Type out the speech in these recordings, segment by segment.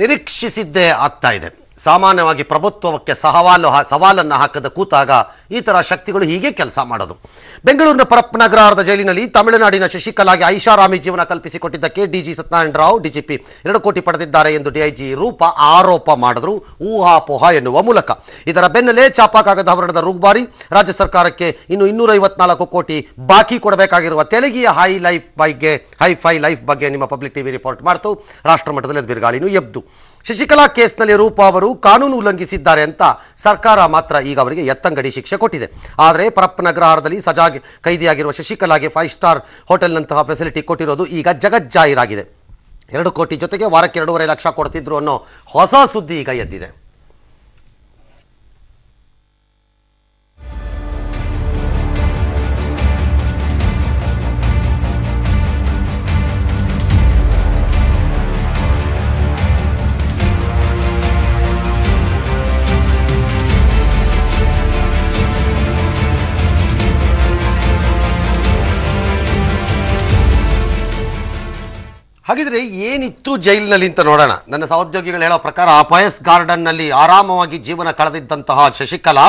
ನಿರೀಕ್ಷಿಸಿದ್ದೇ ಆಗ್ತಾ ಇದೆ. ಸಾಮಾನ್ಯವಾಗಿ ಪ್ರಭುತ್ವಕ್ಕೆ ಸವಾಲನ್ನು ಹಾಕದ ಕೂತಾಗ ಈ ಥರ ಶಕ್ತಿಗಳು ಹೀಗೆ ಕೆಲಸ ಮಾಡೋದು. ಬೆಂಗಳೂರಿನ ಪರಪ್ಪ ನಗರದ ಜೈಲಿನಲ್ಲಿ ತಮಿಳುನಾಡಿನ ಶಶಿಕಲಾಗೆ ಐಷಾರಾಮಿ ಜೀವನ ಕಲ್ಪಿಸಿಕೊಟ್ಟಿದ್ದಕ್ಕೆ ಡಿಜಿ ಸತ್ಯನಾರಾಯಣ ರಾವ್ ಡಿಜಿಪಿ 2 ಕೋಟಿ ಪಡೆದಿದ್ದಾರೆ ಎಂದು ಡಿಐಜಿ ರೂಪಾ ಆರೋಪ ಮಾಡಿದ್ರು, ಊಹಾಪೋಹ ಎನ್ನುವ ಮೂಲಕ. ಇದರ ಬೆನ್ನಲ್ಲೇ ಚಾಪಾಕಾಗದ ಹಗರಣದ ರೂಬಾರಿ, ರಾಜ್ಯ ಸರ್ಕಾರಕ್ಕೆ ಇನ್ನು 254 ಕೋಟಿ ಬಾಕಿ ಕೊಡಬೇಕಾಗಿರುವ ತೆಲುಗಿಯ ಹೈಫೈ ಲೈಫ್ ಬಗ್ಗೆ ನಿಮ್ಮ ಪಬ್ಲಿಕ್ ಟಿವಿ ರಿಪೋರ್ಟ್ ಮಾಡ್ತು. ರಾಷ್ಟ್ರಮಟ್ಟದಲ್ಲಿ ಬಿರುಗಾಳಿನೂ ಎಬ್ದು. ಶಶಿಕಲಾ ಕೇಸ್ನಲ್ಲಿ ರೂಪಾ ಅವರು ಕಾನೂನು ಉಲ್ಲಂಘಿಸಿದ್ದಾರೆ ಅಂತ ಸರ್ಕಾರ ಮಾತ್ರ ಈಗ ಅವರಿಗೆ ಎತ್ತಂಗಡಿ ಶಿಕ್ಷೆ ಕೊಟ್ಟಿದೆ. ಆದರೆ ಪರಪ್ಪ ನಗರದಲ್ಲಿ ಸಜಾ ಕೈದಿಯಾಗಿರುವ ಶಶಿಕಲಾಗೆ 5 ಸ್ಟಾರ್ ಹೋಟೆಲ್ನಂತಹ ಫೆಸಿಲಿಟಿ ಕೊಟ್ಟಿರೋದು ಈಗ ಜಗಜ್ಜಾಹೀರಾಗಿದೆ. 2 ಕೋಟಿ ಜೊತೆಗೆ ವಾರಕ್ಕೆ 2.5 ಲಕ್ಷ ಕೊಡ್ತಿದ್ರು ಅನ್ನೋ ಹೊಸ ಸುದ್ದಿ ಈಗ ಎದ್ದಿದೆ. ಹಾಗಿದ್ರೆ ಏನಿತ್ತು ಜೈಲಿನಲ್ಲಿ ಅಂತ ನೋಡೋಣ. ನನ್ನ ಸಹೋದ್ಯೋಗಿಗಳು ಹೇಳೋ ಪ್ರಕಾರ ಪಯಸ್ ಗಾರ್ಡನ್ನಲ್ಲಿ ಆರಾಮವಾಗಿ ಜೀವನ ಕಳೆದಿದ್ದಂತಹ ಶಶಿಕಲಾ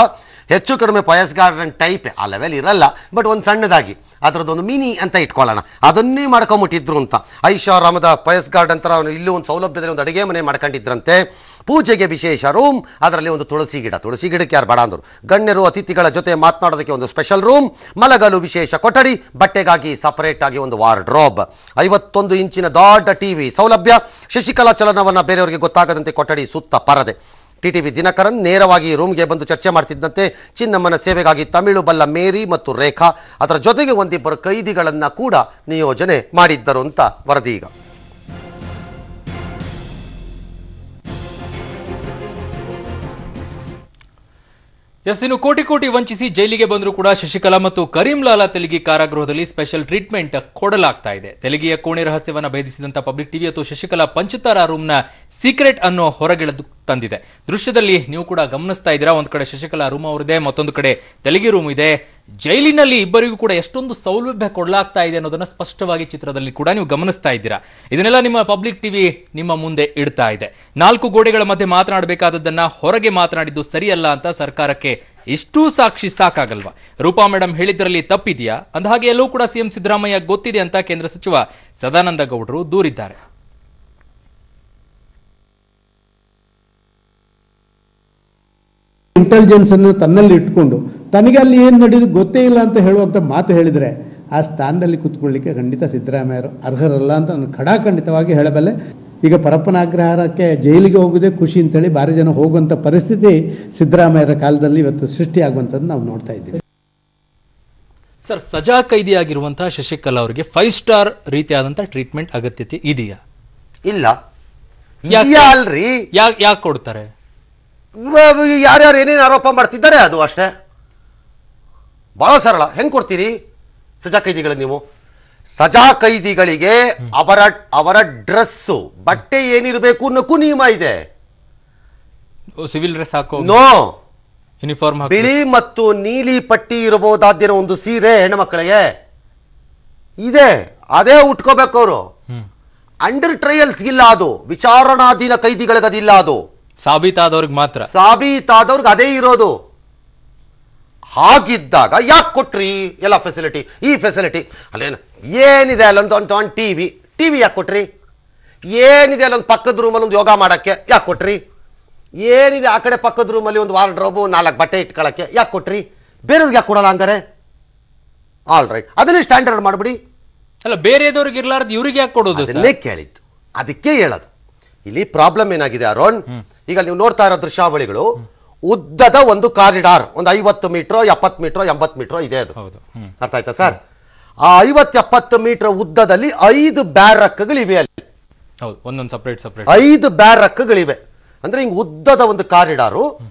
ಹೆಚ್ಚು ಕಡಿಮೆ ಪಯಸ್ ಗಾರ್ಡನ್ ಟೈಪ್ ಆ ಲೆವೆಲ್ ಇರಲ್ಲ, ಬಟ್ ಒಂದು ಸಣ್ಣದಾಗಿ ಅದರದ್ದೊಂದು ಮಿನಿ ಅಂತ ಇಟ್ಕೊಳ್ಳೋಣ, ಅದನ್ನೇ ಮಾಡ್ಕೊಂಬಿಟ್ಟಿದ್ರು ಅಂತ. ಐಷಾರಾಮದ ಪಯಸ್ ಗಾರ್ಡನ್ ಥರ ಇಲ್ಲೂ ಒಂದು ಸೌಲಭ್ಯದಲ್ಲಿ ಒಂದು ಅಡುಗೆ ಮನೆ ಮಾಡ್ಕೊಂಡಿದ್ರಂತೆ. ಪೂಜೆಗೆ ವಿಶೇಷ ರೂಮ್, ಅದರಲ್ಲಿ ಒಂದು ತುಳಸಿ ಗಿಡಕ್ಕೆ ಯಾರು ಬೇಡ ಅಂದರು. ಗಣ್ಯರು ಅತಿಥಿಗಳ ಜೊತೆ ಮಾತನಾಡೋದಕ್ಕೆ ಒಂದು ಸ್ಪೆಷಲ್ ರೂಮ್, ಮಲಗಲು ವಿಶೇಷ ಕೊಠಡಿ, ಬಟ್ಟೆಗಾಗಿ ಸಪರೇಟ್ ಆಗಿ ಒಂದು ವಾರ್ಡ್ರೋಬ್, 51 ಇಂಚಿನ ದೊಡ್ಡ ಟಿವಿ ಸೌಲಭ್ಯ, ಶಶಿಕಲಾ ಚಲನವನ್ನು ಬೇರೆಯವರಿಗೆ ಗೊತ್ತಾಗದಂತೆ ಕೊಠಡಿ ಸುತ್ತ ಪರದೆ. ಟಿಟಿವಿ ದಿನಕರನ್ ನೇರವಾಗಿ ರೂಮ್ಗೆ ಬಂದು ಚರ್ಚೆ ಮಾಡ್ತಿದ್ದಂತೆ ಚಿನ್ನಮ್ಮನ ಸೇವೆಗಾಗಿ ತಮಿಳು ಬಲ್ಲ ಮೇರಿ ಮತ್ತು ರೇಖಾ, ಅದರ ಜೊತೆಗೆ ಒಂದಿಬ್ಬರು ಕೈದಿಗಳನ್ನು ಕೂಡ ನಿಯೋಜನೆ ಮಾಡಿದ್ದರು ಅಂತ ವರದಿ ಈಗ. ಇನ್ನು ಕೋಟಿ ವಂಚಿಸಿ ಜೈಲಿಗೆ ಬಂದರೂ ಕೂಡ ಶಶಿಕಲಾ ಮತ್ತು ಕರೀಂಲಾಲಾ ತೆಲಗಿ ಕಾರಾಗೃಹದಲ್ಲಿ ಸ್ಪೆಷಲ್ ಟ್ರೀಟ್ಮೆಂಟ್ ಕೊಡಲಾಗ್ತಾ ಇದೆ. ತೆಲಗಿಯ ಕೋಣೆ ರಹಸ್ಯವನ್ನು ಭೇದಿಸಿದಂತ ಪಬ್ಲಿಕ್ ಟಿವಿ ಅಥವಾ ಶಶಿಕಲಾ ಪಂಚತಾರಾ ರೂಮ್ನ ಸೀಕ್ರೆಟ್ ಅನ್ನೋ ಹೊರಗೆಳೆದು ತಂದಿದೆ. ದೃಶ್ಯದಲ್ಲಿ ನೀವು ಕೂಡ ಗಮನಿಸ್ತಾ ಇದ್ದೀರಾ. ಒಂದು ಕಡೆ ಶಶಿಕಲಾ ರೂಮ್ ಅವರಿದೆ, ಮತ್ತೊಂದು ಕಡೆ ತೆಲಗಿ ರೂಮ್ ಇದೆ. ಜೈಲಿನಲ್ಲಿ ಇಬ್ಬರಿಗೂ ಕೂಡ ಎಷ್ಟೊಂದು ಸೌಲಭ್ಯ ಕೊಡಲಾಗ್ತಾ ಇದೆ ಅನ್ನೋದನ್ನ ಸ್ಪಷ್ಟವಾಗಿ ಚಿತ್ರದಲ್ಲಿ ಕೂಡ ನೀವು ಗಮನಿಸ್ತಾ ಇದ್ದೀರಾ. ಇದನ್ನೆಲ್ಲ ನಿಮ್ಮ ಪಬ್ಲಿಕ್ ಟಿವಿ ನಿಮ್ಮ ಮುಂದೆ ಇಡ್ತಾ ಇದೆ. 4 ಗೋಡೆಗಳ ಮಧ್ಯೆ ಮಾತನಾಡಬೇಕಾದದ್ದನ್ನ ಹೊರಗೆ ಮಾತನಾಡಿದ್ದು ಸರಿಯಲ್ಲ ಅಂತ ಸರ್ಕಾರಕ್ಕೆ ಇಷ್ಟೂ ಸಾಕ್ಷಿ ಸಾಕಾಗಲ್ವಾ? ರೂಪಾ ಮೇಡಮ್ ಹೇಳಿದ್ರಲ್ಲಿ ತಪ್ಪಿದೆಯಾ? ಅಂದಹಾಗೆ ಎಲ್ಲೂ ಕೂಡ ಸಿಎಂ ಸಿದ್ದರಾಮಯ್ಯ ಗೊತ್ತಿದೆ ಅಂತ ಕೇಂದ್ರ ಸಚಿವ ಸದಾನಂದ ಗೌಡರು ದೂರಿದ್ದಾರೆ. ಇಂಟೆಲಿಜೆನ್ಸ್ ಅನ್ನು ತನ್ನಲ್ಲಿ ಇಟ್ಕೊಂಡು ತನಗೆ ಅಲ್ಲಿ ಏನು ನಡೆಯುದು ಗೊತ್ತೇ ಇಲ್ಲ ಅಂತ ಹೇಳುವಂಥ ಮಾತು ಹೇಳಿದರೆ ಆ ಸ್ಥಾನದಲ್ಲಿ ಕೂತ್ಕೊಳ್ಳಿಕ್ಕೆ ಖಂಡಿತ ಸಿದ್ದರಾಮಯ್ಯರು ಅರ್ಹರಲ್ಲ ಅಂತ ನಾನು ಖಡಾಖಂಡಿತವಾಗಿ ಹೇಳಬಲ್ಲೆ. ಈಗ ಪರಪ್ಪನ ಅಗ್ರಹಾರಕ್ಕೆ ಜೈಲಿಗೆ ಹೋಗೋದೇ ಖುಷಿ ಅಂತೇಳಿ ಭಾರಿ ಜನ ಹೋಗುವಂಥ ಪರಿಸ್ಥಿತಿ ಸಿದ್ದರಾಮಯ್ಯರ ಕಾಲದಲ್ಲಿ ಇವತ್ತು ಸೃಷ್ಟಿಯಾಗುವಂಥದ್ದು ನಾವು ನೋಡ್ತಾ ಇದ್ದೀವಿ. ಸರ್, ಸಜಾ ಕೈದಿಯಾಗಿರುವಂತಹ ಶಶಿಕಲಾ ಅವರಿಗೆ 5 ಸ್ಟಾರ್ ರೀತಿಯಾದಂತಹ ಟ್ರೀಟ್ಮೆಂಟ್ ಅಗತ್ಯತೆ ಇದೆಯಾ? ಇಲ್ಲ. ಅಲ್ರಿ, ಯಾಕೆ ಕೊಡ್ತಾರೆ? ಯಾರ್ಯಾರು ಏನೇನು ಆರೋಪ ಮಾಡ್ತಿದ್ದಾರೆ ಅದು ಅಷ್ಟೇ. ಬಹಳ ಸರಳ. ಹೆಂಗ್ ಕೊಡ್ತೀರಿ ಸಜಾ ಕೈದಿಗಳಿಗೆ? ನೀವು ಸಜಾ ಕೈದಿಗಳಿಗೆ ಅವರ ಡ್ರೆಸ್ಸು ಬಟ್ಟೆ ಏನಿರಬೇಕು ಅನ್ನೋಕ್ಕೂ ನಿಯಮ ಇದೆ. ಸಿವಿಲ್ ಡ್ರೆಸ್ ಹಾಕೋ ನೋ, ಯೂನಿಫಾರ್ಮ್, ಬಿಳಿ ಮತ್ತು ನೀಲಿ ಪಟ್ಟಿ ಇರಬಹುದಾದಿರೋ ಒಂದು ಸೀರೆ ಹೆಣ್ಮಕ್ಳಿಗೆ ಇದೆ, ಅದೇ ಉಟ್ಕೋಬೇಕು ಅವರು. ಅಂಡರ್ ಟ್ರಯಲ್ಸ್ ಇಲ್ಲ, ಅದು ವಿಚಾರಣಾಧೀನ ಕೈದಿಗಳಿಗೆ ಅದಿಲ್ಲ. ಅದು ಸಾಬೀತಾದವ್ರಿಗೆ ಮಾತ್ರ. ಸಾಬೀತಾದವ್ರಿಗೆ ಅದೇ ಇರೋದು. ಹಾಗಿದ್ದಾಗ ಯಾಕೆ ಕೊಟ್ರಿ ಎಲ್ಲ ಫೆಸಿಲಿಟಿ? ಈ ಫೆಸಿಲಿಟಿ ಅಲ್ಲೇನು ಏನಿದೆ ಅಲ್ಲೊಂದು ಟಿವಿ ಯಾಕೆ ಕೊಟ್ರಿ? ಏನಿದೆ ಅಲ್ಲೊಂದು ಪಕ್ಕದ ರೂಮಲ್ಲಿ ಒಂದು ಯೋಗ ಮಾಡೋಕ್ಕೆ ಯಾಕೆ ಕೊಟ್ರಿ? ಏನಿದೆ ಆ ಕಡೆ ಪಕ್ಕದ ರೂಮಲ್ಲಿ ಒಂದು ವಾರ್ಡ್ರೋಬು 4 ಬಟ್ಟೆ ಇಟ್ಕೊಳ್ಳೋಕ್ಕೆ ಯಾಕೆ ಕೊಟ್ರಿ? ಬೇರೆಯವ್ರಿಗೆ ಯಾಕೆ ಕೊಡಲ್ಲ ಹಂಗಾರೆ? ಆಲ್ ರೈಟ್, ಅದನ್ನೇ ಸ್ಟ್ಯಾಂಡರ್ಡ್ ಮಾಡಿಬಿಡಿ. ಅಲ್ಲ, ಬೇರೆದವ್ರಿಗೆ ಇರ್ಲಾರ್ದು ಇವ್ರಿಗೆ ಯಾಕೆ ಕೊಡೋದು? ಅದನ್ನೇ ಕೇಳಿದ್ದು, ಅದಕ್ಕೆ ಹೇಳೋದು. ಇಲ್ಲಿ ಪ್ರಾಬ್ಲಮ್ ಏನಾಗಿದೆ ಅರುಣ್, ಈಗ ನೀವು ನೋಡ್ತಾ ಇರೋ ದೃಶ್ಯಾವಳಿಗಳು, ಉದ್ದದ ಒಂದು ಕಾರಿಡಾರ್, ಒಂದು 50 ಮೀಟರ್ 70 ಮೀಟರ್ 80 ಮೀಟರ್ ಇದೆ. ಅದು ಅರ್ಥ ಆಯ್ತಾ ಸರ್? ಆ 50-70 ಮೀಟರ್ ಉದ್ದದಲ್ಲಿ 5 ಬ್ಯಾರಕ್ಗಳಿವೆ. ಅಲ್ಲಿ ಒಂದೊಂದು ಸಪರೇಟ್ 5 ಬ್ಯಾರಕ್ಗಳಿವೆ. ಅಂದ್ರೆ ಹಿಂಗ್ ಉದ್ದದ ಒಂದು ಕಾರಿಡಾರು,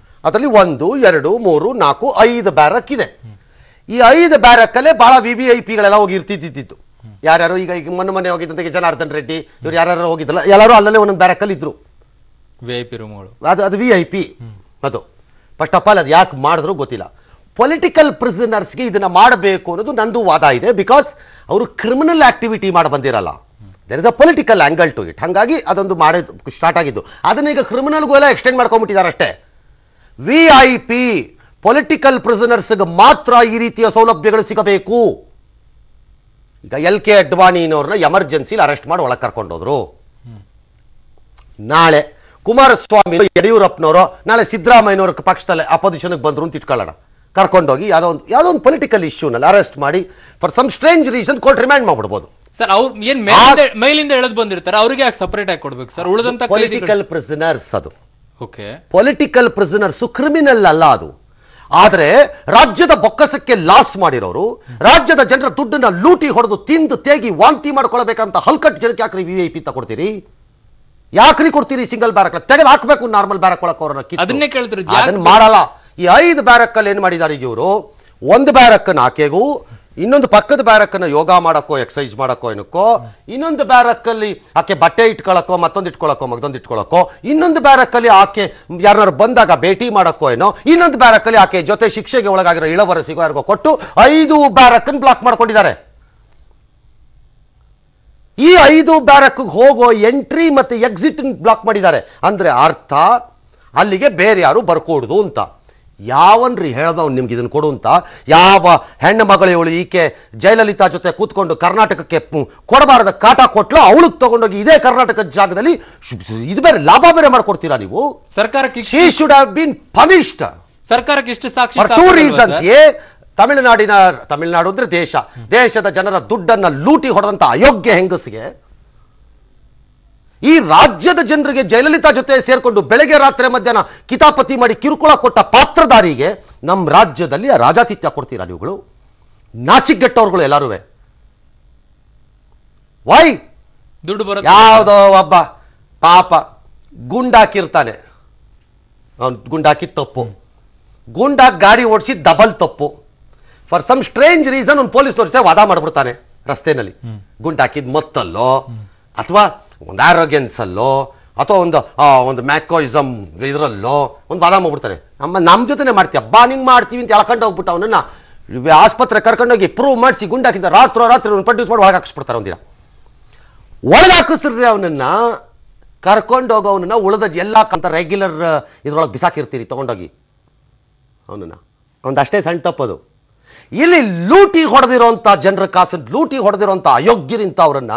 ಅದರಲ್ಲಿ 1 2 3 4 5 ಬ್ಯಾರಕ್ ಇದೆ. ಈ 5 ಬ್ಯಾರಕ್ಕಲ್ಲೇ ಬಹಳ VVIPಗಳೆಲ್ಲ ಹೋಗಿ ಇರ್ತಿದ್ದಿದ್ದು. ಯಾರ್ಯಾರು ಈಗ ಮೊನ್ನೆ ಹೋಗಿದ್ದಂತೆ ಜನಾರ್ದನ್ ರೆಡ್ಡಿ ಇವ್ರು ಯಾರ್ಯಾರು ಹೋಗಿದ್ದಲ್ಲ, ಎಲ್ಲರೂ ಅಲ್ಲಲ್ಲೇ ಒಂದೊಂದು ಬ್ಯಾರಕ್ಕಲ್ಲಿ ಇದ್ರು. VIP ರೂಮ್ಗಳು, ಅದು VIP. ಅದು ಫಸ್ಟ್ ಆಫ್ ಆಲ್ ಅದು ಯಾಕೆ ಮಾಡಿದ್ರು ಗೊತ್ತಿಲ್ಲ. ಪೊಲಿಟಿಕಲ್ ಪ್ರಿಸನರ್ಸ್ಗೆ ಇದನ್ನ ಮಾಡಬೇಕು ಅನ್ನೋದು ನಂದು ವಾದ ಇದೆ. ಬಿಕಾಸ್ ಅವರು ಕ್ರಿಮಿನಲ್ ಆಕ್ಟಿವಿಟಿ ಮಾಡಿ ಬಂದಿರಲ್ಲ, there is a political angle to it. ಹಾಗಾಗಿ ಅದೊಂದು ಮಾಡೋದು ಸ್ಟಾರ್ಟ್ ಆಗಿದ್ದು. ಅದನ್ನ ಈಗ ಕ್ರಿಮಿನಲ್ಗೂ ಎಲ್ಲ ಎಕ್ಸ್ಟೆಂಡ್ ಮಾಡ್ಕೊಂಡ್ಬಿಟ್ಟಿದ್ದಾರೆ ಅಷ್ಟೇ. VIP ಪೊಲಿಟಿಕಲ್ ಪ್ರಿಸನರ್ಸ್ಗೆ ಮಾತ್ರ ಈ ರೀತಿಯ ಸೌಲಭ್ಯಗಳು ಸಿಗಬೇಕು. ಈಗ LK ಅಡ್ವಾಣಿನವ್ರನ್ನ ಎಮರ್ಜೆನ್ಸಿಲಿ ಅರೆಸ್ಟ್ ಮಾಡಿ ಒಳಗೆ ಕರ್ಕೊಂಡೋದ್ರು. ನಾಳೆ ಕುಮಾರಸ್ವಾಮಿ ಯಡಿಯೂರಪ್ಪನವರು ನಾಳೆ ಸಿದ್ದರಾಮಯ್ಯನವ್ರ ಪಕ್ಷದಲ್ಲಿ ಅಪೋಸಿಷನ್ಗೆ ಬಂದ್ರು ಅಂತ ಇಟ್ಕೊಳ್ಳೋಣ, ಕರ್ಕೊಂಡೋಗಿ ಯಾವುದೋ ಒಂದು ಪೊಲಿಟಿಕಲ್ ಇಶ್ಯೂನಲ್ಲಿ ಅರೆಸ್ಟ್ ಮಾಡಿ for some strange reason court remand ಮಾಡ್ಬಿಡ್ಬೋದು. ಸರ್ ಅವ್ರು ಏನ್ ಮೇಲಿಂದ ಎಳೆದು ಬಂದಿರ್ತಾರೆ, ಅವ್ರಿಗೆ ಯಾಕೆ ಸಪರೇಟ್ ಆಗಿ ಕೊಡ್ಬೇಕು ಸರ್? ಉಳಿದಂತ ಪೊಲಿಟಿಕಲ್ ಪ್ರಿಸನರ್ಸ್ ಅದು. ಓಕೆ, ಪೊಲಿಟಿಕಲ್ ಪ್ರಿಸನರ್ಸ್ ಕ್ರಿಮಿನಲ್ ಅಲ್ಲ ಅದು. ಆದರೆ ರಾಜ್ಯದ ಬೊಕ್ಕಸಕ್ಕೆ ಲಾಸ್ ಮಾಡಿರೋರು, ರಾಜ್ಯದ ಜನರ ದುಡ್ಡನ್ನ ಲೂಟಿ ಹೊಡೆದು ತಿಂದು ತೇಗಿ ವಾಂತಿ ಮಾಡ್ಕೊಳ್ಬೇಕಂತ ಹಲ್ಕಟ್ ಜನಕ್ಕೆ ಯಾಕ್ರಿ VIP ತಗೊಡ್ತೀರಿ? ಯಾಕ್ರಿ ಕೊಡ್ತೀರಿ? ಸಿಂಗಲ್ ಬ್ಯಾರಕ್ ತೆಗೆದು ಹಾಕ್ಬೇಕು, ನಾರ್ಮಲ್ ಬ್ಯಾರಕ್ ಒಳಕ್ಕೆ ಅವ್ರನ್ನ ಅದನ್ನೇ ಕೇಳ್ತಾರೆ. ಅದನ್ನ ಮಾಡಲ್ಲ. ಈ 5 ಬ್ಯಾರಕ್ ಅಲ್ಲಿ ಏನ್ ಮಾಡಿದ್ದಾರೆ ಈಗ ಇವರು? ಒಂದು ಬ್ಯಾರಕ್ನ ಆಕೆಗೂ, ಇನ್ನೊಂದು ಪಕ್ಕದ ಬ್ಯಾರಕ್ನ ಯೋಗ ಮಾಡಕ್ಕೋ ಎಕ್ಸಸೈಸ್ ಮಾಡಕ್ಕೋ ಏನಕ್ಕೋ, ಇನ್ನೊಂದು ಬ್ಯಾರಕ್ಕಲ್ಲಿ ಆಕೆ ಬಟ್ಟೆ ಇಟ್ಕೊಳಕ್ಕೋ ಮತ್ತೊಂದು ಇಟ್ಕೊಳಕ್ಕೋ, ಇನ್ನೊಂದು ಬ್ಯಾರಕ್ಕಲ್ಲಿ ಆಕೆ ಯಾರು ಬಂದಾಗ ಭೇಟಿ ಮಾಡಕ್ಕೋ ಏನೋ, ಇನ್ನೊಂದು ಬ್ಯಾರಕ್ಕಲ್ಲಿ ಆಕೆ ಜೊತೆ ಶಿಕ್ಷೆಗೆ ಒಳಗಾಗಿರೋ ಇಳವರಸಿಗೋ ಯಾರಿಗೋ ಕೊಟ್ಟು 5 ಬ್ಯಾರಕ್ನ ಬ್ಲಾಕ್ ಮಾಡ್ಕೊಂಡಿದ್ದಾರೆ. ಈ 5 ಬ್ಯಾರಕ್ ಹೋಗೋ ಎಂಟ್ರಿ ಮತ್ತೆ ಎಕ್ಸಿಟ್ ಬ್ಲಾಕ್ ಮಾಡಿದ್ದಾರೆ. ಅಂದ್ರೆ ಅರ್ಥ ಅಲ್ಲಿಗೆ ಬೇರೆ ಯಾರು ಬರ್ಕೊಡುದು ಅಂತ. ಯಾವನ್ರಿ ಹೇಳ್ದವ್ ನಿಮ್ಗೆ ಇದನ್ನು ಕೊಡು ಅಂತ? ಯಾವ ಹೆಣ್ಣು ಮಗಳು ಇವಳು ಈಕೆ ಜಯಲಲಿತಾ ಜೊತೆ ಕೂತ್ಕೊಂಡು ಕರ್ನಾಟಕಕ್ಕೆ ಕೊಡಬಾರದ ಕಾಟ ಕೊಟ್ಲು, ಅವಳಿಗೆ ತಗೊಂಡೋಗಿ ಇದೇ ಕರ್ನಾಟಕದ ಜಾಗದಲ್ಲಿ ಇದು ಬೇರೆ ಲಾಭ ಬೇರೆ ಮಾಡ್ಕೊಡ್ತೀರಾ ನೀವು? ಸರ್ಕಾರಕ್ಕೆ she should have been punished. ಸರ್ಕಾರಕ್ಕೆ ಇಷ್ಟು ಸಾಕ್ಷಿ ಫಾರ್ 2 ರೀಸನ್ಸ್. ತಮಿಳುನಾಡು ಅಂದ್ರೆ ದೇಶದ ಜನರ ದುಡ್ಡನ್ನ ಲೂಟಿ ಹೊಡೆದಂತ ಅಯೋಗ್ಯ ಹೆಂಗಸಿಗೆ, ಈ ರಾಜ್ಯದ ಜನರಿಗೆ ಜಯಲಲಿತಾ ಜೊತೆ ಸೇರ್ಕೊಂಡು ಬೆಳಗ್ಗೆ ರಾತ್ರಿ ಮಧ್ಯಾಹ್ನ ಕಿತಾಪತಿ ಮಾಡಿ ಕಿರುಕುಳ ಕೊಟ್ಟ ಪಾತ್ರಧಾರಿಗೆ ನಮ್ಮ ರಾಜ್ಯದಲ್ಲಿ ರಾಜಾತಿಥ್ಯ ಕೊಡ್ತೀರಾ ನೀವುಗಳು? ನಾಚಿಗೆಟ್ಟವ್ರುಗಳು ಎಲ್ಲರೂ. ವೈ? ದುಡ್ಡು ಬರುತ್ತೆ. ಯಾವುದೋ ಒಬ್ಬ ಪಾಪ ಗುಂಡಾಕಿರ್ತಾನೆ, ಗುಂಡಾಕಿ ತಪ್ಪು, ಗುಂಡಾಕಿ ಗಾಡಿ ಓಡಿಸಿ ಡಬಲ್ ತಪ್ಪು. ಫಾರ್ ಸಮ್ ಸ್ಟ್ರೇಂಜ್ ರೀಸನ್ ಒಂದು ಪೊಲೀಸ್ನವ್ರ ಜೊತೆ ವಾದ ಮಾಡ್ಬಿಡ್ತಾನೆ ರಸ್ತೆನಲ್ಲಿ. ಗುಂಡಾಕಿದ್ ಮತ್ತಲ್ಲೋ ಅಥವಾ ಒಂದು ಆರೋಗ್ಯನ್ಸ್ ಅಲ್ಲೋ ಅಥವಾ ಒಂದು ಮ್ಯಾಕೋಯಿಸಮ್ ಇದರಲ್ಲೋ ಒಂದು ವಾದ ಮಾಡ್ಬಿಡ್ತಾರೆ. ನಮ್ಮ ಜೊತೆನೆ ಮಾಡ್ತೀಯ ಬಾ ನಿಂಗೆ ಮಾಡ್ತೀವಿ ಅಂತ ಎಳ್ಕೊಂಡು ಹೋಗ್ಬಿಟ್ಟು ಅವನನ್ನ ಆಸ್ಪತ್ರೆ ಕರ್ಕೊಂಡೋಗಿ ಪ್ರೂವ್ ಮಾಡಿಸಿ ಗುಂಡಾಕಿಂದ ರಾತ್ರಿ ಪ್ರೊಡ್ಯೂಸ್ ಮಾಡಿ ಒಳಗೆ ಹಾಕಿಸ್ಬಿಡ್ತಾರೆ. ಒಂದಿನ ಒಳಗೆ ಹಾಕಿಸ್ತಿರ್ರಿ ಅವನನ್ನ, ಕರ್ಕೊಂಡೋಗಿ ಅವನನ್ನ ಉಳಿದ ಎಲ್ಲ ಅಂತ ರೆಗ್ಯುಲರ್ ಇದ್ರೊಳಗೆ ಬಿಸಾಕಿರ್ತೀರಿ ತಗೊಂಡೋಗಿ ಅವನನ್ನ. ಒಂದಷ್ಟೇ ಸಣ್ಣ ತಪ್ಪದು. ಇಲ್ಲಿ ಲೂಟಿ ಹೊಡೆದಿರೋಂಥ ಜನರ ಕಾಸು ಲೂಟಿ ಹೊಡೆದಿರೋಂಥ ಅಯೋಗ್ಯರಿಂತ ಅವರನ್ನ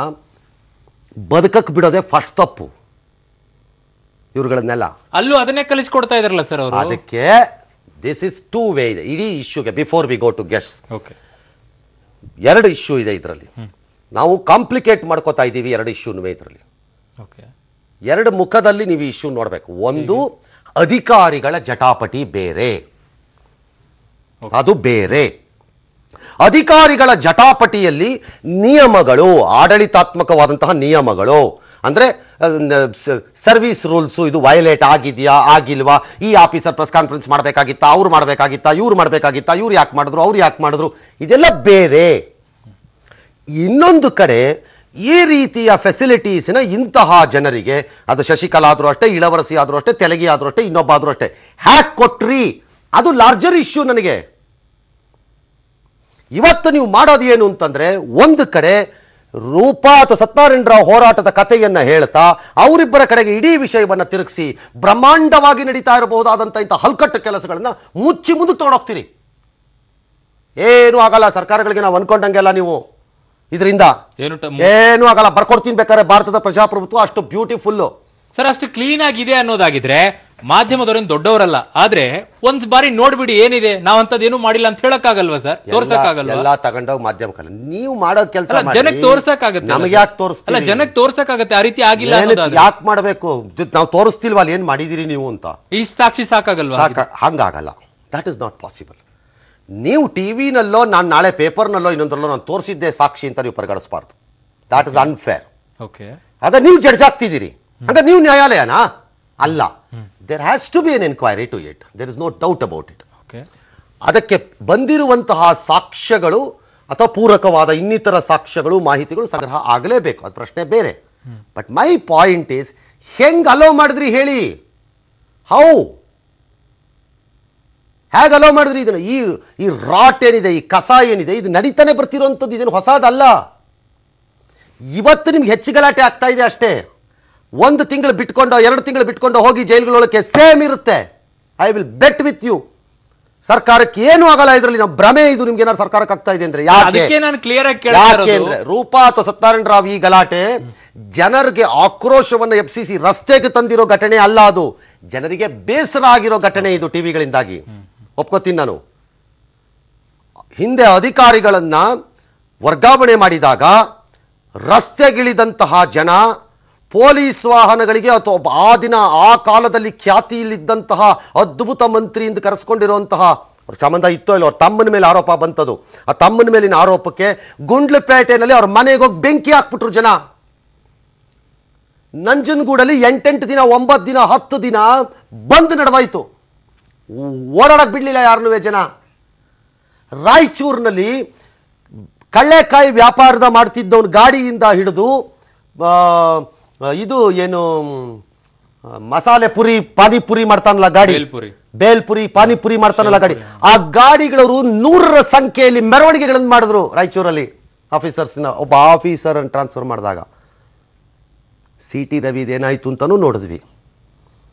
ಬದುಕಕ್ಕೆ ಬಿಡೋದೇ ಫಸ್ಟ್ ತಪ್ಪು. ಇವ್ರುಗಳನ್ನೆಲ್ಲ ಅಲ್ಲೂ ಅದನ್ನೇ ಕಲಿಸ್ಕೊಡ್ತಾ ಇದಾರಲ್ಲ ಸರ್ ಅವರು. ಅದಕ್ಕೆ ದಿಸ್ ಇಸ್ 2 ವೇ ಇದೆ ಇಡೀ ಇಶ್ಯೂಗೆ. Before we go to gets, 2 issue ಇದೆ ಇದರಲ್ಲಿ. ನಾವು ಕಾಂಪ್ಲಿಕೇಟ್ ಮಾಡ್ಕೋತಾ ಇದ್ದೀವಿ 2 ಇಶ್ಯೂನುವೆ ಇದರಲ್ಲಿ. 2 ಮುಖದಲ್ಲಿ ನೀವು ಇಶ್ಯೂ ನೋಡಬೇಕು. ಒಂದು, ಅಧಿಕಾರಿಗಳ ಜಟಾಪಟಿ ಬೇರೆ, ಅದು ಬೇರೆ. ಅಧಿಕಾರಿಗಳ ಜಟಾಪಟಿಯಲ್ಲಿ ನಿಯಮಗಳು, ಆಡಳಿತಾತ್ಮಕವಾದಂತಹ ನಿಯಮಗಳು, ಅಂದ್ರೆ ಸರ್ವಿಸ್ ರೂಲ್ಸು ಇದು ವೈಲೇಟ್ ಆಗಿದೆಯಾ ಆಗಿಲ್ವಾ, ಈ ಆಫೀಸರ್ ಪ್ರೆಸ್ ಕಾನ್ಫರೆನ್ಸ್ ಮಾಡಬೇಕಾಗಿತ್ತಾ, ಅವ್ರು ಮಾಡಬೇಕಾಗಿತ್ತಾ, ಇವ್ರು ಮಾಡಬೇಕಾಗಿತ್ತಾ, ಇವ್ರು ಯಾಕೆ ಮಾಡಿದ್ರು, ಅವ್ರು ಯಾಕೆ ಮಾಡಿದ್ರು, ಇದೆಲ್ಲ ಬೇರೆ. ಇನ್ನೊಂದು ಕಡೆ ಈ ರೀತಿಯ ಫೆಸಿಲಿಟೀಸ್ನ ಇಂತಹ ಜನರಿಗೆ, ಅದು ಶಶಿಕಲಾ ಆದರೂ ಅಷ್ಟೇ, ಇಳವರಸಿ ಆದರೂ ಅಷ್ಟೇ, ತೆಲಗಿ ಆದರೂ ಅಷ್ಟೇ, ಇನ್ನೊಬ್ಬ ಆದರೂ ಅಷ್ಟೇ, ಹ್ಯಾಕ್ ಕೊಟ್ರಿ, ಅದು ಲಾರ್ಜರ್ ಇಶ್ಯೂ. ನನಗೆ ಇವತ್ತು ನೀವು ಮಾಡೋದು ಏನು ಅಂತಂದ್ರೆ, ಒಂದು ಕಡೆ ರೂಪಾ ಅಥವಾ ಸತ್ಯನಾರಾಯಣ ರಾವ್ ಹೋರಾಟದ ಕಥೆಯನ್ನ ಹೇಳ್ತಾ ಅವರಿಬ್ಬರ ಕಡೆಗೆ ಇಡೀ ವಿಷಯವನ್ನ ತಿರುಗಿಸಿ ಬ್ರಹ್ಮಾಂಡವಾಗಿ ನಡೀತಾ ಇರಬಹುದಾದಂಥ ಇಂಥ ಹಲ್ಕಟ್ಟು ಕೆಲಸಗಳನ್ನ ಮುಚ್ಚಿ ಮುಂದಕ್ಕೆ ತಗೊಂಡೋಗ್ತೀರಿ. ಏನೂ ಆಗಲ್ಲ ಸರ್ಕಾರಗಳಿಗೆ, ನಾವು ಅನ್ಕೊಂಡಂಗೆಲ್ಲ ನೀವು ಇದರಿಂದ ಏನೂ ಆಗಲ್ಲ. ಬರ್ಕೊಡ್ತೀನಿ ಬೇಕಾದ್ರೆ, ಭಾರತದ ಪ್ರಜಾಪ್ರಭುತ್ವ ಅಷ್ಟು ಬ್ಯೂಟಿಫುಲ್ಲು ಸರ್, ಅಷ್ಟು ಕ್ಲೀನ್ ಆಗಿದೆ ಅನ್ನೋದಾಗಿದ್ರೆ ಮಾಧ್ಯಮದವ್ರೇನು ದೊಡ್ಡವರಲ್ಲ. ಆದ್ರೆ ಒಂದ್ ಬಾರಿ ನೋಡ್ಬಿಡಿ ಏನಿದೆ, ನಾವಂತದೇನು ಮಾಡಿಲ್ಲ ಅಂತ ಹೇಳಕ್ಕಾಗಲ್ವಾ ಸರ್? ತೋರ್ಸಕ್ಕಾಗಲ್ವಾ? ಎಲ್ಲ ತಗೊಂಡೋಗಿ ಮಾಧ್ಯಮಕ್ಕಲ್ಲ ನೀವು ಮಾಡೋ ಕೆಲಸ ಜನಕ್ಕೆ ತೋರ್ಸಕ್ಕಾಗತ್ತೆ. ನಮಗೆ ಯಾಕೆ ತೋರಿಸ್ತಿಲ್ಲ? ಜನಕ್ಕೆ ತೋರ್ಸಕ್ಕಾಗತ್ತೆ, ಆ ರೀತಿ ಆಗಿಲ್ಲ. ಯಾಕೆ ಮಾಡಬೇಕು? ನಾವು ತೋರಿಸ್ತಿಲ್ವಾ ಅಲ್ಲಿ ಏನ್ ಮಾಡಿದಿರಿ ನೀವು ಅಂತ? ಇಷ್ಟು ಸಾಕ್ಷಿ ಸಾಕಾಗಲ್ವಾ? ಹಂಗಾಗಲ್ಲ. That is not possible. ನೀವು ಟಿವಿನಲ್ಲೋ, ನಾನು ನಾಳೆ ಪೇಪರ್ನಲ್ಲೋ ಇನ್ನೊಂದರಲ್ಲೋ ನಾನು ತೋರಿಸಿದ್ದೆ ಸಾಕ್ಷಿ ಅಂತ ನೀವು ಪರಿಗಣಿಸಬಾರ್ದು. That is unfair. ಆಗ ನೀವು ಜಡ್ಜ್ ಆಗ್ತಿದ್ದೀರಿ, ಹಂಗ ನೀವು ನ್ಯಾಯಾಲಯನಾ? ಅಲ್ಲ. There has to be an enquiry to it, there is no doubt about it. ಅದಕ್ಕೆ ಬಂದಿರುವಂತಹ ಸಾಕ್ಷ್ಯಗಳು ಅಥವಾ ಪೂರಕವಾದ ಇನ್ನಿತರ ಸಾಕ್ಷ್ಯಗಳು, ಮಾಹಿತಿಗಳು ಸಂಗ್ರಹ ಆಗಲೇಬೇಕು, ಅದು ಪ್ರಶ್ನೆ ಬೇರೆ. ಬಟ್ ಮೈ ಪಾಯಿಂಟ್ ಈಸ್, ಹೆಂಗ್ ಅಲೋ ಮಾಡಿದ್ರಿ ಹೇಳಿ? ಹೇಗೆ ಅಲೋ ಮಾಡಿದ್ರಿ ಇದನ್ನು? ಈ ರಾಟ್ ಏನಿದೆ, ಈ ಕಸ ಏನಿದೆ, ಇದು ನಡೀತಾನೆ ಬರ್ತಿರೋಂಥದ್ದು, ಇದೇನು ಹೊಸದಲ್ಲ. ಇವತ್ತು ನಿಮ್ಗೆ ಹೆಚ್ಚು ಗಲಾಟೆ ಆಗ್ತಾ ಇದೆ ಅಷ್ಟೇ. 1 ತಿಂಗಳು ಬಿಟ್ಕೊಂಡು 2 ತಿಂಗಳು ಬಿಟ್ಕೊಂಡು ಹೋಗಿ ಜೈಲುಗಳೊಳಕ್ಕೆ ಸೇಮ್ ಇರುತ್ತೆ. I will bet with you. ಸರ್ಕಾರಕ್ಕೆ ಏನು ಆಗಲ್ಲ ಇದರಲ್ಲಿ. ನಾವು ಭ್ರಮೆ ಇದು ನಿಮ್ಗೆ ಏನಾದ್ರು ಸರ್ಕಾರಕ್ಕೆ ಆಗ್ತಾ ಇದೆ ಅಂದ್ರೆ ಯಾಕೆ ರೂಪಾ ಅಥವಾ ಸತ್ಯನಾರಾಯಣ ರಾವ್ ಈ ಗಲಾಟೆ ಜನರಿಗೆ ಆಕ್ರೋಶವನ್ನು ಎಬ್ಸಿಸಿ ರಸ್ತೆಗೆ ತಂದಿರೋ ಘಟನೆ ಅಲ್ಲ, ಅದು ಜನರಿಗೆ ಬೇಸರ ಆಗಿರೋ ಘಟನೆ ಇದು ಟಿವಿಗಳಿಂದಾಗಿ. ಒಪ್ಕೋತೀನಿ ನಾನು. ಹಿಂದೆ ಅಧಿಕಾರಿಗಳನ್ನ ವರ್ಗಾವಣೆ ಮಾಡಿದಾಗ ರಸ್ತೆಗಿಳಿದಂತಹ ಜನ ಪೊಲೀಸ್ ವಾಹನಗಳಿಗೆ ಅಥವಾ ಆ ದಿನ ಆ ಕಾಲದಲ್ಲಿ ಖ್ಯಾತಿಯಲ್ಲಿದ್ದಂತಹ ಅದ್ಭುತ ಮಂತ್ರಿ ಎಂದು ಕರೆಸ್ಕೊಂಡಿರುವಂತಹ ಅವ್ರ ಸಂಬಂಧ ಇತ್ತೋ ಇಲ್ಲೋ, ಅವ್ರ ತಮ್ಮನ ಮೇಲೆ ಆರೋಪ ಬಂತದು. ಆ ತಮ್ಮನ ಮೇಲಿನ ಆರೋಪಕ್ಕೆ ಗುಂಡ್ಲಪೇಟೆನಲ್ಲಿ ಅವ್ರ ಮನೆಗೆ ಹೋಗಿ ಬೆಂಕಿ ಹಾಕ್ಬಿಟ್ರು ಜನ. ನಂಜನಗೂಡಲ್ಲಿ 8 ದಿನ 9 ದಿನ 10 ದಿನ ಬಂದ್ ನಡೆವಾಯಿತು. ಓಡಾಡಕ್ ಬಿಡ್ಲಿಲ್ಲ ಯಾರನ್ನೂ ಜನ. ರಾಯಚೂರಿನಲ್ಲಿ ಕಳ್ಳೆಕಾಯಿ ವ್ಯಾಪಾರದ ಮಾಡ್ತಿದ್ದವನು ಗಾಡಿಯಿಂದ ಹಿಡಿದು ಇದು ಏನು ಮಸಾಲೆ ಪುರಿ ಪಾನಿಪುರಿ ಮಾಡ್ತಾನಲ್ಲ ಗಾಡಿ, ಬೇಲ್ಪುರಿ ಪಾನಿಪುರಿ ಮಾಡ್ತಾನಲ್ಲ ಗಾಡಿ, ಆ ಗಾಡಿಗಳವರು 100ರ ಸಂಖ್ಯೆಯಲ್ಲಿ ಮೆರವಣಿಗೆಗಳನ್ನು ಮಾಡಿದ್ರು ರಾಯಚೂರಲ್ಲಿ. ಆಫೀಸರ್ಸ್ನ ಒಬ್ಬ ಆಫೀಸರ್ ಟ್ರಾನ್ಸ್ಫರ್ ಮಾಡಿದಾಗ CT ರವಿ ಇದೇನಾಯ್ತು ಅಂತಾನೂ ನೋಡಿದ್ವಿ.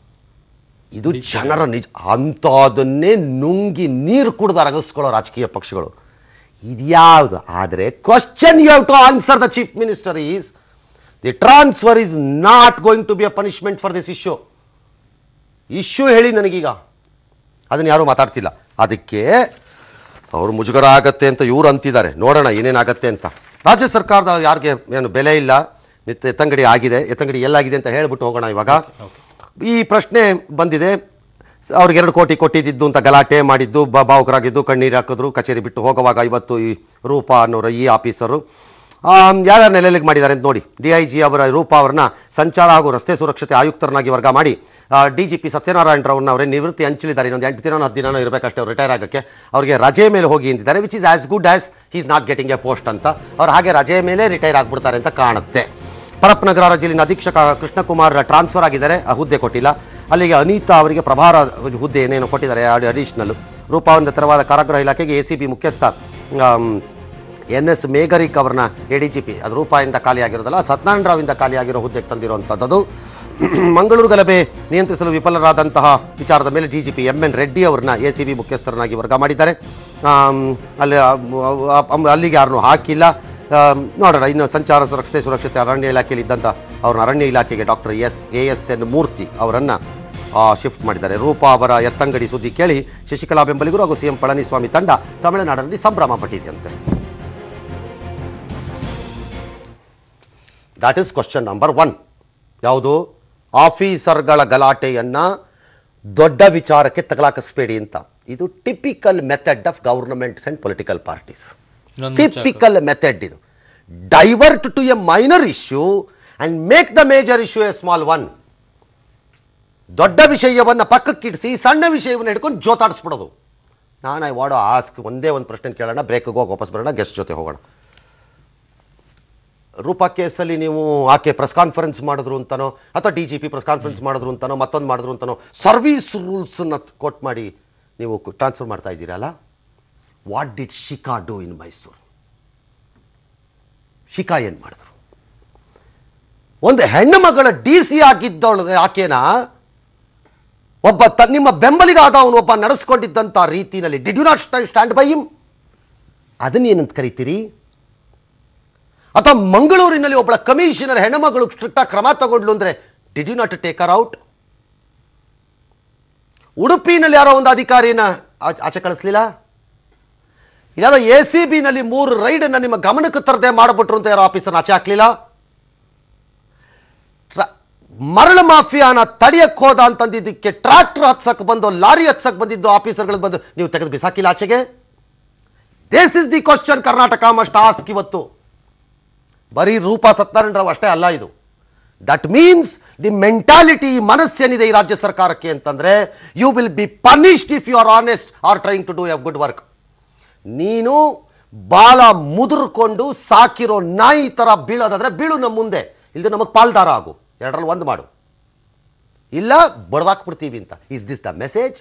ಇದು ಜನರ ನಿಜ ಅಂಥದನ್ನೇ ನುಂಗಿ ನೀರು ಕುಡ್ದು ಅರಗಿಸ್ಕೊಳ್ಳೋ ರಾಜಕೀಯ ಪಕ್ಷಗಳು ಇದ್ಯಾವುದು. ಆದರೆ question you have to answer the chief minister is the transfer is not going to be a punishment for this issue ಹೇಳಿ ನನಗೀಗ. ಅದನ್ನು ಯಾರೂ ಮಾತಾಡ್ತಿಲ್ಲ. ಅದಕ್ಕೆ ಅವರು ಮುಜುಗರ ಆಗತ್ತೆ ಅಂತ ಇವರು ಅಂತಿದ್ದಾರೆ. ನೋಡೋಣ ಏನೇನಾಗತ್ತೆ ಅಂತ. ರಾಜ್ಯ ಸರ್ಕಾರದ ಯಾರಿಗೆ ಏನು ಬೆಲೆ ಇಲ್ಲ, ಎತ್ತಂಗಡಿ ಆಗಿದೆ, ಎತ್ತಂಗಡಿ ಎಲ್ಲಾಗಿದೆ ಅಂತ ಹೇಳ್ಬಿಟ್ಟು ಹೋಗೋಣ. ಇವಾಗ ಈ ಪ್ರಶ್ನೆ ಬಂದಿದೆ. ಅವ್ರಿಗೆ 2 ಕೋಟಿ ಕೊಟ್ಟಿದ್ದು ಅಂತ ಗಲಾಟೆ ಮಾಡಿದ್ದು, ಭಾವುಕರಾಗಿದ್ದು, ಕಣ್ಣೀರು ಹಾಕಿದ್ರು, ಕಚೇರಿ ಬಿಟ್ಟು ಹೋಗುವಾಗ. ಇವತ್ತು ಈ ರೂಪಾ ಅನ್ನೋರು ಈ ಆಫೀಸರು ಯಾರ ನೆಲೆಯಲ್ಲಿ ಮಾಡಿದ್ದಾರೆ ಅಂತ ನೋಡಿ. DIG ಅವರ ರೂಪಾ ಅವರನ್ನ ಸಂಚಾರ ಹಾಗೂ ರಸ್ತೆ ಸುರಕ್ಷತೆ ಆಯುಕ್ತರನ್ನಾಗಿ ವರ್ಗ ಮಾಡಿ DGP ಸತ್ಯನಾರಾಯಣ ರಾವ್ರನ್ನ ಅವರೇ ನಿವೃತ್ತಿ ಹಂಚಲಿದ್ದಾರೆ. ಇನ್ನೊಂದು 8 ದಿನ 10 ದಿನ ಇರಬೇಕಷ್ಟೇ ಅವ್ರು ರಿಟೈರ್ ಆಗೋಕ್ಕೆ. ಅವ್ರಿಗೆ ರಜೆ ಮೇಲೆ ಹೋಗಿ ಅಂತಿದ್ದಾರೆ, which is as good as he is not getting A post ಅಂತ. ಅವ್ರು ಹಾಗೆ ರಜೆ ಮೇಲೆ ರಿಟೈರ್ ಆಗ್ಬಿಡ್ತಾರೆ ಅಂತ ಕಾಣುತ್ತೆ. ಪರಪ್ಪನಗರ ಜಿಲ್ಲೆಯ ಅಧೀಕ್ಷಕ ಕೃಷ್ಣಕುಮಾರ್ ಟ್ರಾನ್ಸ್ಫರ್ ಆಗಿದ್ದಾರೆ, ಆ ಹುದ್ದೆ ಕೊಟ್ಟಿಲ್ಲ. ಅಲ್ಲಿಗೆ ಅನಿತಾ ಅವರಿಗೆ ಪ್ರಭಾರ ಹುದ್ದೆ ಏನೇನೋ ಕೊಟ್ಟಿದ್ದಾರೆ ಅಡಿಷನಲ್. ರೂಪಾ ಒಂದು ತೆರವಾದ ಕಾರಾಗೃಹ ಇಲಾಖೆಗೆ ACB ಮುಖ್ಯಸ್ಥ NS ಮೇಘರಿಕ್ ಅವ್ರನ್ನ ADGP, ಅದು ರೂಪಾಯಿಂದ ಖಾಲಿಯಾಗಿರೋದಲ್ಲ, ಸತ್ಯನಾರಾಯಣ ರಾವಿಂದ ಖಾಲಿಯಾಗಿರೋ ಹುದ್ದೆಗೆ ತಂದಿರುವಂಥದ್ದು. ಮಂಗಳೂರು ಗಲಭೆ ನಿಯಂತ್ರಿಸಲು ವಿಫಲರಾದಂತಹ ವಿಚಾರದ ಮೇಲೆ DGP MN ರೆಡ್ಡಿ ಅವ್ರನ್ನ ACB ಮುಖ್ಯಸ್ಥರನ್ನಾಗಿ ವರ್ಗ ಮಾಡಿದ್ದಾರೆ. ಅಲ್ಲಿಗೆ ಯಾರನ್ನೂ ಹಾಕಿಲ್ಲ. ನೋಡೋಣ. ಇನ್ನು ಸಂಚಾರ ರಸ್ತೆ ಸುರಕ್ಷತೆ ಅರಣ್ಯ ಇಲಾಖೆಯಲ್ಲಿ ಇದ್ದಂಥ ಅವ್ರನ್ನ ಅರಣ್ಯ ಇಲಾಖೆಗೆ ಡಾಕ್ಟರ್ ASN ಮೂರ್ತಿ ಅವರನ್ನು ಶಿಫ್ಟ್ ಮಾಡಿದ್ದಾರೆ. ರೂಪಾ ಅವರ ಎತ್ತಂಗಡಿ ಸುದ್ದಿ ಕೇಳಿ ಶಶಿಕಲಾ ಬೆಂಬಲಿಗರು ಹಾಗೂ CM ಪಳನಿಸ್ವಾಮಿ ತಂಡ ತಮಿಳುನಾಡಿನಲ್ಲಿ ಸಂಭ್ರಮ ಪಟ್ಟಿದೆಯಂತೆ. That is question number 1. ಯಾವುದು? ಆಫೀಸರ್ಗಳ ಗಲಾಟೆಯನ್ನು ದೊಡ್ಡ ವಿಚಾರಕ್ಕೆ ತಗಲಾಕಿಸಬೇಡಿ ಅಂತ. ಇದು typical method of governments and political parties. Typical method ಇದು. Divert to a minor issue and make the major issue a small one. ದೊಡ್ಡ ವಿಷಯವನ್ನು ಪಕ್ಕಕ್ಕಿಡಿಸಿ ಸಣ್ಣ ವಿಷಯವನ್ನು ಹಿಡ್ಕೊಂಡು ಜೋತಾಡಿಸ್ಬಿಡೋದು. ಐ ವಾಂಟ್ ಟು ಆಸ್ಕ್ ಒಂದೇ ಒಂದು ಪ್ರಶ್ನೆ ಕೇಳೋಣ, ಬ್ರೇಕ್ಗೆ ಹೋಗಿ ವಾಪಸ್ ಬರೋಣ, ಗೆಸ್ಟ್ ಜೊತೆ ಹೋಗೋಣ. ರೂಪಾ ಕೇಸಲ್ಲಿ ನೀವು ಆಕೆ ಪ್ರೆಸ್ ಕಾನ್ಫರೆನ್ಸ್ ಮಾಡಿದ್ರು ಅಂತನೋ ಅಥವಾ DGP ಪ್ರೆಸ್ ಕಾನ್ಫರೆನ್ಸ್ ಮಾಡಿದ್ರು ಅಂತನೋ ಮತ್ತೊಂದು ಮಾಡಿದ್ರು ಅಂತನೋ ಸರ್ವೀಸ್ ರೂಲ್ಸನ್ನು ಕೋಟ್ ಮಾಡಿ ನೀವು ಟ್ರಾನ್ಸ್ಫರ್ ಮಾಡ್ತಾ ಇದ್ದೀರಲ್ಲ. What did Shikha do in Mysuru? Shikha ಏನು ಮಾಡಿದ್ರು? ಒಂದು ಹೆಣ್ಣು ಮಗಳ DC ಆಗಿದ್ದವಳು ಆಕೆನ ಒಬ್ಬ ನಿಮ್ಮ ಬೆಂಬಲಿಗಾದ ಅವನು ಒಬ್ಬ ನಡೆಸ್ಕೊಂಡಿದ್ದಂಥ ರೀತಿಯಲ್ಲಿ did you not stand by him? ಅದನ್ನೇನಂತ ಕರಿತೀರಿ? ಅಥವಾ ಮಂಗಳೂರಿನಲ್ಲಿ ಒಬ್ಬಳ ಕಮಿಷನರ್ ಹೆಣ್ಣುಮಗಳು ಸ್ಟ್ರಿಕ್ಟಾಗಿ ಕ್ರಮ ತಗೊಂಡ್ಲು ಅಂದರೆ did you not take her out? ಉಡುಪಿನಲ್ಲಿ ಯಾರೋ ಒಂದು ಅಧಿಕಾರಿನ ಆಚೆ ಕಳಿಸ್ಲಿಲ್ಲ? ಇಲ್ಲಾದ ACBನಲ್ಲಿ 3 ರೈಡನ್ನು ನಿಮ್ಮ ಗಮನಕ್ಕೆ ತರದೆ ಮಾಡಿಬಿಟ್ರು ಅಂತ ಯಾರೋ ಆಫೀಸರ್ನ ಆಚೆ ಹಾಕಲಿಲ್ಲ? ಮರಳು ಮಾಫಿಯಾನ ತಡೆಯಕ್ಕೆ ಹೋದ ಅಂತಂದಿದ್ದಕ್ಕೆ ಟ್ರಾಕ್ಟರ್ ಹತ್ಸಕ್ಕೆ ಬಂದು ಲಾರಿ ಹತ್ಸಕ್ಕೆ ಬಂದಿದ್ದು ಆಫೀಸರ್ಗಳು ಬಂದು ನೀವು ತೆಗೆದು ಬಿಸಾಕಿಲ್ಲ ಆಚೆಗೆ? This is the question Karnataka must ask ಇವತ್ತು. ಬರೀ ರೂಪಾ ಸತ್ಯನಾರಾಯಣ ರಾವ್ ಅಷ್ಟೇ ಅಲ್ಲ ಇದು. ದಟ್ ಮೀನ್ಸ್ ದಿ ಮೆಂಟಾಲಿಟಿ, ಮನಸ್ಸೇನಿದೆ ಈ ರಾಜ್ಯ ಸರ್ಕಾರಕ್ಕೆ ಅಂತಂದ್ರೆ you will be punished if you are honest are trying to do a good work. ನೀನು ಬಾಲ ಮುದುರ್ಕೊಂಡು ಸಾಕಿರೋ ನಾಯಿ ತರ ಬೀಳೋದಾದ್ರೆ ಬೀಳು ನಮ್ಮ ಮುಂದೆ, ಇಲ್ಲದೆ ನಮಗೆ ಪಾಲ್ದಾರ ಆಗು. 2ರಲ್ಲಿ 1 ಮಾಡು, ಇಲ್ಲ ಬಡ್ದಾಕ್ಬಿಡ್ತೀವಿ ಅಂತ. Is this the message?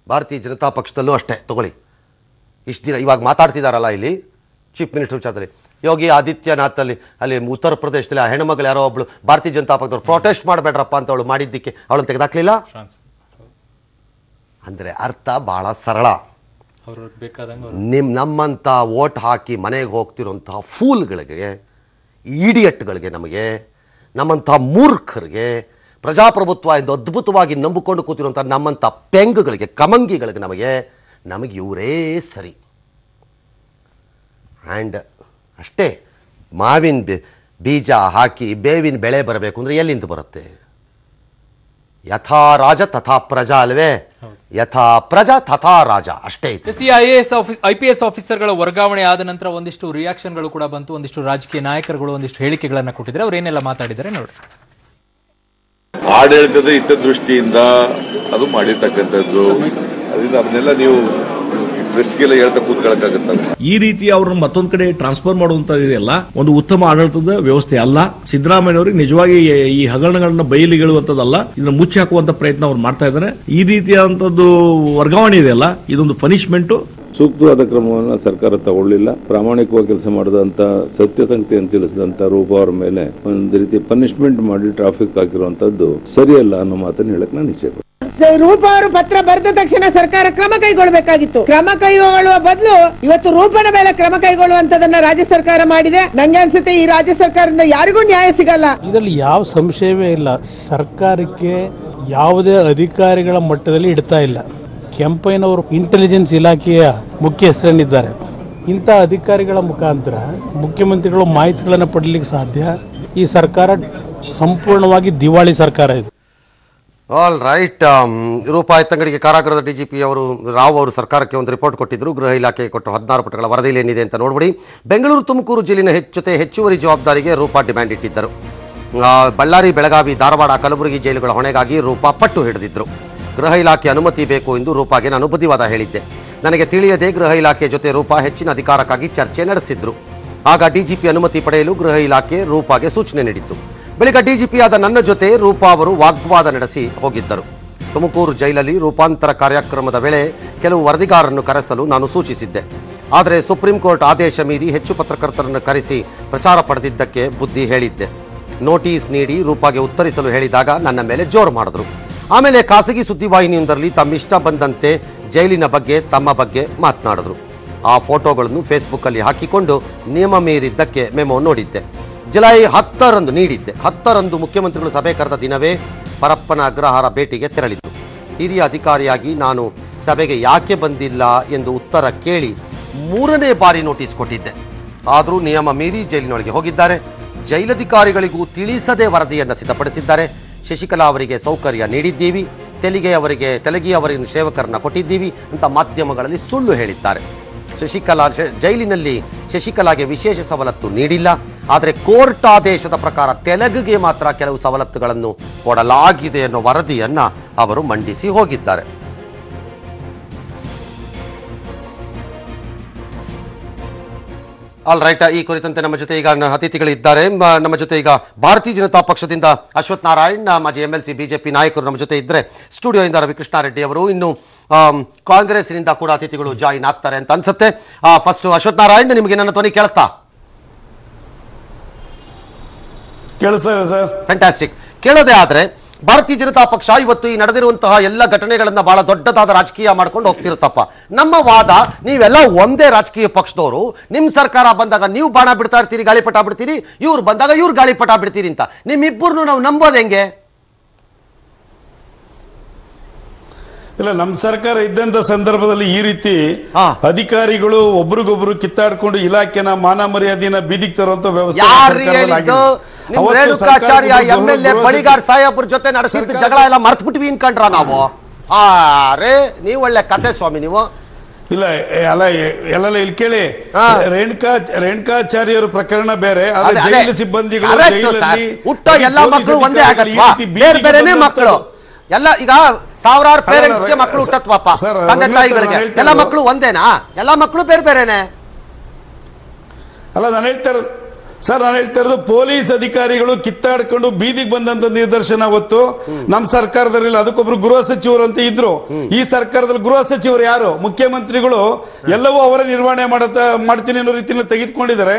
ಭಾರತೀಯ ಜನತಾ ಪಕ್ಷದಲ್ಲೂ ಅಷ್ಟೇ ತಗೊಳ್ಳಿ. ಇಷ್ಟು ದಿನ ಇವಾಗ ಮಾತಾಡ್ತಿದ್ದಾರಲ್ಲ ಇಲ್ಲಿ, ಚೀಫ್ ಮಿನಿಸ್ಟರ್ ವಿಚಾರದಲ್ಲಿ. ಯೋಗಿ ಆದಿತ್ಯನಾಥ್ ಅಲ್ಲಿ ಉತ್ತರ ಪ್ರದೇಶದಲ್ಲಿ ಆ ಹೆಣ್ಮಗಳು ಯಾರೋ ಒಬ್ಳು ಭಾರತೀಯ ಜನತಾ ಪಕ್ಷದವ್ರು ಪ್ರೊಟೆಸ್ಟ್ ಮಾಡಬೇಡ್ರಪ್ಪ ಅಂತ ಅವಳು ಮಾಡಿದ್ದಕ್ಕೆ ಅವಳನ್ನು ತೆಗೆದಾಕ್ಲಿಲ್ಲ. ಅಂದರೆ ಅರ್ಥ ಬಹಳ ಸರಳ. ನಮ್ಮಂಥ ವೋಟ್ ಹಾಕಿ ಮನೆಗೆ ಹೋಗ್ತಿರೋಂತಹ ಫೂಲ್ಗಳಿಗೆ, ಈಡಿಯಟ್ಗಳಿಗೆ, ನಮ್ಮಂಥ ಮೂರ್ಖರಿಗೆ, ಪ್ರಜಾಪ್ರಭುತ್ವ ಎಂದು ಅದ್ಭುತವಾಗಿ ನಂಬಿಕೊಂಡು ಕೂತಿರುವಂಥ ನಮ್ಮಂಥ ಪೆಂಗುಗಳಿಗೆ, ಕಮಂಗಿಗಳಿಗೆ ನಮಗೆ ಇವರೇ ಸರಿ. ಆ್ಯಂಡ್ ಅಷ್ಟೇ, ಮಾವಿನ ಬೀಜ ಹಾಕಿ ಬೇವಿನ ಬೆಳೆ ಬರಬೇಕು ಅಂದರೆ ಎಲ್ಲಿಂದ ಬರುತ್ತೆ? ಯಥಾ ರಾಜ ತಥಾ ಪ್ರಜಾ ಅಲ್ವೇ? ಯಥಾ ಪ್ರಜಾ ತಥಾ ರಾಜ, ಅಷ್ಟೇ ಇದೆ. IPS ಆಫೀಸರ್ಗಳ ವರ್ಗಾವಣೆ ಆದ ನಂತರ ಒಂದಿಷ್ಟು ರಿಯಾಕ್ಷನ್ಗಳು ಕೂಡ ಬಂತು. ಒಂದಿಷ್ಟು ರಾಜಕೀಯ ನಾಯಕರುಗಳು ಒಂದಿಷ್ಟು ಹೇಳಿಕೆಗಳನ್ನ ಕೊಟ್ಟಿದ್ದಾರೆ. ಅವ್ರು ಏನೆಲ್ಲ ಮಾತಾಡಿದ್ದಾರೆ ನೋಡಿ. ಆಡಳಿತದ ಹಿತದೃಷ್ಟಿಯಿಂದ ಅದು ಮಾಡಿರ್ತಕ್ಕಂಥದ್ದು, ಅದರಿಂದ ಅದನ್ನೆಲ್ಲ ನೀವು ಪ್ರೆಸ್ಗೆಲ್ಲ ಹೇಳ್ತಾ ಕೂತ್ಕೊಳ್ಳಕ್ಕಾಗತ್ತಲ್ಲ. ಈ ರೀತಿ ಅವ್ರನ್ನ ಮತ್ತೊಂದ್ ಕಡೆ ಟ್ರಾನ್ಸ್ಫರ್ ಮಾಡುವಂತದ್ದೆಲ್ಲ ಒಂದು ಉತ್ತಮ ಆಡಳಿತದ ವ್ಯವಸ್ಥೆ ಅಲ್ಲ. ಸಿದ್ದರಾಮಯ್ಯನವರಿಗೆ ನಿಜವಾಗಿ ಈ ಹಗರಣಗಳನ್ನ ಬಯಲಿಗೆಳುವಂತದ್ದಲ್ಲ, ಇದನ್ನ ಮುಚ್ಚಿ ಹಾಕುವಂತ ಪ್ರಯತ್ನ ಅವ್ರು ಮಾಡ್ತಾ ಇದ್ದಾರೆ. ಈ ರೀತಿಯಾದಂತದ್ದು ವರ್ಗಾವಣೆ ಇದೆಯಲ್ಲ, ಇದೊಂದು ಪನಿಷ್ಮೆಂಟ್. ಸೂಕ್ತವಾದ ಕ್ರಮವನ್ನು ಸರ್ಕಾರ ತಗೊಳ್ಳಿಲ್ಲ. ಪ್ರಾಮಾಣಿಕವಾಗಿ ಕೆಲಸ ಮಾಡಿದಂತ ಸತ್ಯಸಂಗತಿಯನ್ನು ತಿಳಿಸಿದಂತ ರೂಪ ಅವರ ಮೇಲೆ ಒಂದು ರೀತಿ ಪನಿಷ್ಮೆಂಟ್ ಮಾಡಿ ಟ್ರಾಫಿಕ್ ಹಾಕಿರುವಂತದ್ದು ಸರಿಯಲ್ಲ ಅನ್ನೋ ಮಾತನ್ನು ಹೇಳಕ್ ನಾನು ಇಚ್ಛೆ. ರೂಪ ಅವರು ಪತ್ರ ಬರೆದ ತಕ್ಷಣ ಸರ್ಕಾರ ಕ್ರಮ ಕೈಗೊಳ್ಳಬೇಕಾಗಿತ್ತು. ಕ್ರಮ ಕೈಗೊಳ್ಳುವ ಬದಲು ಇವತ್ತು ರೂಪನ ಮೇಲೆ ಕ್ರಮ ಕೈಗೊಳ್ಳುವಂತದನ್ನ ರಾಜ್ಯ ಸರ್ಕಾರ ಮಾಡಿದೆ. ನಂಗೆ ಅನ್ಸುತ್ತೆ ಈ ರಾಜ್ಯ ಸರ್ಕಾರದಿಂದ ಯಾರಿಗೂ ನ್ಯಾಯ ಸಿಗಲ್ಲ. ಇದರಲ್ಲಿ ಯಾವ ಸಂಶಯವೇ ಇಲ್ಲ. ಸರ್ಕಾರಕ್ಕೆ ಯಾವುದೇ ಅಧಿಕಾರಿಗಳ ಮಟ್ಟದಲ್ಲಿ ಇಡ್ತಾ ಇಲ್ಲ. ಕೆಂಪಯ್ಯನವರು ಇಂಟೆಲಿಜೆನ್ಸ್ ಇಲಾಖೆಯ ಮುಖ್ಯಸ್ಥರನ್ನಿದ್ದಾರೆ. ಇಂಥ ಅಧಿಕಾರಿಗಳ ಮುಖಾಂತರ ಮುಖ್ಯಮಂತ್ರಿಗಳು ಮಾಹಿತಿಗಳನ್ನು ಪಡೆಯಲಿಕ್ಕೆ ಸಾಧ್ಯ. ಈ ಸರ್ಕಾರ ಸಂಪೂರ್ಣವಾಗಿ ದಿವಾಳಿ ಸರ್ಕಾರ ಇದೆ. All right. ರೂಪಾ ಎತ್ತಂಗಡಿಗೆ ಕಾರಾಗೃಹದ DGP ರಾವ್ ಅವರು ಸರ್ಕಾರಕ್ಕೆ ಒಂದು ರಿಪೋರ್ಟ್ ಕೊಟ್ಟಿದ್ದರು. ಗೃಹ ಇಲಾಖೆಗೆ ಕೊಟ್ಟು 16 ಪುಟಗಳ ವರದಿಯಲ್ಲಿ ಏನಿದೆ ಅಂತ ನೋಡ್ಬಿಡಿ. ಬೆಂಗಳೂರು ತುಮಕೂರು ಜಿಲ್ಲೆನ ಹೆಚ್ಚುವರಿ ಜವಾಬ್ದಾರಿಗೆ ರೂಪಾ ಡಿಮ್ಯಾಂಡ್ ಇಟ್ಟಿದ್ದರು. ಬಳ್ಳಾರಿ, ಬೆಳಗಾವಿ, ಧಾರವಾಡ, ಕಲಬುರಗಿ ಜೈಲುಗಳ ಹೊಣೆಗಾಗಿ ರೂಪಾ ಪಟ್ಟು ಹಿಡಿದಿದ್ರು. ಗೃಹ ಇಲಾಖೆ ಅನುಮತಿ ಬೇಕು ಎಂದು ರೂಪಾಗೆ ನಾನು ಬುದ್ಧಿವಾದ ಹೇಳಿದ್ದೆ. ನನಗೆ ತಿಳಿಯದೆ ಗೃಹ ಇಲಾಖೆ ಜೊತೆ ರೂಪಾ ಹೆಚ್ಚಿನ ಅಧಿಕಾರಕ್ಕಾಗಿ ಚರ್ಚೆ ನಡೆಸಿದ್ರು. ಆಗ DGP ಅನುಮತಿ ಪಡೆಯಲು ಗೃಹ ಇಲಾಖೆ ರೂಪಾಗೆ ಸೂಚನೆ ನೀಡಿತ್ತು. ಬಳಿಕ DGP ಆದ ನನ್ನ ಜೊತೆ ರೂಪಾ ಅವರು ವಾಗ್ವಾದ ನಡೆಸಿ ಹೋಗಿದ್ದರು. ತುಮಕೂರು ಜೈಲಲ್ಲಿ ರೂಪಾಂತರ ಕಾರ್ಯಕ್ರಮದ ವೇಳೆ ಕೆಲವು ವರದಿಗಾರರನ್ನು ಕರೆಸಲು ನಾನು ಸೂಚಿಸಿದ್ದೆ. ಆದರೆ ಸುಪ್ರೀಂ ಕೋರ್ಟ್ ಆದೇಶ ಮೀರಿ ಹೆಚ್ಚು ಪತ್ರಕರ್ತರನ್ನು ಕರೆಸಿ ಪ್ರಚಾರ ಪಡೆದಿದ್ದಕ್ಕೆ ಬುದ್ಧಿ ಹೇಳಿದ್ದೆ. ನೋಟಿಸ್ ನೀಡಿ ರೂಪಾಗೆ ಉತ್ತರಿಸಲು ಹೇಳಿದಾಗ ನನ್ನ ಮೇಲೆ ಜೋರು ಮಾಡಿದ್ರು. ಆಮೇಲೆ ಖಾಸಗಿ ಸುದ್ದಿವಾಹಿನಿಯೊಂದರಲ್ಲಿ ತಮ್ಮಿಷ್ಟ ಬಂದಂತೆ ಜೈಲಿನ ಬಗ್ಗೆ, ತಮ್ಮ ಬಗ್ಗೆ ಮಾತನಾಡಿದ್ರು. ಆ ಫೋಟೋಗಳನ್ನು ಫೇಸ್ಬುಕ್ಕಲ್ಲಿ ಹಾಕಿಕೊಂಡು ನಿಯಮ ಮೀರಿದ್ದಕ್ಕೆ ಮೆಮೊ ನೋಡಿದ್ದೆ. ಜುಲೈ 10ರಂದು ಮುಖ್ಯಮಂತ್ರಿಗಳು ಸಭೆ ಕರೆದ ದಿನವೇ ಪರಪ್ಪನ ಅಗ್ರಹಾರ ಭೇಟಿಗೆ ತೆರಳಿದ್ದು. ಹಿರಿಯ ಅಧಿಕಾರಿಯಾಗಿ ನಾನು ಸಭೆಗೆ ಯಾಕೆ ಬಂದಿಲ್ಲ ಎಂದು ಉತ್ತರ ಕೇಳಿ 3ನೇ ಬಾರಿ ನೋಟಿಸ್ ಕೊಟ್ಟಿದ್ದೆ. ಆದರೂ ನಿಯಮ ಮೀರಿ ಜೈಲಿನೊಳಗೆ ಹೋಗಿದ್ದಾರೆ. ಜೈಲಧಿಕಾರಿಗಳಿಗೂ ತಿಳಿಸದೆ ವರದಿಯನ್ನು ಸಿದ್ಧಪಡಿಸಿದ್ದಾರೆ. ಶಶಿಕಲಾ ಅವರಿಗೆ ಸೌಕರ್ಯ ನೀಡಿದ್ದೀವಿ, ತೆಲಿಗೆ ಅವರಿಗೆ ಸೇವಕರನ್ನ ಕೊಟ್ಟಿದ್ದೀವಿ ಅಂತ ಮಾಧ್ಯಮಗಳಲ್ಲಿ ಸುಳ್ಳು ಹೇಳಿದ್ದಾರೆ. ಜೈಲಿನಲ್ಲಿ ಶಶಿಕಲಾಗೆ ವಿಶೇಷ ಸವಲತ್ತು ನೀಡಿಲ್ಲ. ಆದರೆ ಕೋರ್ಟ್ ಆದೇಶದ ಪ್ರಕಾರ ತೆಲುಗಿಗೆ ಮಾತ್ರ ಕೆಲವು ಸವಲತ್ತುಗಳನ್ನು ಕೊಡಲಾಗಿದೆ ಅನ್ನೋ ವರದಿಯನ್ನ ಅವರು ಮಂಡಿಸಿ ಹೋಗಿದ್ದಾರೆ. All right. ಈ ಕುರಿತಂತೆ ನಮ್ಮ ಜೊತೆ ಈಗ ಅತಿಥಿಗಳಿದ್ದಾರೆ. ನಮ್ಮ ಜೊತೆ ಈಗ ಭಾರತೀಯ ಜನತಾ ಪಕ್ಷದಿಂದ ಅಶ್ವಥ್ ನಾರಾಯಣ್, ಮಾಜಿ MLC BJP ನಾಯಕರು ನಮ್ಮ ಜೊತೆ ಇದ್ದರೆ, ಸ್ಟುಡಿಯೋಯಿಂದ ರವಿಕೃಷ್ಣಾರೆಡ್ಡಿ ಅವರು, ಇನ್ನು ಕಾಂಗ್ರೆಸ್ನಿಂದ ಕೂಡ ಅತಿಥಿಗಳು ಜಾಯಿನ್ ಆಗ್ತಾರೆ ಅಂತ ಅನ್ಸುತ್ತೆ. ಫಸ್ಟ್ ಅಶ್ವಥ್ ನಾರಾಯಣ್, ನಿಮಗೆ ನನ್ನ ಧ್ವನಿ ಕೇಳುತ್ತಾ? ಕೇಳಿಸ್ತದೆ ಸರ್. ಫ್ಯಾಂಟಾಸ್ಟಿಕ್. ಕೇಳೋದೇ ಆದರೆ ಭಾರತೀಯ ಜನತಾ ಪಕ್ಷ ಇವತ್ತು ಈ ನಡೆದಿರುವಂತಹ ಎಲ್ಲ ಘಟನೆಗಳನ್ನ ಬಹಳ ದೊಡ್ಡದಾದ ರಾಜಕೀಯ ಮಾಡ್ಕೊಂಡು ಹೋಗ್ತಿರುತ್ತಪ್ಪ. ನಮ್ಮ ವಾದ, ನೀವೆಲ್ಲ ಒಂದೇ ರಾಜಕೀಯ ಪಕ್ಷದವರು, ನಿಮ್ಮ ಸರ್ಕಾರ ಬಂದಾಗ ನೀವು ಬಾಣ ಬಿಡ್ತಾ ಇರ್ತೀರಿ, ಗಾಳಿಪಟ ಬಿಡ್ತೀರಿ, ಇವ್ರು ಬಂದಾಗ ಇವ್ರು ಗಾಳಿಪಟ ಬಿಡ್ತೀರಿ ಅಂತ. ನಿಮ್ಮಿಬ್ಬರನ್ನು ನಾವು ನಂಬೋದು ಹೆಂಗೆ? ಇಲ್ಲ, ನಮ್ಮ ಸರ್ಕಾರ ಇದ್ದಂತ ಸಂದರ್ಭದಲ್ಲಿ ಈ ರೀತಿ ಅಧಿಕಾರಿಗಳು ಒಬ್ರಿಗೊಬ್ರು ಕಿತ್ತಾಡ್ಕೊಂಡು ಇಲಾಖೆನ ಮಾನ ಮರ್ಯಾದೆನ ಬೀದಿಗೆ ತರುವಂತ ವ್ಯವಸ್ಥೆ ರೇಣುಕಾಚಾರ್ಯ MLA ಬಳಿಗಾರ್ ಸಾಹೇಬ್ರ ಜೊತೆ ನಡೆಸಿದ ಜಗಳ ಎಲ್ಲ ಮರ್ತು ಬಿಟ್ವಿ ಅನ್ಕೊಂಡ್ರ ನಾವು? ರೇ ನೀವು ಒಳ್ಳೆ ಕತೆ ಸ್ವಾಮಿ ನೀವು. ಇಲ್ಲ ಎಲ್ಲ ಇಲ್ಲಿ ಕೇಳಿ, ರೇಣುಕಾಚಾರ್ಯರ ಪ್ರಕರಣ ಬೇರೆ, ಜೈಲು ಸಿಬ್ಬಂದಿಗಳು ಎಲ್ಲ ಮಕ್ಕಳು ಒಂದೇ ಆಗತ್ವಾ? ಬೇರೆ ಬೇರೆನೇ ಮಕ್ಕಳು ಎಲ್ಲ. ಈಗ ಸಾವಿರಾರು ಪೇರೆಂಟ್ಸ್ಗೆ ಮಕ್ಕಳು ಹುಟ್ಟತ್ವಪ್ಪ, ತಂದೆ ತಾಯಿಗಳಿಗೆ. ಎಲ್ಲ ಮಕ್ಕಳು ಒಂದೇನಾ? ಎಲ್ಲ ಮಕ್ಕಳು ಬೇರೆ ಬೇರೆನೆ ಅಲ್ಲ. ನಾನು ಹೇಳ್ತಾ ಸರ್ ನಾನು ಹೇಳ್ತಾ ಇರೋದು ಪೊಲೀಸ್ ಅಧಿಕಾರಿಗಳು ಕಿತ್ತಾಡ್ಕೊಂಡು ಬೀದಿಗೆ ಬಂದಂತ ನಿದರ್ಶನ ಹೊತ್ತು ನಮ್ಮ ಸರ್ಕಾರದಲ್ಲಿ ಅದಕ್ಕೊಬ್ರು ಗೃಹ ಸಚಿವರು ಅಂತ ಇದ್ರು. ಈ ಸರ್ಕಾರದಲ್ಲಿ ಗೃಹ ಸಚಿವರು ಯಾರು? ಮುಖ್ಯಮಂತ್ರಿಗಳು ಎಲ್ಲವೂ ಅವರ ನಿರ್ವಹಣೆ ಮಾಡ್ತೀನಿ ಅನ್ನೋ ರೀತಿಯಲ್ಲಿ ತೆಗೆದುಕೊಂಡಿದ್ದಾರೆ.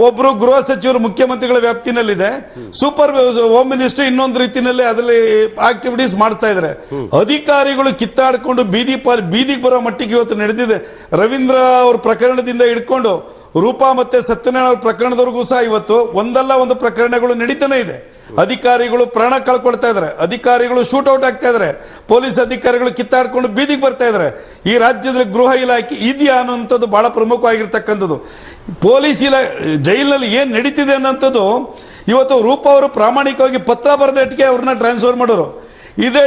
ಒಬ್ರು ಗೃಹ ಸಚಿವರು ಮುಖ್ಯಮಂತ್ರಿಗಳ ವ್ಯಾಪ್ತಿನಲ್ಲಿದೆ, ಸೂಪರ್ ಹೋಮ್ ಮಿನಿಸ್ಟರ್ ಇನ್ನೊಂದು ರೀತಿಯಲ್ಲಿ ಅದರಲ್ಲಿ ಆಕ್ಟಿವಿಟೀಸ್ ಮಾಡ್ತಾ ಇದ್ದಾರೆ. ಅಧಿಕಾರಿಗಳು ಕಿತ್ತಾಡ್ಕೊಂಡು ಬೀದಿಗೆ ಬರೋ ಮಟ್ಟಿಗೆ ಇವತ್ತು ನಡೆದಿದೆ. ರವೀಂದ್ರ ಅವ್ರ ಪ್ರಕರಣದಿಂದ ಹಿಡ್ಕೊಂಡು ರೂಪಾ ಮತ್ತೆ ಸತ್ಯನಾರಾಯಣ ಅವ್ರ ಪ್ರಕರಣದವರೆಗೂ ಸಹ ಇವತ್ತು ಒಂದಲ್ಲ ಒಂದು ಪ್ರಕರಣಗಳು ನಡೀತಾನೆ ಇದೆ. ಅಧಿಕಾರಿಗಳು ಪ್ರಾಣ ಕಳ್ಕೊಳ್ತಾ ಇದಾರೆ, ಅಧಿಕಾರಿಗಳು ಶೂಟ್ಔಟ್ ಆಗ್ತಾ ಇದಾರೆ, ಪೊಲೀಸ್ ಅಧಿಕಾರಿಗಳು ಕಿತ್ತಾಡ್ಕೊಂಡು ಬೀದಿಗೆ ಬರ್ತಾ ಇದಾರೆ. ಈ ರಾಜ್ಯದಲ್ಲಿ ಗೃಹ ಇಲಾಖೆ ಇದೆಯಾ ಅನ್ನೋಂಥದ್ದು ಬಹಳ ಪ್ರಮುಖವಾಗಿರ್ತಕ್ಕಂಥದ್ದು. ಪೊಲೀಸ್ ಜೈಲಿನಲ್ಲಿ ಏನ್ ನಡೀತಿದೆ ಅನ್ನೋಂಥದ್ದು ಇವತ್ತು ರೂಪಾ ಅವರು ಪ್ರಾಮಾಣಿಕವಾಗಿ ಪತ್ರ ಬರೆದಟ್ಟಿಗೆ ಅವ್ರನ್ನ ಟ್ರಾನ್ಸ್ಫರ್ ಮಾಡೋರು. ಇದೇ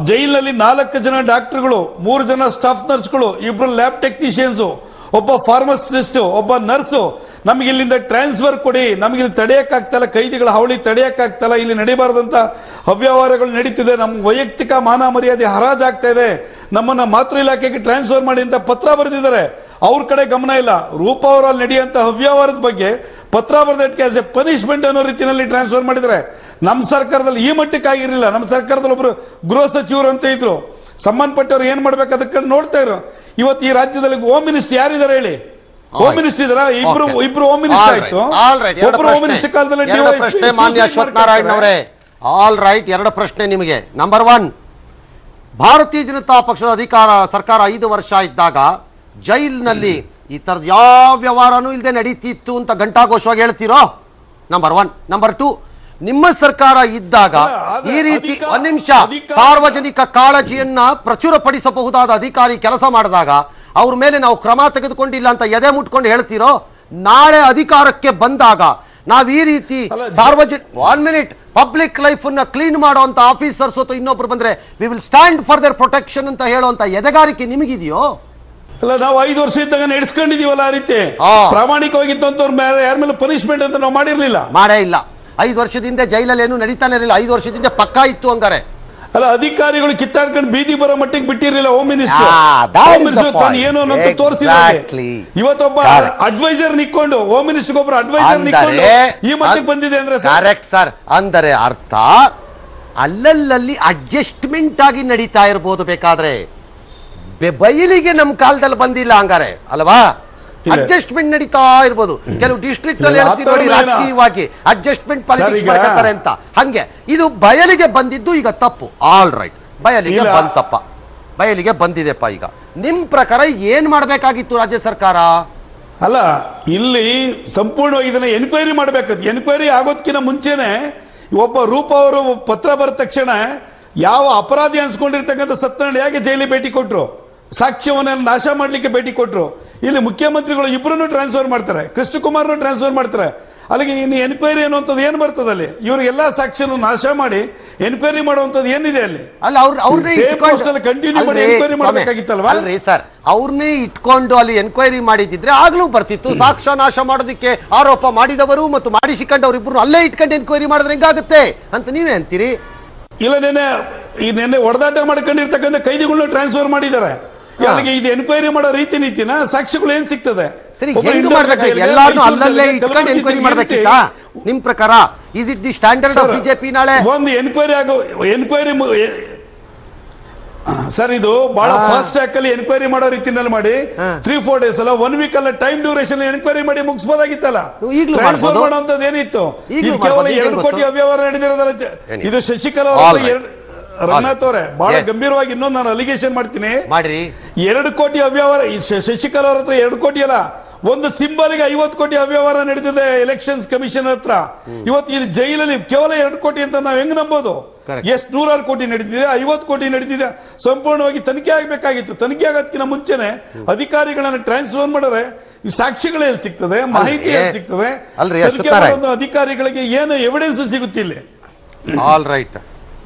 ಜೈಲಿನಲ್ಲಿ 4 ಜನ ಡಾಕ್ಟರ್ಗಳು, 3 ಜನ ಸ್ಟಾಫ್ ನರ್ಸ್ಗಳು, 2 ಲ್ಯಾಬ್ ಟೆಕ್ನಿಷಿಯನ್ಸ್, ಒಬ್ಬ ಫಾರ್ಮಸಿಸ್ಟ್, ಒಬ್ಬ ನರ್ಸು ನಮಗೆ ಇಲ್ಲಿಂದ ಟ್ರಾನ್ಸ್ಫರ್ ಕೊಡಿ, ನಮಗೆ ಇಲ್ಲಿ ತಡೆಯಕ್ಕಾಗ್ತಲ್ಲ, ಕೈದಿಗಳ ಹಾವಳಿ ತಡೆಯಕ್ಕಾಗ್ತಲ್ಲ, ಇಲ್ಲಿ ನಡೀಬಾರದಂತ ಅವ್ಯವಹಾರಗಳು ನಡೀತಿದೆ, ನಮ್ಮ ವೈಯಕ್ತಿಕ ಮಾನ ಮರ್ಯಾದೆ ಹರಾಜಾಗ್ತಾ ಇದೆ, ನಮ್ಮನ್ನ ಮಾತೃ ಇಲಾಖೆಗೆ ಟ್ರಾನ್ಸ್ಫರ್ ಮಾಡಿ ಅಂತ ಪತ್ರ ಬರೆದಿದ್ದಾರೆ. ಅವ್ರ ಕಡೆ ಗಮನ ಇಲ್ಲ. ರೂಪಾ ಅವರಲ್ಲಿ ನಡೆಯುವಂತ ಅವ್ಯವಹಾರದ ಬಗ್ಗೆ ಪತ್ರ ಬರೆದಕ್ಕೆ ಆಸ್ ಎ ಪನಿಷ್ಮೆಂಟ್ ಅನ್ನೋ ರೀತಿಯಲ್ಲಿ ಟ್ರಾನ್ಸ್ಫರ್ ಮಾಡಿದ್ದಾರೆ. ನಮ್ಮ ಸರ್ಕಾರದಲ್ಲಿ ಈ ಮಟ್ಟಕ್ಕೆ ಆಗಿರಲಿಲ್ಲ. ನಮ್ಮ ಸರ್ಕಾರದಲ್ಲಿ ಒಬ್ರು ಗೃಹ ಸಚಿವರು ಅಂತ ಇದ್ರು, ಸಂಬಂಧಪಟ್ಟವ್ರು ಏನ್ ಮಾಡ್ಬೇಕು ಅದಕ್ಕೆ ನೋಡ್ತಾ ಇದ್ರು. ಇವತ್ತು ಈ ರಾಜ್ಯದಲ್ಲಿ ಹೋಮ್ ಮಿನಿಸ್ಟರ್ ಯಾರಿದ್ದಾರೆ ಹೇಳಿ? ಹೋಮ್ ಮಿನಿಸ್ಟರ್ ಇದಾರ? ಇಬ್ರು ಹೋಮ್ ಮಿನಿಸ್ಟರ್ ಆಯ್ತು. ಒಬ್ರು ಹೋಮ್ ಮಿನಿಸ್ಟರ್ ಕಾಲದಲ್ಲಿ ಅಶ್ವತ್ಥನಾರಾಯಣ ಅವರೇ, ಆಲ್ ರೈಟ್, 2 ಪ್ರಶ್ನೆ ನಿಮಗೆ. ನಂಬರ್ 1, ಭಾರತೀಯ ಜನತಾ ಪಕ್ಷದ ಸರ್ಕಾರ 5 ವರ್ಷ ಇದ್ದಾಗ ಜೈಲಿನಲ್ಲಿ ಈ ತರದ ಯಾವ ವ್ಯವಹಾರನೂ ಇಲ್ಲದೆ ನಡೀತಿತ್ತು ಅಂತ ಘಂಟಾಘೋಷವಾಗಿ ಹೇಳ್ತೀರೋ? ನಂಬರ್ 1. ನಂಬರ್ 2, ನಿಮ್ಮ ಸರ್ಕಾರ ಇದ್ದಾಗ ಈ ರೀತಿ 1 ನಿಮಿಷ ಸಾರ್ವಜನಿಕ ಕಾಳಜಿಯನ್ನ ಪ್ರಚುರಪಡಿಸಬಹುದಾದ ಅಧಿಕಾರಿ ಕೆಲಸ ಮಾಡಿದಾಗ ಅವ್ರ ಮೇಲೆ ನಾವು ಕ್ರಮ ತೆಗೆದುಕೊಂಡಿಲ್ಲ ಅಂತ ಎದೆ ಮುಟ್ಕೊಂಡು ಹೇಳ್ತೀರೋ? ನಾಳೆ ಅಧಿಕಾರಕ್ಕೆ ಬಂದಾಗ ನಾವ್ ಈ ರೀತಿ ಸಾರ್ವಜನಿಕ 1 ಮಿನಿಟ್ ಪಬ್ಲಿಕ್ ಲೈಫ್ ಅನ್ನ ಕ್ಲೀನ್ ಮಾಡುವಂತ ಆಫೀಸರ್ಸ್ ಅಥವಾ ಇನ್ನೊಬ್ರು ಬಂದ್ರೆ we will stand for there protection ಅಂತ ಹೇಳುವಂತ ಎದೆಗಾರಿಕೆ ನಿಮಗಿದೆಯೋ? ಅಲ್ಲ, ನಾವು 5 ವರ್ಷ ಇದ್ದಾಗ ನಡೆಸ್ಕೊಂಡಿದೀವಲ್ಲ ಆ ರೀತಿ. ಪ್ರಾಮಾಣಿಕವಾಗಿದ್ದಂತವ್ರ ಯಾರ ಮೇಲೆ ಪನಿಷ್ಮೆಂಟ್ ಅಂತ ನಾವು ಮಾಡಿರ್ಲಿಲ್ಲ, ಮಾಡೇ ಇಲ್ಲ. 5 ವರ್ಷದಿಂದ ಜೈಲಲ್ಲಿ ಏನು ನಡೀತಾನೆ ಇರಲಿಲ್ಲ, 5 ವರ್ಷದಿಂದ ಪಕ್ಕಾ ಇತ್ತು ಹಂಗಾರೆ. ಅಲ್ಲ, ಅಧಿಕಾರಿಗಳು ಕಿತ್ತಾಡ್ಕೊಂಡು ಬೀದಿ ಬರೋ ಮಟ್ಟಿಗೆ ಬಿಟ್ಟಿರಲಿಲ್ಲ. ಹೋಮ್ ಮಿನಿಸ್ಟರ್ ತಾನು ಏನು ಅನ್ನೋದು ತೋರಿಸಿದ್ದಾರೆ. ಇವತ್ತೊಬ್ಬ ಅಡ್ವೈಸರ್ ನಿಕ್ಕೊಂಡು, ಹೋಮ್ ಮಿನಿಸ್ಟರ್ ಒಬ್ಬರು ಅಡ್ವೈಸರ್ ನಿಕ್ಕೊಂಡು ಈ ಮಟ್ಟಿಗೆ ಬಂದಿದೆ ಅಂದ್ರೆ ಕರೆಕ್ಟ್ ಸರ್. ಅಂದರೆ ಅರ್ಥ ಅಲ್ಲಲ್ಲಿ ಅಡ್ಜಸ್ಟ್ಮೆಂಟ್ ಆಗಿ ನಡೀತಾ ಇರಬಹುದು, ಬೇಕಾದ್ರೆ ಬಯಲಿಗೆ ನಮ್ಮ ಕಾಲದಲ್ಲಿ ಬಂದಿಲ್ಲ ಹಂಗಾರೆ ಅಲ್ವಾ? ಅಡ್ಜಸ್ಟ್ಮೆಂಟ್ ನಡೀತಾ ಇರ್ಬೋದು. ಕೆಲವು ಡಿಸ್ಟ್ರಿಕ್ಟ್ ಅಲ್ಲಿ ಹೇಳ್ತೀವಿ ನೋಡಿ, ರಾಜಕೀಯವಾಗಿ ಅಡ್ಜಸ್ಟ್ಮೆಂಟ್ ಪಾಲಿಟಿಕ್ಸ್ ಮಾಡ್ತಾರೆ ಅಂತ. ಹಂಗೆ ಇದು ಬಯಲಿಗೆ ಬಂದಿದ್ದು ಈಗ ತಪ್ಪು. ಆಲ್ ರೈಟ್, ಬಯಲಿಗೆ ಬಂತಪ್ಪ, ಬಯಲಿಗೆ ಬಂದಿದೆಪ್ಪ. ಈಗ ನಿಮ್ ಪ್ರಕಾರ ಏನ್ ಮಾಡ್ಬೇಕಾಗಿತ್ತು ರಾಜ್ಯ ಸರ್ಕಾರ? ಅಲ್ಲ, ಇಲ್ಲಿ ಸಂಪೂರ್ಣವಾಗಿ ಇದನ್ನ ಎನ್ಕ್ವೈರಿ ಮಾಡ್ಬೇಕಾಯ್ತು. ಎನ್ಕ್ವೈರಿ ಆಗೋದಕ್ಕಿಂತ ಮುಂಚೆನೆ ಒಬ್ಬ ರೂಪಾ ಅವರು ಪತ್ರ ಬರೆದ ತಕ್ಷಣ ಯಾವ ಅಪರಾಧಿ ಅನ್ಸ್ಕೊಂಡಿರ್ತಕ್ಕಂಥ ಸತ್ಯನಾರಾಯಣ ಹೇಗೆ ಜೈಲಿಗೆ ಭೇಟಿ ಕೊಟ್ರು, ಸಾಕ್ಷ್ಯವನ್ನೆಲ್ಲ ನಾಶ ಮಾಡ್ಲಿಕ್ಕೆ ಭೇಟಿ ಕೊಟ್ರು. ಇಲ್ಲಿ ಮುಖ್ಯಮಂತ್ರಿಗಳು ಇಬ್ಬರನ್ನು ಟ್ರಾನ್ಸ್ಫರ್ ಮಾಡ್ತಾರೆ, ಕೃಷ್ಣಕುಮಾರ್ನು ಟ್ರಾನ್ಸ್ಫರ್ ಮಾಡ್ತಾರೆ. ಅಲ್ಲಿಗೆ ಇನ್ನು ಎನ್ಕ್ವೈರಿ ಅನ್ನುವಂಥದ್ದು ಏನ್ ಬರ್ತದೆ ಅಲ್ಲಿ? ಇವ್ರಿಗೆಲ್ಲಾ ಸಾಕ್ಷ್ಯನ ನಾಶ ಮಾಡಿ ಎನ್ಕ್ವೈರಿ ಮಾಡುವಂಥದ್ದು ಏನಿದೆ ಅಲ್ಲಿ? ಅಲ್ಲ, ಕಂಟಿನ್ಯೂ ಮಾಡಿ ಎನ್ಕ್ವೈರಿ ಮಾಡಬೇಕಾಗಿತ್ತಲ್ವಾ? ಅಲ್ರಿ ಸರ್, ಅವ್ರನ್ನೇ ಇಟ್ಕೊಂಡು ಅಲ್ಲಿ ಎನ್ಕ್ವೈರಿ ಮಾಡಿದಿದ್ರೆ ಆಗ್ಲೂ ಬರ್ತಿತ್ತು. ಸಾಕ್ಷ್ಯ ನಾಶ ಮಾಡೋದಕ್ಕೆ ಆರೋಪ ಮಾಡಿದವರು ಮತ್ತು ಮಾಡಿಸಿಕೊಂಡವ್ರು ಇಬ್ರು ಅಲ್ಲೇ ಇಟ್ಕೊಂಡು ಎನ್ಕ್ವೈರಿ ಮಾಡಿದ್ರೆ ಹೆಂಗಾಗುತ್ತೆ ಅಂತ ನೀವೇ ಅಂತೀರಿ? ಇಲ್ಲ, ನೆನ್ನೆ ಹೊಡೆದಾಟ ಮಾಡ್ಕೊಂಡಿರ್ತಕ್ಕಂಥ ಕೈದಿಗಳನ್ನ ಟ್ರಾನ್ಸ್ಫರ್ ಮಾಡಿದ್ದಾರೆ. ಅಲ್ಲಿಗೆ ಇದು ಎನ್ಕ್ವೈರಿ ಮಾಡೋ ರೀತಿ ನೀತಿನ ಸಾಕ್ಷಿಗಳು ಏನ್ ಸಿಗ್ತದೆ? ಎಲ್ಲಾರು ಅಲ್ಲಲ್ಲೇ ಇಟ್ಕೊಂಡು ಎನ್ಕ್ವೈರಿ ಮಾಡ್ಬೇಕಿತ್ತಾ ನಿಮ್ ಪ್ರಕಾರ? Is it the standard of BJP? ನಾಳೆ ಒಂದು ಎನ್ಕ್ವೈರಿ ಸರ್, ಇದು ಬಹಳ ಫಾಸ್ಟ್ ಟ್ರ್ಯಾಕ್ ಅಲ್ಲಿ ಎನ್ಕ್ವೈರಿ ಮಾಡೋ ರೀತಿನಲ್ಲಿ ಮಾಡಿ 3-4 ಡೇಸ್ ಅಲ್ಲ, 1 ವೀಕ್ ಅಲ್ಲ ಟೈಮ್ ಡ್ಯೂರೇಷನ್ ಎನ್ಕ್ವೈರಿ ಮಾಡಿ ಮುಗಿಸಬಹುದಾಗಿತ್ತಲ್ಲ. ಟ್ರಾನ್ಸ್ಫರ್ ಮಾಡುವಂತದ್ದು ಏನಿತ್ತು? ಇದು ಕೇವಲ 2 ಕೋಟಿ ಅವ್ಯವಹಾರ ನಡೆದಿರೋದಲ್ಲ. ಇದು ಶಶಿಕಲಾ ರಂಗನಾಥ್ ಅವರೇ, ಬಹಳ ಗಂಭೀರವಾಗಿ ಇನ್ನೊಂದು ನಾನು ಅಲಿಗೇಷನ್ ಮಾಡ್ತೀನಿ. 2 ಕೋಟಿ ಅವ್ಯವಹಾರ ಶಶಿಕಲಾ ಅವ್ರ ಹತ್ರ 2 ಕೋಟಿ ಅಲ್ಲ, ಒಂದು ಸಿಂಬಲ್ಗೆ 50 ಕೋಟಿ ಅವ್ಯವಹಾರ ನಡೆದಿದೆ ಎಲೆಕ್ಷನ್ಸ್ ಕಮಿಷನ್ ಹತ್ರ. ಇವತ್ತು ಇಲ್ಲಿ ಜೈಲಲ್ಲಿ ಕೇವಲ 2 ಕೋಟಿ ಅಂತ ನಾವು ಹೆಂಗ್ ನಂಬೋದು? ಎಷ್ಟು 100 ಕೋಟಿ ನಡೀತಿದೆ, 50 ಕೋಟಿ ನಡೀತಿದೆ. ಸಂಪೂರ್ಣವಾಗಿ ತನಿಖೆ ಆಗಬೇಕಾಗಿತ್ತು. ತನಿಖೆ ಆಗೋದಕ್ಕಿಂತ ಮುಂಚೆನೆ ಅಧಿಕಾರಿಗಳನ್ನ ಟ್ರಾನ್ಸ್ಫರ್ ಮಾಡಿದ್ರೆ ಈ ಸಾಕ್ಷಿಗಳು ಎಲ್ಲಿ ಸಿಗ್ತದೆ, ಮಾಹಿತಿ ಎಲ್ಲಿ ಸಿಗ್ತದೆ? ಅಧಿಕಾರಿಗಳಿಗೆ ಏನು ಎವಿಡೆನ್ಸ್ ಸಿಗುತ್ತೆ ಇಲ್ಲಿ? ಆಲ್ ರೈಟ್,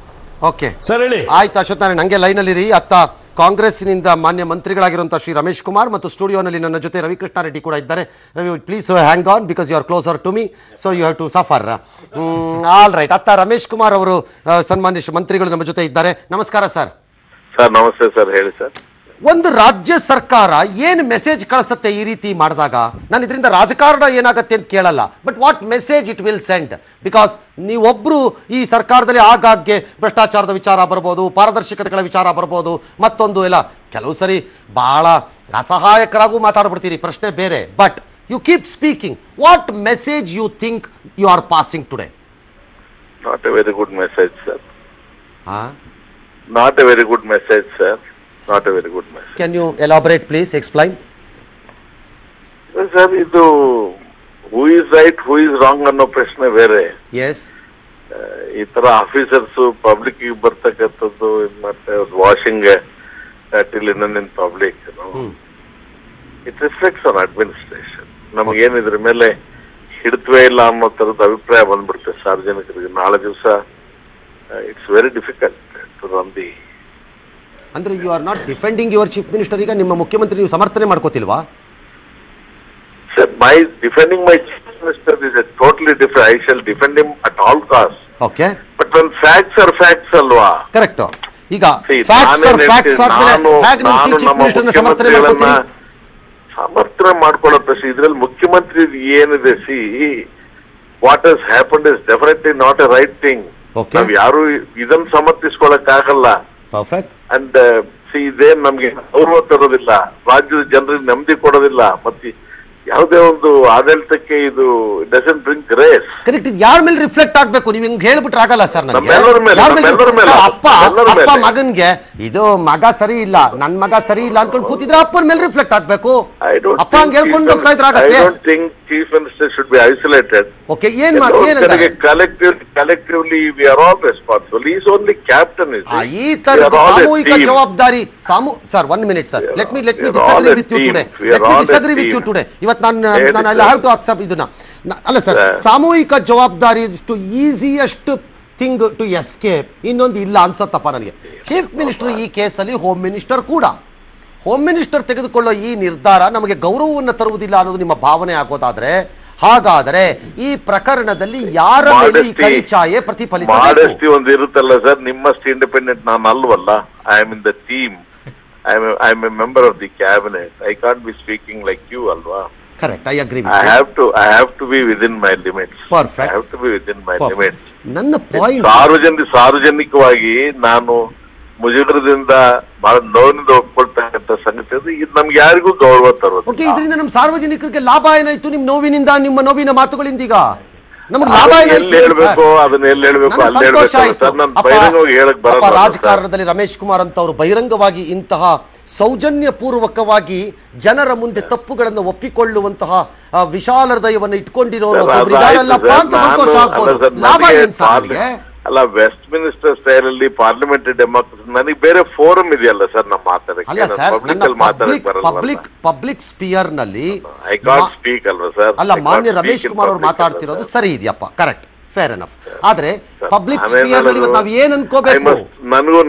ಓಕೆ ಸರ್, ಹೇಳಿ. ಆಯ್ತು ಅಶ್ವತ್ಥನಾರಾಯಣ, ನಂಗೆ ಲೈನಲ್ಲಿರಿ. ಅತ್ತ ಕಾಂಗ್ರೆಸ್ನಿಂದ ಮಾನ್ಯ ಮಂತ್ರಿಗಳಾಗಿರುವಂತಹ ಶ್ರೀ ರಮೇಶ್ ಕುಮಾರ್ ಮತ್ತು ಸ್ಟುಡಿಯೋನಲ್ಲಿ ನನ್ನ ಜೊತೆ ರವಿಕೃಷ್ಣ ರೆಡ್ಡಿ ಕೂಡ ಇದ್ದಾರೆ. Ravi, please hang on because you are closer to me, so you have to suffer. All right, ಅತ್ತ ರಮೇಶ್ ಕುಮಾರ್ ಅವರು ಸನ್ಮಾನ್ಯ ಮಂತ್ರಿಗಳು ನಮ್ಮ ಜೊತೆ ಇದ್ದಾರೆ. ನಮಸ್ಕಾರ ಸರ್. ಸರ್ ನಮಸ್ತೆ ಸರ್, ಹೇಳಿ ಸರ್. ಒಂದು ರಾಜ್ಯ ಸರ್ಕಾರ ಏನು ಮೆಸೇಜ್ ಕಳಿಸುತ್ತೆ ಈ ರೀತಿ ಮಾಡಿದಾಗ? ನಾನು ಇದರಿಂದ ರಾಜಕಾರಣ ಏನಾಗುತ್ತೆ ಅಂತ ಕೇಳಲ್ಲ, but what message it will send? Because ನೀವೊಬ್ಬರು ಈ ಸರ್ಕಾರದಲ್ಲಿ ಆಗಾಗ್ಗೆ ಭ್ರಷ್ಟಾಚಾರದ ವಿಚಾರ ಬರ್ಬೋದು, ಪಾರದರ್ಶಕತೆಗಳ ವಿಚಾರ ಬರ್ಬೋದು, ಮತ್ತೊಂದು ಎಲ್ಲ ಕೆಲವು ಸರಿ ಬಹಳ ಅಸಹಾಯಕರಾಗೂ ಮಾತಾಡ್ಬಿಡ್ತೀರಿ, ಪ್ರಶ್ನೆ ಬೇರೆ. But you keep speaking. What message you think you are passing today? Not a very good message, sir. Huh? Not a very good message, sir. Not a very good message. Can you elaborate, please? Explain. Sir, ಇದು who is right, who is wrong ಅನ್ನೋ ಪ್ರಶ್ನೆ ಬೇರೆ. Yes. ಈ ತರ officers public ಬರ್ತಕ್ಕಂಥದ್ದು ಇದು ಮಾಡ್ತಾರೆ, washing till in public. It reflects on administration. ನಮಗೇನಿದ್ರ ಮೇಲೆ ಹಿಡಿತವೇ ಇಲ್ಲ ಅನ್ನೋ ತರದ ಅಭಿಪ್ರಾಯ ಬಂದ್ಬಿಡುತ್ತೆ ಸಾರ್ವಜನಿಕರಿಗೆ. ನಾಳೆ ದಿವಸ it's very difficult to run the. ಅಂದ್ರೆ you are not defending your chief minister. ಈಗ ನಿಮ್ಮ ಮುಖ್ಯಮಂತ್ರಿ ನೀವು ಸಮರ್ಥನೆ ಮಾಡ್ಕೋತಿಲ್ವಾ? Sir, my defending my chief minister is a totally different. I shall defend him at all cost. Okay, but ಒಂದು facts are facts ಅಲ್ವಾ? Correct. ಈಗ ಫ್ಯಾಕ್ಟ್ಸ್ ಆರ್ ಫ್ಯಾಕ್ಟ್ಸ್ ಆದ್ಮೇಲೆ ಹೇಗೆ ನೀವು ಚೀಫ್ ಮಿನಿಸ್ಟರ್ನ ಸಮರ್ಥನೆ ಮಾಡ್ಕೋತೀರಿ? ಸಮರ್ಥನೆ ಮಾಡ್ಕೊಳ್ಳೋ ಪ್ರಶ್ನೆ ಇದ್ರಲ್ಲಿ ಮುಖ್ಯಮಂತ್ರಿ ಏನಿದೆ, see what has happened is definitely not A right thing. ನಾವ್ ಯಾರು ಇದನ್ನ ಸಮರ್ಥಿಸ್ಕೊಳಕ್ ಆಗಲ್ಲ. ಪರ್ಫೆಕ್ಟ್. ಅಂಡ್ ಸಿ ಇದೇನ್ ನಮ್ಗೆ ಗೌರವ ತರೋದಿಲ್ಲ, ರಾಜ್ಯದ ಜನರಿಗೆ ನೆಮ್ಮದಿ ಕೊಡೋದಿಲ್ಲ, ಮತ್ತೆ ಯಾವುದೇ ಒಂದು ಆಡಳಿತಕ್ಕೆ ಇದು ಡಸಂಟ್ ಬ್ರಿಂಗ್ ಗ್ರೇಸ್. ಕರೆಕ್ಟ್. ಇದು ಯಾರ ಮೇಲೆ ರಿಫ್ಲೆಕ್ಟ್ ಆಗ್ಬೇಕು? ನೀವು ಹಿಂಗ್ ಹೇಳ್ಬಿಟ್ರೆ ಆಗಲ್ಲ ಸರ್. ಅಪ್ಪ ಮಗನ್ಗೆ ಇದು ಮಗ ಸರಿ ಇಲ್ಲ, ನನ್ ಮಗ ಸರಿ ಇಲ್ಲ ಅನ್ಕೊಂಡು ಕೂತಿದ್ರೆ ಅಪ್ಪನ ಮೇಲೆ ರಿಫ್ಲೆಕ್ಟ್ ಆಗ್ಬೇಕು. ಅಪ್ಪ ಹಂಗ ಹೇಳ್ಕೊಂಡು ಹೋಗ್ತಾ ಇದ್ರೆ ಆಗತ್ತೆ. I don't think chief minister should be isolated. Okay, ಏನ್ ಮಾಡಿ collectively we are all responsible. He is only captain. ಈ ತರದ ಸಾಮೂಹಿಕ ಜವಾಬ್ದಾರಿ sir. 1 minute sir, let me disagree with you today. Let me disagree with you today. ಇವತ್ತು ನಾನು I have to accept ಇದನ್ನ. ಅಲ್ಲ ಸರ್, ಸಾಮೂಹಿಕ ಜವಾಬ್ದಾರಿ ಇಷ್ಟು ಈಸಿಯೆಸ್ಟ್ ಥಿಂಗ್ ಟು ಎಸ್ಕೇಪ್ ಇನ್ನೊಂದು ಇಲ್ಲ ಅನ್ಸತ್ತಪ್ಪ ನನಗೆ. ಚೀಫ್ ಮಿನಿಸ್ಟರ್ ಈ ಕೇಸಲ್ಲಿ ಹೋಮ್ ಮಿನಿಸ್ಟರ್ ಕೂಡ. ಹೋಮ್ ಮಿನಿಸ್ಟರ್ ತೆಗೆದುಕೊಳ್ಳೋ ಈ ನಿರ್ಧಾರ ನಮಗೆ ಗೌರವವನ್ನು ತರುವುದಿಲ್ಲ ಅನ್ನೋದು ನಿಮ್ಮ ಭಾವನೆ ಆಗೋದಾದ್ರೆ, ಹಾಗಾದರೆ ಈ ಪ್ರಕರಣದಲ್ಲಿ ಯಾರ ಮೇಲೆ ಈ ಕಳಿಚಾಯೆ ಪ್ರತಿಫಲಿಸಬೇಕು? ಒಂದು ಇರುತ್ತಲ್ಲ ಸರ್, ನಿಮ್ಮಷ್ಟು ಇಂಡಿಪೆಂಡೆಂಟ್ ನಾನು ಅಲ್ವಲ್ಲ. I am in the team. I am a member of the cabinet. I can't be speaking like you ಅಲ್ವಾ? Correct, I agree with you. I have to be within my limits. Perfect. I have to be within my limits. ನನ್ನ point ಸಾರ್ವಜನಿಕವಾಗಿ ನಾನು ಮುಜುಗರದಿಂದ ಬಹಳ ನೋವಿನಿಂದ ಒಪ್ಕೊಳ್ತಕ್ಕಂಥ ಸಂಗತಿ ಅದು. ಇದು ನಮ್ಗೆ ಯಾರಿಗೂ ಗೌರವ ತರೋದು. ಓಕೆ, ಇದರಿಂದ ನಮ್ಮ ಸಾರ್ವಜನಿಕರಿಗೆ ಲಾಭ ಏನಾಯ್ತು? ನಿಮ್ಮ ನೋವಿನಿಂದ, ನಿಮ್ಮ ನೋವಿನ ಮಾತುಗಳಿಂದ ಈಗ ನಮಗೆ ಲಾಭ ಏನಾಯ್ತು? ಹೇಳ್ಬೇಕು, ಅದನ್ನ ಎಲ್ಲಿ ಹೇಳ್ಬೇಕು, ಅಲ್ಲಿ ಹೇಳ್ಬೇಕು ಸರ್. ನಾನು ಬಹಿರಂಗವಾಗಿ ಹೇಳಕ್ ಬರಲ್ಲ. ರಾಜಕಾರಣದಲ್ಲಿ ರಮೇಶ್ ಕುಮಾರ್ ಅಂತ ಅವರು ಬಹಿರಂಗವಾಗಿ ಇಂತಹ ಸೌಜನ್ಯ ಪೂರ್ವಕವಾಗಿ ಜನರ ಮುಂದೆ ತಪ್ಪುಗಳನ್ನು ಒಪ್ಪಿಕೊಳ್ಳುವಂತಹ ವಿಶಾಲ ಹೃದಯವನ್ನು ಇಟ್ಕೊಂಡಿರೋರು ಇದಾರಲ್ಲಪ್ಪ ಅಂತ ಸಂತೋಷ ಆಗ್ಬೋದು. ಲಾಭ ಏನ್ ಸರ್? ಅಲ್ಲ, ವೆಸ್ಟ್ ಮಿನಿಸ್ಟರ್ ಸ್ಟೈಲ್ ಅಲ್ಲಿ ಪಾರ್ಲಿಮೆಂಟರಿ ಡೆಮೋಕ್ರಸಿ ನನಗೆ ಬೇರೆ ಫೋರಮ್ ಇದೆಯಲ್ಲ ಸರ್ ನಮ್ಮ ಪಬ್ಲಿಕ್ ಸ್ಪಿಯರ್ ನಲ್ಲಿ. ಐ ಕಾಂಟ್ ಸ್ಪೀಕ್ ಅಲ್ವಾ ಸರ್? ಅಲ್ಲ, ಮಾನ್ಯ ರಮೇಶ್ ಕುಮಾರ್ ಅವರು ಮಾತಾಡ್ತಿರೋದು ಸರಿ ಇದೆಯಪ್ಪ, ಕರೆಕ್ಟ್, ಫೇರ್ ಎನಫ್. ಆದ್ರೆ ಪಬ್ಲಿಕ್ ಸ್ಪಿಯರ್ ನಲ್ಲಿ ನಾವ್ ಏನ್ ಅನ್ಕೋಬೇಕು?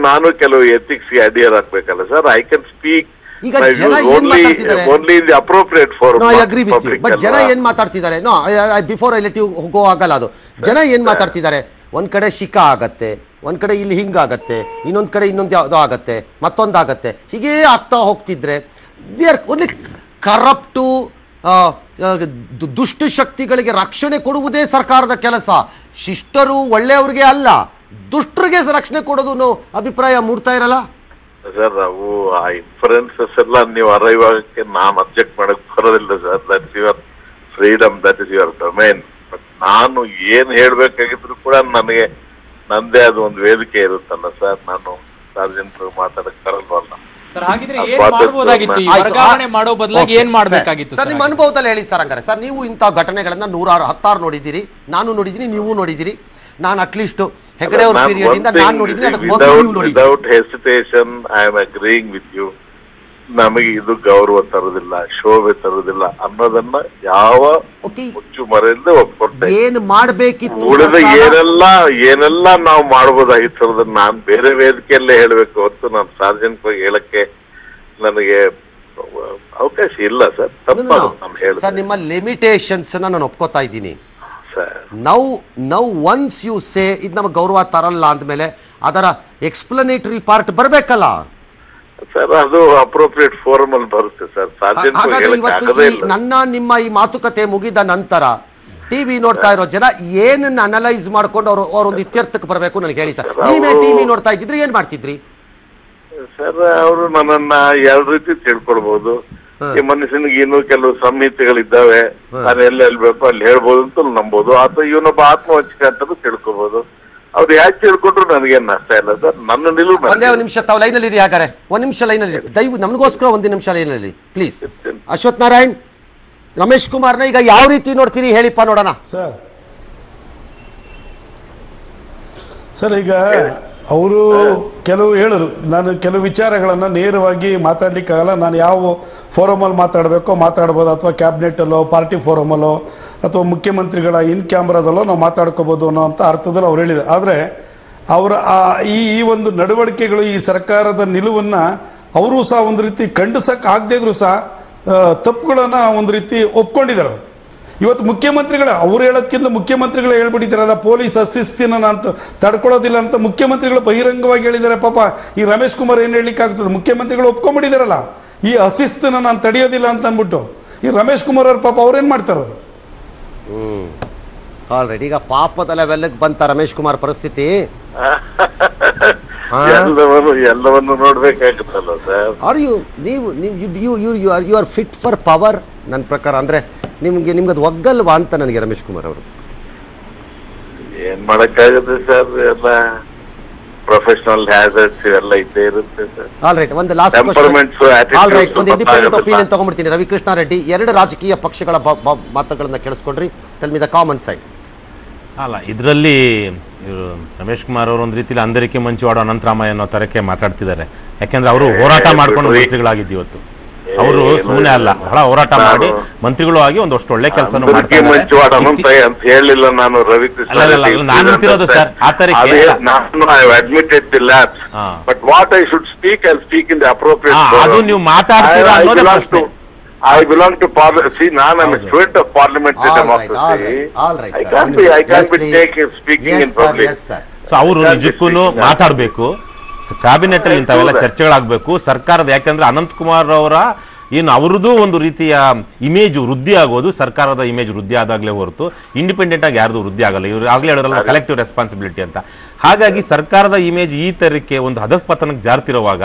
ನಾನು ಕೆಲವು ಎಥಿಕ್ಸ್ ಅಡಿಯರ್ ಆಗ್ಬೇಕಲ್ಲ ಸರ್. ಐ ಕ್ಯಾನ್ ಸ್ಪೀಕ್ ಈಗ ಜನ ಏನ್ ಮಾತಾಡ್ತಿದ್ದಾರೆ? Only in the appropriate form. I agree with you, but ಜನ ಏನ್ ಮಾತಾಡ್ತಿದ್ದಾರೆ? No, before I let you go ಆಗಲ್ಲ ಅದು. ಜನ ಏನ್ ಮಾತಾಡ್ತಿದ್ದಾರೆ? ಒಂದ್ ಕಡೆ ಶಿಖಾ ಆಗತ್ತೆ, ಒಂದ್ ಕಡೆ ಇಲ್ಲಿ ಹಿಂಗಾಗತ್ತೆ, ಇನ್ನೊಂದ್ ಕಡೆ ಇನ್ನೊಂದು ಯಾವ್ದೋ ಆಗತ್ತೆ, ಮತ್ತೊಂದಾಗತ್ತೆ. ಹೀಗೇ ಆಗ್ತಾ ಹೋಗ್ತಿದ್ರೆ ವಿ ಆರ್ ಓನ್ಲಿ ಕರಪ್ಟು. ದುಷ್ಟ ಶಕ್ತಿಗಳಿಗೆ ರಕ್ಷಣೆ ಕೊಡುವುದೇ ಸರ್ಕಾರದ ಕೆಲಸ. ಶಿಷ್ಟರು ಒಳ್ಳೆಯವ್ರಿಗೆ ಅಲ್ಲ, ದುಷ್ಟರಿಗೆ ರಕ್ಷಣೆ ಕೊಡೋದು ಅಭಿಪ್ರಾಯ ಮೂಡ್ತಾ ಇರಲ್ಲ ಸರ್. ನಾವು ಆ ಇನ್ಫರೆನ್ಸಸ್ ಎಲ್ಲ ನೀವು ಅರೈವ್ ಆಗಕ್ಕೆ ನಾನು ಅಬ್ಜೆಕ್ಟ್ ಮಾಡಕ್ ಬರೋದಿಲ್ಲ sir. That is your freedom, that is your domain. But ನಾನು ಏನ್ ಹೇಳ್ಬೇಕಾಗಿದ್ರು ಕೂಡ ನನಗೆ ನಂದೇ ಅದು ಒಂದು ವೇದಿಕೆ ಇರುತ್ತಲ್ಲ ಸರ್. ನಾನು ಸಾರ್ವಜನಿಕರು ಮಾತಾಡಕ್ ಬರಲ್ವಲ್ಲ ಸರ್. ಹಾಗಿದ್ರೆ ಏನ್ ಮಾಡಬಹುದಾಗಿತ್ತು? ಈ ವರ್ಗಾವಣೆ ಮಾಡೋ ಬದಲಾಗಿ ಏನ್ ಮಾಡಬೇಕಾಗಿತ್ತು ಸರ್? ನಿಮ್ಮ ಅನುಭವದಲ್ಲಿ ಹೇಳಿ ಸರ್. ಹಂಗಾರೆ ಸರ್, ನೀವು ಇಂಥ ಘಟನೆಗಳನ್ನ 116 ನೋಡಿದ್ದೀರಿ, ನಾನು ನೋಡಿದ್ದೀನಿ, ನೀವು ನೋಡಿದ್ದೀರಿ. ನಾನು ಅಟ್ಲೀಸ್ಟ್ ಹೆಗಡೆ ಅವ್ರ ಪೀರಿಯಡ್ ಇಂದ ನಾನು ನೋಡಿದ್ದೀನಿ. Without hesitation I am agreeing with you. ನಮಗೆ ಇದು ಗೌರವ ತರೋದಿಲ್ಲ, ಶೋಭೆ ತರೋದಿಲ್ಲ ಅನ್ನೋದನ್ನ ಯಾವ ಮುಚ್ಚು ಮರೆಯಲ್ಲದೆ ಒಪ್ಕೊಡ್ತೇನೆ. ಏನ್ ಮಾಡ್ಬೇಕಿತ್ತು? ಉಳಿದ ಏನೆಲ್ಲ ನಾವು ಮಾಡಬಹುದಾಗಿತ್ತು ಅನ್ನೋದನ್ನ ನಾನು ಬೇರೆ ವೇದಿಕೆಯಲ್ಲೇ ಹೇಳ್ಬೇಕು ಹೊತ್ತು ನಾನು ಸಾರ್ವಜನಿಕವಾಗಿ ಹೇಳಕ್ಕೆ ನನಗೆ ಅವಕಾಶ ಇಲ್ಲ ಸರ್. ತಪ್ಪಾಗುತ್ತೆ ನಾನು ಹೇಳ ಸರ್. ನಿಮ್ಮ ಲಿಮಿಟೇಷನ್ಸ್ ನಾನು ಒಪ್ಕೋತಾ ಇದ್ದೀನಿ. ನೌ ಒನ್ಸ್ ಯು ಸೇ ಇದು ನಮಗೆ ಗೌರವ ತರಲ್ಲ ಅಂದಮೇಲೆ ಅದರ ಎಕ್ಸ್ಪ್ಲನೇಟರಿ ಪಾರ್ಟ್ ಬರಬೇಕಲ್ಲ ಸರ್ ಅದು ಅಪ್ರೋಪ್ರಿಯೇಟ್ ಫೋರಮ್ ಅಲ್ಲಿ ಬರುತ್ತೆ ಸರ್. ಹಾಗಾದ್ರೆ ಇವತ್ತು ನನ್ನ ನಿಮ್ಮ ಈ ಮಾತುಕತೆ ಮುಗಿದ ನಂತರ ಟಿವಿ ನೋಡ್ತಾ ಇರೋ ಜನ ಏನನ್ನ ಅನಲೈಸ್ ಮಾಡ್ಕೊಂಡು ಅವ್ರೊಂದು ಇತ್ಯರ್ಥಕ್ಕೆ ಬರಬೇಕು ನನಗೆ ಹೇಳಿ ಸರ್. ನೀವೇ ಟಿವಿ ನೋಡ್ತಾ ಇದ್ದಿದ್ರೆ ಏನ್ ಮಾಡ್ತಿದ್ರಿ ಸರ್? ಅವರು ನನ್ನನ್ನ ಎರಡು ರೀತಿ ತಿಳ್ಕೊಳ್ಬಹುದು. ಈ ಮನುಷ್ಯನಿಗೆ ಇನ್ನೂ ಕೆಲವು ಸಂಹಿತೆಗಳಿದ್ದಾವೆ, ನಾನು ಎಲ್ಲಿ ಹೇಳ್ಬೇಕು ಅಲ್ಲಿ ಹೇಳ್ಬೋದು ಅಂತ ನಂಬೋದು, ಅಥವಾ ಇವನೊಬ್ಬ ಆತ್ಮವಂಚಿಕ ಅಂತ ತಿಳ್ಕೊಬಹುದು. ಅವ್ರು ಯಾಕೆ ತಿಳ್ಕೊಂಡ್ರು ನನಗೇನು ನಷ್ಟ ಇಲ್ಲ ಸರ್. ನನ್ನ ನಿಲುವು ಒಂದೇ ಒಂದು ನಿಮಿಷ ತಾವು ಲೈನಲ್ಲಿ ಇರಿ. ಹಾಗಾದ್ರೆ ಒಂದ್ ನಿಮಿಷ ಲೈನಲ್ಲಿ ದಯವು ನಮಗೋಸ್ಕರ ಒಂದು ನಿಮಿಷ ಲೈನಲ್ಲಿ ಪ್ಲೀಸ್. ಅಶ್ವಥ್ ನಾರಾಯಣ್, ರಮೇಶ್ ಕುಮಾರ್ನ ಈಗ ಯಾವ ರೀತಿ ನೋಡ್ತೀರಿ ಹೇಳಿಪ್ಪ ನೋಡೋಣ. ಸರ್ ಈಗ ಅವರು ಕೆಲವು ಹೇಳಿದ್ರು, ನಾನು ಕೆಲವು ವಿಚಾರಗಳನ್ನು ನೇರವಾಗಿ ಮಾತಾಡ್ಲಿಕ್ಕಾಗಲ್ಲ, ನಾನು ಯಾವ ಫೋರಮಲ್ಲಿ ಮಾತಾಡಬೇಕೋ ಮಾತಾಡ್ಬೋದು, ಅಥವಾ ಕ್ಯಾಬಿನೆಟಲ್ಲೋ ಪಾರ್ಟಿ ಫೋರಮಲ್ಲೋ ಅಥವಾ ಮುಖ್ಯಮಂತ್ರಿಗಳ ಇನ್ ಕ್ಯಾಮ್ರಾದಲ್ಲೋ ನಾವು ಮಾತಾಡ್ಕೋಬೋದು ಅನ್ನೋ ಅಂತ ಅರ್ಥದಲ್ಲಿ ಅವ್ರು ಹೇಳಿದೆ. ಆದರೆ ಅವರ ಈ ಒಂದು ನಡವಳಿಕೆಗಳು, ಈ ಸರ್ಕಾರದ ನಿಲುವನ್ನು ಅವರು ಸಹ ಒಂದು ರೀತಿ ಖಂಡಿಸಕ್ಕೆ ಆಗದೇ ಇದ್ರು ಸಹ ತಪ್ಪುಗಳನ್ನು ಒಂದು ರೀತಿ ಒಪ್ಕೊಂಡಿದ್ದಾರೆ. ಇವತ್ತು ಮುಖ್ಯಮಂತ್ರಿಗಳು ಅವ್ರು ಹೇಳೋದಕ್ಕಿಂತ ಮುಖ್ಯಮಂತ್ರಿಗಳು ಹೇಳ್ಬಿಟ್ಟಿದ್ದಾರಲ್ಲ, ಪೊಲೀಸ್ ಅಶಿಸ್ತಿನ ಅಂತ ತಡ್ಕೊಳ್ಳೋದಿಲ್ಲ ಅಂತ ಮುಖ್ಯಮಂತ್ರಿಗಳು ಬಹಿರಂಗವಾಗಿ ಹೇಳಿದ್ದಾರೆ. ಪಾಪ ಈ ರಮೇಶ್ ಕುಮಾರ್ ಏನು ಹೇಳಲಿಕ್ಕೆ ಆಗ್ತದೆ? ಮುಖ್ಯಮಂತ್ರಿಗಳು ಒಪ್ಕೊಂಡ್ಬಿಟ್ಟಿದ್ದಾರಲ್ಲ ಈ ಅಶಿಸ್ತನ್ನ ನಾನು ತಡೆಯೋದಿಲ್ಲ ಅಂತ ಅಂದ್ಬಿಟ್ಟು. ಈ ರಮೇಶ್ ಕುಮಾರ್ ಅವ್ರ ಪಾಪ ಅವ್ರೇನ್ ಮಾಡ್ತಾರ? ಆಲ್ರೆಡಿ ಈಗ ಪಾಪದ ಲೆವೆಲ್ಗೆ ಬಂತ ರಮೇಶ್ ಕುಮಾರ್ ಪರಿಸ್ಥಿತಿ. ಎಲ್ಲವನ್ನು ನೋಡ್ಬೇಕಾಗುತ್ತಲ್ಲ sir. Are you are fit for power ನನ್ನ ಪ್ರಕಾರ. ಅಂದ್ರೆ ನಿಮ್ಗದು ಒಗ್ಗಲ್ವಾ ಅಂತ ನನಗೆ ರಮೇಶ್ ಕುಮಾರ್ ಅವರು. ಏನ್ ಮಾಡಕ್ಕಾಗುತ್ತೆ ಸರ್, ಎಲ್ಲ ಪ್ರೊಫೆಷನಲ್ ಹ್ಯಾಜರ್ಡ್ಸ್ ಎಲ್ಲ ಇದ್ದೇ ಇರುತ್ತೆ ಸರ್. ಆಲ್ ರೈಟ್, ಒಂದು ಲಾಸ್ಟ್ ಆಲ್ ರೈಟ್, ಒಂದು ಇಂಡಿಪೆಂಡೆಂಟ್ ಒಪಿನಿಯನ್ ತಗೊಂಡ್ಬಿಡ್ತೀನಿ. ರವಿಕೃಷ್ಣ ರೆಡ್ಡಿ, ಎರಡು ರಾಜಕೀಯ ಪಕ್ಷಗಳ ಮಾತುಗಳನ್ನ ಕೇಳಿಸ್ಕೊಂಡ್ರಿ. Tell me the common side. ಅಲ್ಲ, ಇದರಲ್ಲಿ ಇವರು ರಮೇಶ್ ಕುಮಾರ್ ಅವರು ಒಂದು ರೀತಿಯಲ್ಲಿ ಅಂದರಿಕೆ ಮಂಚುವಾಡ ಅನಂತರಾಮಯ್ಯ ಅನ್ನೋ ತರಕ್ಕೆ ಮಾತಾಡ್ತಿದ್ದಾರೆ. ಯಾಕೆಂದ್ರೆ ಅವರು ಹೋರಾಟ ಮಾಡ್ಕೊಂಡು ಮಂತ್ರಿಗಳಾಗಿದ್ದು ಇವತ್ತು. ಅವರು ಸುಮ್ಮನೆ ಅಲ್ಲ, ಬಹಳ ಹೋರಾಟ ಮಾಡಿ ಮಂತ್ರಿಗಳು ಆಗಿ ಒಂದಷ್ಟು ಒಳ್ಳೆ ಕೆಲಸ ಹೇಳಿಲ್ಲ ನಾನು. ರವಿಕೃಷ್ಣ ನಾನು ಅಂತಿರೋದು ಸರ್ ಆ ತರಕ್ಕೆ. ಅದು ನೀವು ಮಾತಾಡ್ತೀರಾ ಅನ್ನೋದೇ ಪ್ರಶ್ನೆ. I belong to parliament. See, now I'm a student of parliamentary democracy. I can't be taken speaking in public. So ಅವರು ನಿಜಕ್ಕೂ ಮಾತಾಡಬೇಕು. ಕ್ಯಾಬಿನೆಟ್ ಅಲ್ಲಿ ಇಂಥವೆಲ್ಲ ಚರ್ಚೆಗಳಾಗಬೇಕು. ಸರ್ಕಾರದ, ಯಾಕಂದ್ರೆ ಅನಂತ್ ಕುಮಾರ್ ಅವರ ಏನು ಅವರದ್ದು ಒಂದು ರೀತಿಯ ಇಮೇಜ್ ವೃದ್ಧಿ ಆಗೋದು ಸರ್ಕಾರದ ಇಮೇಜ್ ವೃದ್ಧಿ ಆದಾಗಲೇ ಹೊರತು ಇಂಡಿಪೆಂಡೆಂಟ್ ಆಗಿ ಯಾರ್ದು ವೃದ್ಧಿ ಆಗಲ್ಲ. ಇವರು ಆಗಲೇ ಹೇಳಿದ್ರಲ್ಲ ಕಲೆಕ್ಟಿವ್ ರೆಸ್ಪಾನ್ಸಿಬಿಲಿಟಿ ಅಂತ. ಹಾಗಾಗಿ ಸರ್ಕಾರದ ಇಮೇಜ್ ಈ ತರಕ್ಕೆ ಒಂದು ಅಧಃಪತನಕ್ಕೆ ಜಾರ್ತಿರುವಾಗ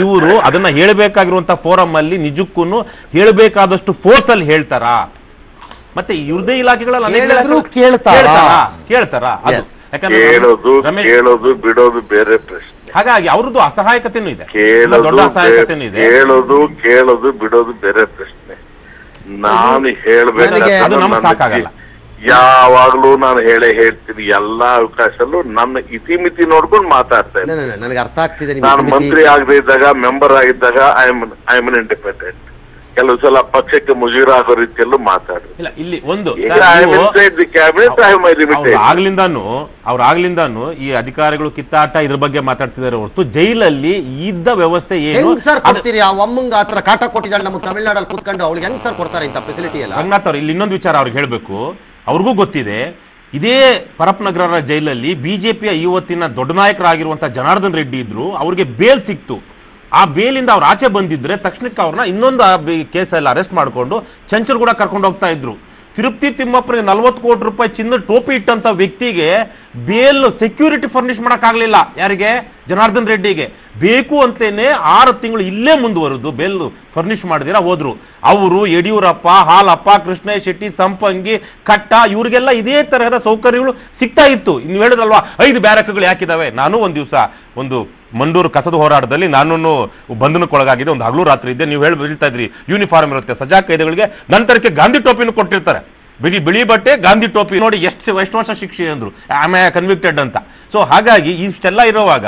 ಇವರು ಅದನ್ನ ಹೇಳಬೇಕಾಗಿರುವಂತಹ ಫೋರಮ್ ಅಲ್ಲಿ ನಿಜಕ್ಕೂ ಹೇಳಬೇಕಾದಷ್ಟು ಫೋರ್ಸ್ ಅಲ್ಲಿ ಹೇಳ್ತಾರಾ? ಮತ್ತೆ ಇವ್ರದೇ ಇಲಾಖೆಗಳಲ್ಲಿ ಕೇಳ್ತಾರ? ಕೇಳೋದು ಬಿಡೋದು ಬೇರೆ ಪ್ರಶ್ನೆ. ಹಾಗಾಗಿ ಅವ್ರದ್ದು ಅಸಹಾಯಕತೆನೂ ಇದೆ, ದೊಡ್ಡ ಅಸಹಾಯಕತೆನೂ ಇದೆ. ಕೇಳೋದು ಬಿಡೋದು ಬೇರೆ ಪ್ರಶ್ನೆ. ನಾನು ಅದು ನಮ್ಗೆ ಸಾಕಾಗಲ್ಲ. ಯಾವಾಗ್ಲೂ ನಾನು ಹೇಳ್ತೀನಿ, ಎಲ್ಲಾ ಅವಕಾಶಲ್ಲೂ ನನ್ನ ಇತಿಮಿತಿ ನೋಡ್ಕೊಂಡು ಮಾತಾಡ್ತಾ ಇದ್ದೀನಿ. ನನಗೆ ಅರ್ಥ ಆಗ್ತಿದೆ. ನಾನು ಮಂತ್ರಿ ಆಗದೆ ಇದ್ದಾಗ, ಮೆಂಬರ್ ಆಗಿದ್ದಾಗ ಐ ಆಮ್ ಇಂಡಿಪೆಂಡೆಂಟ್. ಕೆಲವು ಸಲ ಪಕ್ಷಕ್ಕೆ ಮುಜುಗರ ಆಗೋ ರೀತಿಯಲ್ಲೂ ಮಾತಾಡಿಲ್ಲ. ಇಲ್ಲಿ ಒಂದು ಆಗ್ಲಿಂದಾನು ಈ ಅಧಿಕಾರಿಗಳು ಕಿತ್ತಾಟ ಇದ್ರ ಬಗ್ಗೆ ಮಾತಾಡ್ತಿದ್ದಾರೆ ಹೊರತು ಜೈಲಲ್ಲಿ ಇದ್ದ ವ್ಯವಸ್ಥೆ ಏನು ಸರ್ ಕೊಡ್ತೀರಿ? ಆ ಒಮ್ಮಂಗ ಆತರ ಕಾಟ ಕೊಟ್ಟಿದ್ದಾಳೆ ನಮಗೆ ತಮಿಳ್ನಾಡಲ್ಲಿ ಕೂತ್ಕೊಂಡು, ಅವ್ಳಿಗೆ ಹೆಂಗ್ ಸರ್ ಕೊಡ್ತಾರೆ ಇಂಥ ಫೆಸಿಲಿಟಿ ಎಲ್ಲ? ರಂಗನಾಥ್ ಅವ್ರು, ಇಲ್ಲಿ ಇನ್ನೊಂದು ವಿಚಾರ ಅವ್ರಿಗೆ ಹೇಳ್ಬೇಕು. ಅವ್ರಿಗೂ ಗೊತ್ತಿದೆ, ಇದೇ ಪರಪ್ನಗರ ಜೈಲಲ್ಲಿ ಬಿಜೆಪಿಯ ಇವತ್ತಿನ ದೊಡ್ಡ ನಾಯಕರಾಗಿರುವಂತಹ ಜನಾರ್ದನ್ ರೆಡ್ಡಿ ಇದ್ರು. ಅವ್ರಿಗೆ ಬೇಲ್ ಸಿಕ್ತು. ಆ ಬೇಲಿಂದ ಅವ್ರು ಆಚೆ ಬಂದಿದ್ರೆ ತಕ್ಷಣಕ್ಕೆ ಅವ್ರನ್ನ ಇನ್ನೊಂದು ಕೇಸಲ್ಲಿ ಅರೆಸ್ಟ್ ಮಾಡಿಕೊಂಡು ಚಂಚಲ್ ಕೂಡ ಕರ್ಕೊಂಡು ಹೋಗ್ತಾ ಇದ್ರು. ತಿರುಪತಿ ತಿಮ್ಮಪ್ಪನಿಗೆ 40 ಕೋಟಿ ರೂಪಾಯಿ ಚಿನ್ನದ ಟೋಪಿ ಇಟ್ಟಂತ ವ್ಯಕ್ತಿಗೆ ಬೇಲ್ ಸೆಕ್ಯೂರಿಟಿ ಫರ್ನಿಶ್ ಮಾಡೋಕ್ಕಾಗಲಿಲ್ಲ. ಯಾರಿಗೆ? ಜನಾರ್ದನ್ ರೆಡ್ಡಿಗೆ. ಬೇಕು ಅಂತೇನೆ 6 ತಿಂಗಳು ಇಲ್ಲೇ ಮುಂದುವರೆದು ಬೇಲ್ ಫರ್ನಿಶ್ ಮಾಡಿದಿರ ಹೋದ್ರು. ಅವರು ಯಡಿಯೂರಪ್ಪ, ಹಾಲಪ್ಪ, ಕೃಷ್ಣ ಶೆಟ್ಟಿ, ಸಂಪಂಗಿ, ಕಟ್ಟ ಇವ್ರಿಗೆಲ್ಲ ಇದೇ ತರಹದ ಸೌಕರ್ಯಗಳು ಸಿಗ್ತಾ ಇತ್ತು. ಇನ್ನು ಹೇಳಿದಲ್ವಾ 5 ಬ್ಯಾರಕ್ಗಳು ಯಾಕಿದಾವೆ. ನಾನು ಒಂದು ದಿವಸ ಒಂದು ಮಂಡೂರು ಕಸದ ಹೋರಾಟದಲ್ಲಿ ನಾನು ಬಂಧನಕ್ಕೊಳಗಾಗಿದೆ. ಒಂದು ಹಗಲು ರಾತ್ರಿ ಇದ್ದೆ. ನೀವು ಹೇಳ್ತಾ ಇದ್ರಿ ಯೂನಿಫಾರ್ಮ್ ಇರುತ್ತೆ, ಸಜಾ ಕೈದಿಗಳಿಗೆ ನಂತರಕ್ಕೆ ಗಾಂಧಿ ಟೋಪಿನೂ ಕೊಟ್ಟಿರ್ತಾರೆ. ಬಿಳಿ ಬಟ್ಟೆ, ಗಾಂಧಿ ಟೋಪಿ. ನೋಡಿ ಎಷ್ಟು ವರ್ಷ ಶಿಕ್ಷೆ ಅಂದ್ರು, ಆಮ್ ಕನ್ವಿಕ್ಟೆಡ್ ಅಂತ. ಸೊ ಹಾಗಾಗಿ ಇಷ್ಟೆಲ್ಲ ಇರುವಾಗ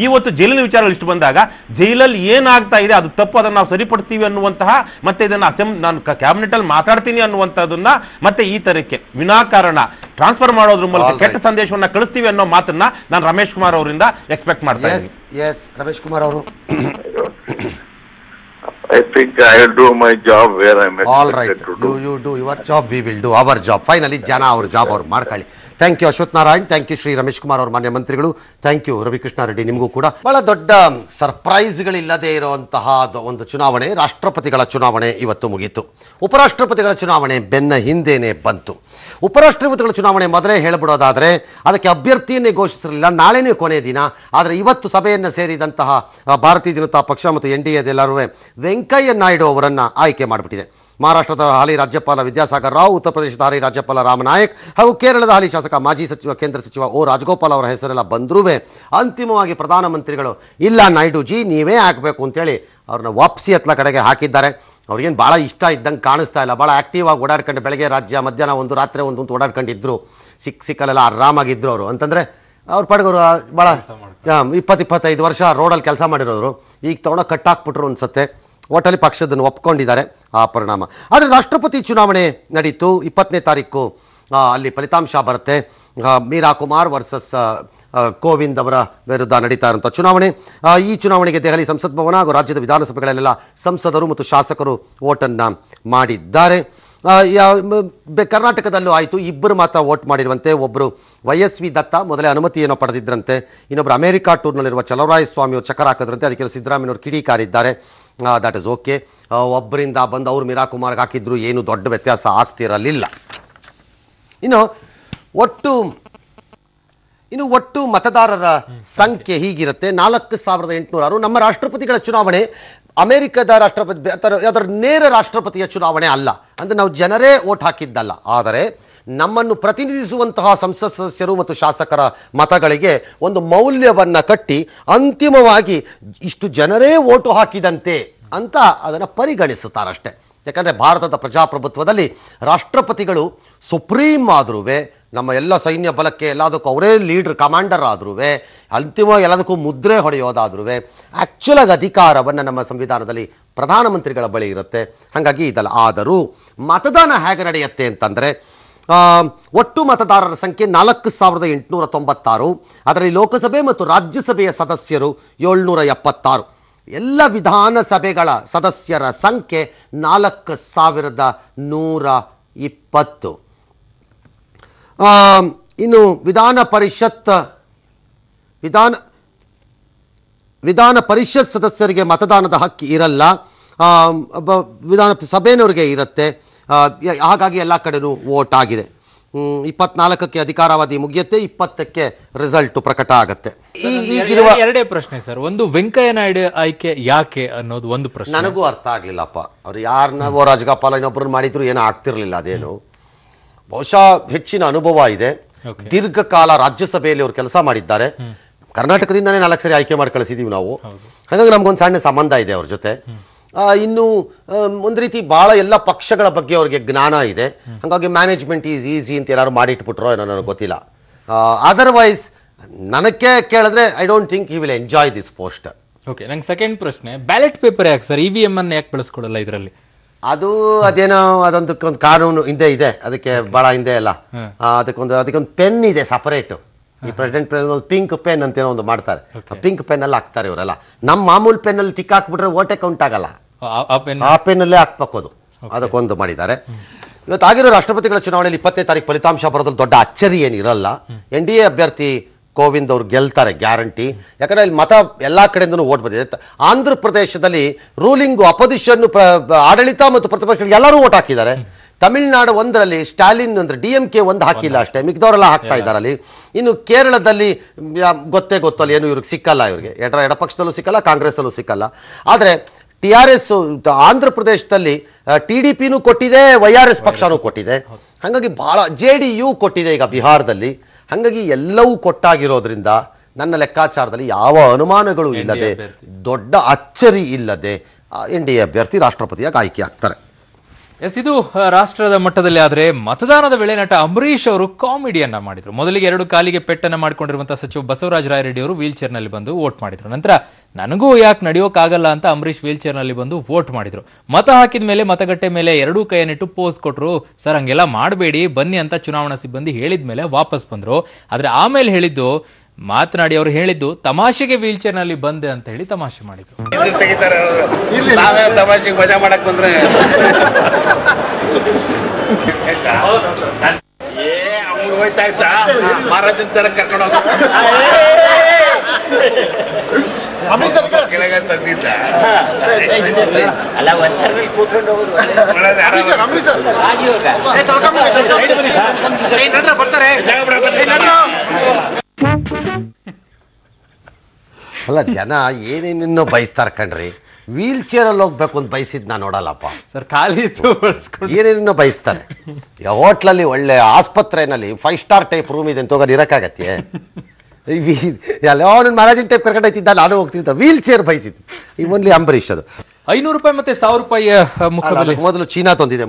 ಇವತ್ತು ಜೈಲಿನ ವಿಚಾರ ಇಷ್ಟು ಬಂದಾಗ ಜೈಲಲ್ಲಿ ಏನಾಗ್ತಾ ಇದೆ ಅದು ತಪ್ಪು, ಅದನ್ನು ನಾವು ಸರಿಪಡ್ತೀವಿ ಅನ್ನುವಂತಹ, ಮತ್ತೆ ಇದನ್ನ ನಾನು ಕ್ಯಾಬಿನೆಟ್ ಅಲ್ಲಿ ಮಾತಾಡ್ತೀನಿ ಅನ್ನುವಂಥದ್ದನ್ನ ಮತ್ತೆ ಈ ತರಕ್ಕೆ ವಿನಾಕಾರಣ ಟ್ರಾನ್ಸ್ಫರ್ ಮಾಡೋದ್ರ ಮೂಲಕ ಕೆಟ್ಟ ಸಂದೇಶವನ್ನ ಕಳಿಸ್ತೀವಿ ಅನ್ನೋ ಮಾತನ್ನ ನಾನು ರಮೇಶ್ ಕುಮಾರ್ ಅವರಿಂದ ಎಕ್ಸ್ಪೆಕ್ಟ್ ಮಾಡ್ತಾ ಇದ್ದೀನಿ. ರಮೇಶ್ ಕುಮಾರ್ ಅವರು, I think I will do my job where I am expected all right to do. You do your job, we will do our job. Finally, ಜನ ಅವ್ರ ಜಾಬ್ ಅವ್ರು ಮಾಡ್ಕೊಳ್ಳಿ. Thank you Ashwath Narayan, thank you Shri Ramesh Kumar ಅವ್ರ ಮಾನ್ಯ ಮಂತ್ರಿಗಳು, ಥ್ಯಾಂಕ್ ಯು ರವಿಕೃಷ್ಣ ರೆಡ್ಡಿ. ನಿಮಗೂ ಕೂಡ ಬಹಳ ದೊಡ್ಡ ಸರ್ಪ್ರೈಸ್ಗಳಿಲ್ಲದೆ ಇರುವಂತಹ ಒಂದು ಚುನಾವಣೆ, ರಾಷ್ಟ್ರಪತಿಗಳ ಚುನಾವಣೆ ಇವತ್ತು ಮುಗೀತು. ಉಪರಾಷ್ಟ್ರಪತಿಗಳ ಚುನಾವಣೆ ಬೆನ್ನ ಹಿಂದೇನೆ ಬಂತು. ಉಪರಾಷ್ಟ್ರಪತಿಗಳ ಚುನಾವಣೆ ಮೊದಲೇ ಹೇಳಿಬಿಡೋದಾದರೆ ಅದಕ್ಕೆ ಅಭ್ಯರ್ಥಿಯನ್ನೇ ಘೋಷಿಸಿರಲಿಲ್ಲ, ನಾಳೆನೇ ಕೊನೆ ದಿನ. ಆದರೆ ಇವತ್ತು ಸಭೆಯನ್ನು ಸೇರಿದಂತಹ ಭಾರತೀಯ ಜನತಾ ಪಕ್ಷ ಮತ್ತು NDAದೆಲ್ಲರೂ ವೆಂಕಯ್ಯ ನಾಯ್ಡು ಅವರನ್ನು ಆಯ್ಕೆ ಮಾಡಿಬಿಟ್ಟಿದೆ. ಮಹಾರಾಷ್ಟ್ರದ ಹಾಲಿ ರಾಜ್ಯಪಾಲ ವಿದ್ಯಾಸಾಗರ್ ರಾವ್, ಉತ್ತರ ಪ್ರದೇಶದ ಹಾಲಿ ರಾಜ್ಯಪಾಲ ರಾಮನಾಯಕ್ ಹಾಗೂ ಕೇರಳದ ಹಾಲಿ ಶಾಸಕ ಮಾಜಿ ಸಚಿವ ಕೇಂದ್ರ ಸಚಿವ O ರಾಜಗೋಪಾಲ್ ಅವರ ಹೆಸರೆಲ್ಲ ಬಂದರೂ ಅಂತಿಮವಾಗಿ ಪ್ರಧಾನಮಂತ್ರಿಗಳು ಇಲ್ಲ ನಾಯ್ಡುಜಿ ನೀವೇ ಹಾಕಬೇಕು ಅಂತೇಳಿ ಅವ್ರನ್ನ ವಾಪಸಿ ಹತ್ಲ ಕಡೆಗೆ ಹಾಕಿದ್ದಾರೆ. ಅವ್ರಿಗೇನು ಭಾಳ ಇಷ್ಟ ಇದ್ದಂಗೆ ಕಾಣಿಸ್ತಾ ಇಲ್ಲ. ಭಾಳ ಆ್ಯಕ್ಟಿವ್ ಆಗಿ ಓಡಾಡ್ಕೊಂಡು ಬೆಳಗ್ಗೆ ರಾಜ್ಯ, ಮಧ್ಯಾಹ್ನ ಒಂದು, ರಾತ್ರಿ ಒಂದು ಓಡಾಡ್ಕೊಂಡಿದ್ರು. ಸಿಕ್ಕಲೆಲ್ಲ ಆರಾಮಾಗಿದ್ರು ಅವರು. ಅಂತಂದರೆ ಅವ್ರ ಪಡೆಗವರು ಭಾಳ 20-25 ವರ್ಷ ರೋಡಲ್ಲಿ ಕೆಲಸ ಮಾಡಿರೋರು ಈಗ ತೊಗೊಂಡು ಕಟ್ಟಾಕ್ಬಿಟ್ರು ಅನ್ಸುತ್ತೆ. ಒಟ್ಟಲ್ಲಿ ಪಕ್ಷದನ್ನು ಒಪ್ಕೊಂಡಿದ್ದಾರೆ ಆ ಪರಿಣಾಮ. ಆದರೆ ರಾಷ್ಟ್ರಪತಿ ಚುನಾವಣೆ ನಡೀತು. 20ನೇ ತಾರೀಕು ಅಲ್ಲಿ ಫಲಿತಾಂಶ ಬರುತ್ತೆ. ಮೀರಾ ಕುಮಾರ್ ವರ್ಸಸ್ ಕೋವಿಂದ್ ಅವರ ವಿರುದ್ಧ ನಡೀತಾ ಇರುವಂಥ ಚುನಾವಣೆ. ಈ ಚುನಾವಣೆಗೆ ದೆಹಲಿ ಸಂಸತ್ ಭವನ ಹಾಗೂ ರಾಜ್ಯದ ವಿಧಾನಸಭೆಗಳಲ್ಲೆಲ್ಲ ಸಂಸದರು ಮತ್ತು ಶಾಸಕರು ವೋಟನ್ನು ಮಾಡಿದ್ದಾರೆ. ಕರ್ನಾಟಕದಲ್ಲೂ ಆಯಿತು. ಇಬ್ಬರು ಮಾತ್ರ ವೋಟ್ ಮಾಡಿರುವಂತೆ. ಒಬ್ಬರು YSV ದತ್ತ ಮೊದಲೇ ಅನುಮತಿಯನ್ನು ಪಡೆದಿದ್ದರಂತೆ. ಇನ್ನೊಬ್ಬರು ಅಮೆರಿಕಾ ಟೂರ್ನಲ್ಲಿರುವ ಚಲವರಾಯ ಸ್ವಾಮಿಯವರು ಚಕ್ಕರ್ ಹಾಕಿದ್ರಂತೆ. ಅದಕ್ಕೆ ಸಿದ್ದರಾಮಯ್ಯವರು ಕಿಡಿಕಾರಿದ್ದಾರೆ. That is okay. ಒಬ್ಬರಿಂದ ಬಂದು ಅವರು ಮೀರಾ ಕುಮಾರ್ಗೆ ಹಾಕಿದ್ರು, ಏನು ದೊಡ್ಡ ವ್ಯತ್ಯಾಸ ಆಗ್ತಿರಲಿಲ್ಲ. ಇನ್ನು ಒಟ್ಟು ಮತದಾರರ ಸಂಖ್ಯೆ ಹೀಗಿರುತ್ತೆ 4806. ನಮ್ಮ ರಾಷ್ಟ್ರಪತಿಗಳ ಚುನಾವಣೆ ಅಮೆರಿಕದ ರಾಷ್ಟ್ರಪತಿ ಅದರ ನೇರ ರಾಷ್ಟ್ರಪತಿಯ ಚುನಾವಣೆ ಅಲ್ಲ. ಅಂದರೆ ನಾವು ಜನರೇ ವೋಟ್ ಹಾಕಿದ್ದಲ್ಲ. ಆದರೆ ನಮ್ಮನ್ನು ಪ್ರತಿನಿಧಿಸುವಂತಹ ಸಂಸತ್ ಸದಸ್ಯರು ಮತ್ತು ಶಾಸಕರ ಮತಗಳಿಗೆ ಒಂದು ಮೌಲ್ಯವನ್ನು ಕಟ್ಟಿ ಅಂತಿಮವಾಗಿ ಇಷ್ಟು ಜನರೇ ವೋಟು ಹಾಕಿದಂತೆ ಅಂತ ಅದನ್ನು ಪರಿಗಣಿಸುತ್ತಾರಷ್ಟೆ. ಯಾಕಂದರೆ ಭಾರತದ ಪ್ರಜಾಪ್ರಭುತ್ವದಲ್ಲಿ ರಾಷ್ಟ್ರಪತಿಗಳು ಸುಪ್ರೀಂ ಆದ್ರೂ, ನಮ್ಮ ಎಲ್ಲ ಸೈನ್ಯ ಬಲಕ್ಕೆ ಎಲ್ಲದಕ್ಕೂ ಅವರೇ ಲೀಡರ್ ಕಮಾಂಡರ್ ಆದ್ರೂ, ಅಂತಿಮವಾಗಿ ಎಲ್ಲದಕ್ಕೂ ಮುದ್ರೆ ಹೊಡೆಯೋದಾದ್ರೂ ಆ್ಯಕ್ಚುಲಾಗಿ ಅಧಿಕಾರವನ್ನು ನಮ್ಮ ಸಂವಿಧಾನದಲ್ಲಿ ಪ್ರಧಾನಮಂತ್ರಿಗಳ ಬಳಿ ಇರುತ್ತೆ. ಹಾಗಾಗಿ ಇದಲ್ಲ. ಆದರೂ ಮತದಾನ ಹೇಗೆ ನಡೆಯುತ್ತೆ ಅಂತಂದರೆ ಒಟ್ಟು ಮತದಾರರ ಸಂಖ್ಯೆ 4896. ಅದರಲ್ಲಿ ಲೋಕಸಭೆ ಮತ್ತು ರಾಜ್ಯಸಭೆಯ ಸದಸ್ಯರು 776. ಎಲ್ಲ ವಿಧಾನಸಭೆಗಳ ಸದಸ್ಯರ ಸಂಖ್ಯೆ 4120. ಇನ್ನು ವಿಧಾನ ಪರಿಷತ್ ಸದಸ್ಯರಿಗೆ ಮತದಾನದ ಹಕ್ಕು ಇರಲ್ಲ, ವಿಧಾನ ಸಭೆಯವರಿಗೆ ಇರುತ್ತೆ. ಹಾಗಾಗಿ ಎಲ್ಲ ಕಡೆನೂ ವೋಟ್ ಆಗಿದೆ. 24ಕ್ಕೆ ಅಧಿಕಾರಾವಧಿ ಮುಗಿಯುತ್ತೆ, 20ಕ್ಕೆ ರಿಸಲ್ಟ್ ಪ್ರಕಟ ಆಗುತ್ತೆ. ಎರಡೇ ಪ್ರಶ್ನೆ ಸರ್. ಒಂದು, ವೆಂಕಯ್ಯ ನಾಯ್ಡು ಆಯ್ಕೆ ಯಾಕೆ ಅನ್ನೋದು ಒಂದು ಪ್ರಶ್ನೆ. ನನಗೂ ಅರ್ಥ ಆಗ್ಲಿಲ್ಲಪ್ಪ. ಅವ್ರು ಯಾರನ್ನ O ರಾಜಗೋಪಾಲ ಇನ್ನೊಬ್ಬರನ್ನ ಮಾಡಿದ್ರು ಏನೋ ಆಗ್ತಿರ್ಲಿಲ್ಲ. ಅದೇನು ಬಹುಶಃ ಹೆಚ್ಚಿನ ಅನುಭವ ಇದೆ. ದೀರ್ಘಕಾಲ ರಾಜ್ಯಸಭೆಯಲ್ಲಿ ಅವರು ಕೆಲಸ ಮಾಡಿದ್ದಾರೆ. ಕರ್ನಾಟಕದಿಂದನೇ 4 ಸರಿ ಆಯ್ಕೆ ಮಾಡಿ ಕಳಿಸಿದೀವಿ ನಾವು. ಹಾಗಾಗಿ ನಮ್ಗೊಂದು ಸಣ್ಣ ಸಂಬಂಧ ಇದೆ ಅವ್ರ ಜೊತೆ. ಇನ್ನು ಒಂದು ರೀತಿ ಭಾಳ ಎಲ್ಲ ಪಕ್ಷಗಳ ಬಗ್ಗೆ ಅವ್ರಿಗೆ ಜ್ಞಾನ ಇದೆ. ಹಾಗಾಗಿ ಮ್ಯಾನೇಜ್ಮೆಂಟ್ ಈಸಿ ಅಂತ ಎಲ್ಲರೂ ಮಾಡಿಟ್ಬಿಟ್ರೋ ಏನೋ ನನಗೆ ಗೊತ್ತಿಲ್ಲ. ಅದರ್ವೈಸ್ ನನಗೆ ಕೇಳಿದ್ರೆ I don't think he will enjoy this post. Okay, ನಂಗೆ ಸೆಕೆಂಡ್ ಪ್ರಶ್ನೆ, ಬ್ಯಾಲೆಟ್ ಪೇಪರ್ ಯಾಕೆ ಸರ್ EVM ಅನ್ನು ಯಾಕೆ ಬಳಸ್ಕೊಡಲ್ಲ ಇದರಲ್ಲಿ? ಅದೇನೋ ಅದೊಂದು ಕಾನೂನು ಹಿಂದೆ ಇದೆ, ಅದಕ್ಕೆ ಭಾಳ ಹಿಂದೆ ಅಲ್ಲ. ಅದಕ್ಕೊಂದು ಪೆನ್ ಇದೆ ಸಪರೇಟ್. ಈ ಪ್ರೆಸಿಡೆಂಟ್ ಪೆನ್, ಪಿಂಕ್ ಪೆನ್ ಅಂತೇನೋ ಒಂದು ಮಾಡ್ತಾರೆ. ಪಿಂಕ್ ಪೆನ್ ಅಲ್ಲಿ ಹಾಕ್ತಾರೆ ಇವರೆಲ್ಲ. ನಮ್ಮ ಮಾಮೂಲು ಪೆನ್ನಲ್ಲಿ ಟಿಕ್ ಹಾಕ್ಬಿಟ್ರೆ ಓಟೆ ಕೌಂಟ್ ಆಗಲ್ಲ. ಆ ಪೆನ್ನಲ್ಲೇ ಹಾಕ್ಬೇಕು. ಅದಕ್ಕೊಂದು ಮಾಡಿದ್ದಾರೆ. ಇವತ್ತು ಆಗಿರೋ ರಾಷ್ಟ್ರಪತಿಗಳ ಚುನಾವಣೆಯಲ್ಲಿ 20ನೇ ತಾರೀಕು ಫಲಿತಾಂಶ ಬರೋದ್ರಲ್ಲಿ ದೊಡ್ಡ ಅಚ್ಚರಿ ಏನಿರಲ್ಲ. NDA ಅಭ್ಯರ್ಥಿ ಕೋವಿಂದ್ ಅವ್ರು ಗೆಲ್ತಾರೆ ಗ್ಯಾರಂಟಿ. ಯಾಕಂದ್ರೆ ಇಲ್ಲಿ ಮತ ಎಲ್ಲಾ ಕಡೆಯಿಂದನೂ ಓಟ್ ಬಂದಿದೆ. ಆಂಧ್ರ ಪ್ರದೇಶದಲ್ಲಿ ರೂಲಿಂಗು ಅಪೋಸಿಷನ್, ಆಡಳಿತ ಮತ್ತು ಪ್ರತಿಪಕ್ಷಗಳು ಎಲ್ಲರೂ ಓಟ್ ಹಾಕಿದ್ದಾರೆ. ತಮಿಳುನಾಡು ಒಂದರಲ್ಲಿ ಸ್ಟಾಲಿನ್ ಅಂದ್ರೆ DMK ಒಂದು ಹಾಕಿಲ್ಲ ಅಷ್ಟೇ, ಮಿಕ್ದವರೆಲ್ಲ ಹಾಕ್ತಾ ಇದ್ದಾರೆ ಅಲ್ಲಿ. ಇನ್ನು ಕೇರಳದಲ್ಲಿ ಗೊತ್ತಲ್ಲಿ ಏನು ಇವ್ರಿಗೆ ಸಿಕ್ಕಲ್ಲ. ಇವ್ರಿಗೆ ಎಡಪಕ್ಷದಲ್ಲೂ ಸಿಕ್ಕಲ್ಲ, ಕಾಂಗ್ರೆಸ್ಸಲ್ಲೂ ಸಿಕ್ಕಲ್ಲ. ಆದರೆ TRS ಆಂಧ್ರ ಪ್ರದೇಶದಲ್ಲಿ TDPನೂ ಕೊಟ್ಟಿದೆ, YRS ಪಕ್ಷನೂ ಕೊಟ್ಟಿದೆ. ಹಾಗಾಗಿ ಬಹಳ JDU ಕೊಟ್ಟಿದೆ ಈಗ ಬಿಹಾರದಲ್ಲಿ. ಹಾಗಾಗಿ ಎಲ್ಲವೂ ಕೊಟ್ಟಾಗಿರೋದ್ರಿಂದ ನನ್ನ ಲೆಕ್ಕಾಚಾರದಲ್ಲಿ ಯಾವ ಅನುಮಾನಗಳು ಇಲ್ಲದೆ, ದೊಡ್ಡ ಅಚ್ಚರಿ ಇಲ್ಲದೆ NDA ಅಭ್ಯರ್ಥಿ ರಾಷ್ಟ್ರಪತಿಯಾಗಿ ಆಯ್ಕೆ ಆಗ್ತಾರೆ. ಇದು ರಾಷ್ಟ್ರದ ಮಟ್ಟದಲ್ಲಿ. ಆದರೆ ಮತದಾನದ ವೇಳೆ ನಟ ಅಂಬರೀಷ್ ಅವರು ಕಾಮಿಡಿಯನ್ನ ಮಾಡಿದ್ರು. ಮೊದಲಿಗೆ 2 ಕಾಲಿಗೆ ಪೆಟ್ಟನ್ನು ಮಾಡಿಕೊಂಡಿರುವಂತಹ ಸಚಿವ ಬಸವರಾಜ ರಾಯರೆಡ್ಡಿ ಅವರು ವೀಲ್ ಚೇರ್ ನಲ್ಲಿ ಬಂದು ವೋಟ್ ಮಾಡಿದ್ರು. ನಂತರ ನನಗೂ ಯಾಕೆ ನಡೆಯೋಕ್ಕಾಗಲ್ಲ ಅಂತ ಅಂಬರೀಷ್ ವೀಲ್ ಚೇರ್ ನಲ್ಲಿ ಬಂದು ವೋಟ್ ಮಾಡಿದ್ರು. ಮತ ಹಾಕಿದ ಮೇಲೆ ಮತಗಟ್ಟೆ ಮೇಲೆ 2 ಕೈಯನ್ನಿಟ್ಟು ಪೋಸ್ ಕೊಟ್ರು. ಸರ್ ಹಂಗೆಲ್ಲ ಮಾಡಬೇಡಿ ಬನ್ನಿ ಅಂತ ಚುನಾವಣಾ ಸಿಬ್ಬಂದಿ ಹೇಳಿದ ಮೇಲೆ ವಾಪಸ್ ಬಂದ್ರು. ಆದ್ರೆ ಆಮೇಲೆ ಮಾತನಾಡಿ ಅವರು ಹೇಳಿದ್ದು ತಮಾಷೆಗೆ ವೀಲ್ ಚೇರ್ ನಲ್ಲಿ ಬಂದೆ ಅಂತ ಹೇಳಿ ತಮಾಷೆ ಮಾಡಿದ್ರು. ತಮಾಷೆಗೆ ಮಜಾ ಮಾಡಕ್ ಬಂದ್ರೆ ಹೋಯ್ತಾ ಇತ್ತಾ ಮಹಾರಾಜನ್ ತರ ಕರ್ಕೊಂಡು ಕೆಳಗೆ ತಂದಿದ್ದ ಅಲ್ಲ ಒಂಥರದಲ್ಲಿ ಕೂತ್ಕೊಂಡು ಹೋಗೋದು ಅಲ್ಲ, ಜನ ಏನೇನೇನೋ ಬಯಸ್ತಾರ ಕಣ್ರಿ. ವೀಲ್ ಚೇರಲ್ಲಿ ಹೋಗ್ಬೇಕು ಅಂತ ಬಯಸಿದ್ ನಾ ನೋಡಲ್ಲಪ್ಪ ಸರ್. ಖಾಲಿ ಏನೇನೋ ಬಯಸ್ತಾರೆ. ಈಗ ಹೋಟ್ಲಲ್ಲಿ ಒಳ್ಳೆ ಆಸ್ಪತ್ರೆನಲ್ಲಿ 5 ಸ್ಟಾರ್ ಟೈಪ್ ರೂಮ್ ಇದೆ ಅಂತ ಹೋಗೋದು ಇರಕ್ಕಾಗತ್ತೆ? ಎಲ್ಲ ಮಹಾರಾಜನ್ ಟೈಪ್ ಕರ್ಕೊಂಡು ಹೋಗ್ತಿದ್ದ, ನಾನು ಹೋಗ್ತಿದ್ದ. ವೀಲ್ ಚೇರ್ ಬಯಸಿದ್ದು ಈ ಓನ್ಲಿ ಅಂಬರೀಷ್. ಅದು 500 ರೂಪಾಯಿ ಮತ್ತೆ 1000 ರೂಪಾಯಿ ಮುಖಬೆಲೆ. ಮೊದಲು ಚೀನಾ ತಂದಿದೆ,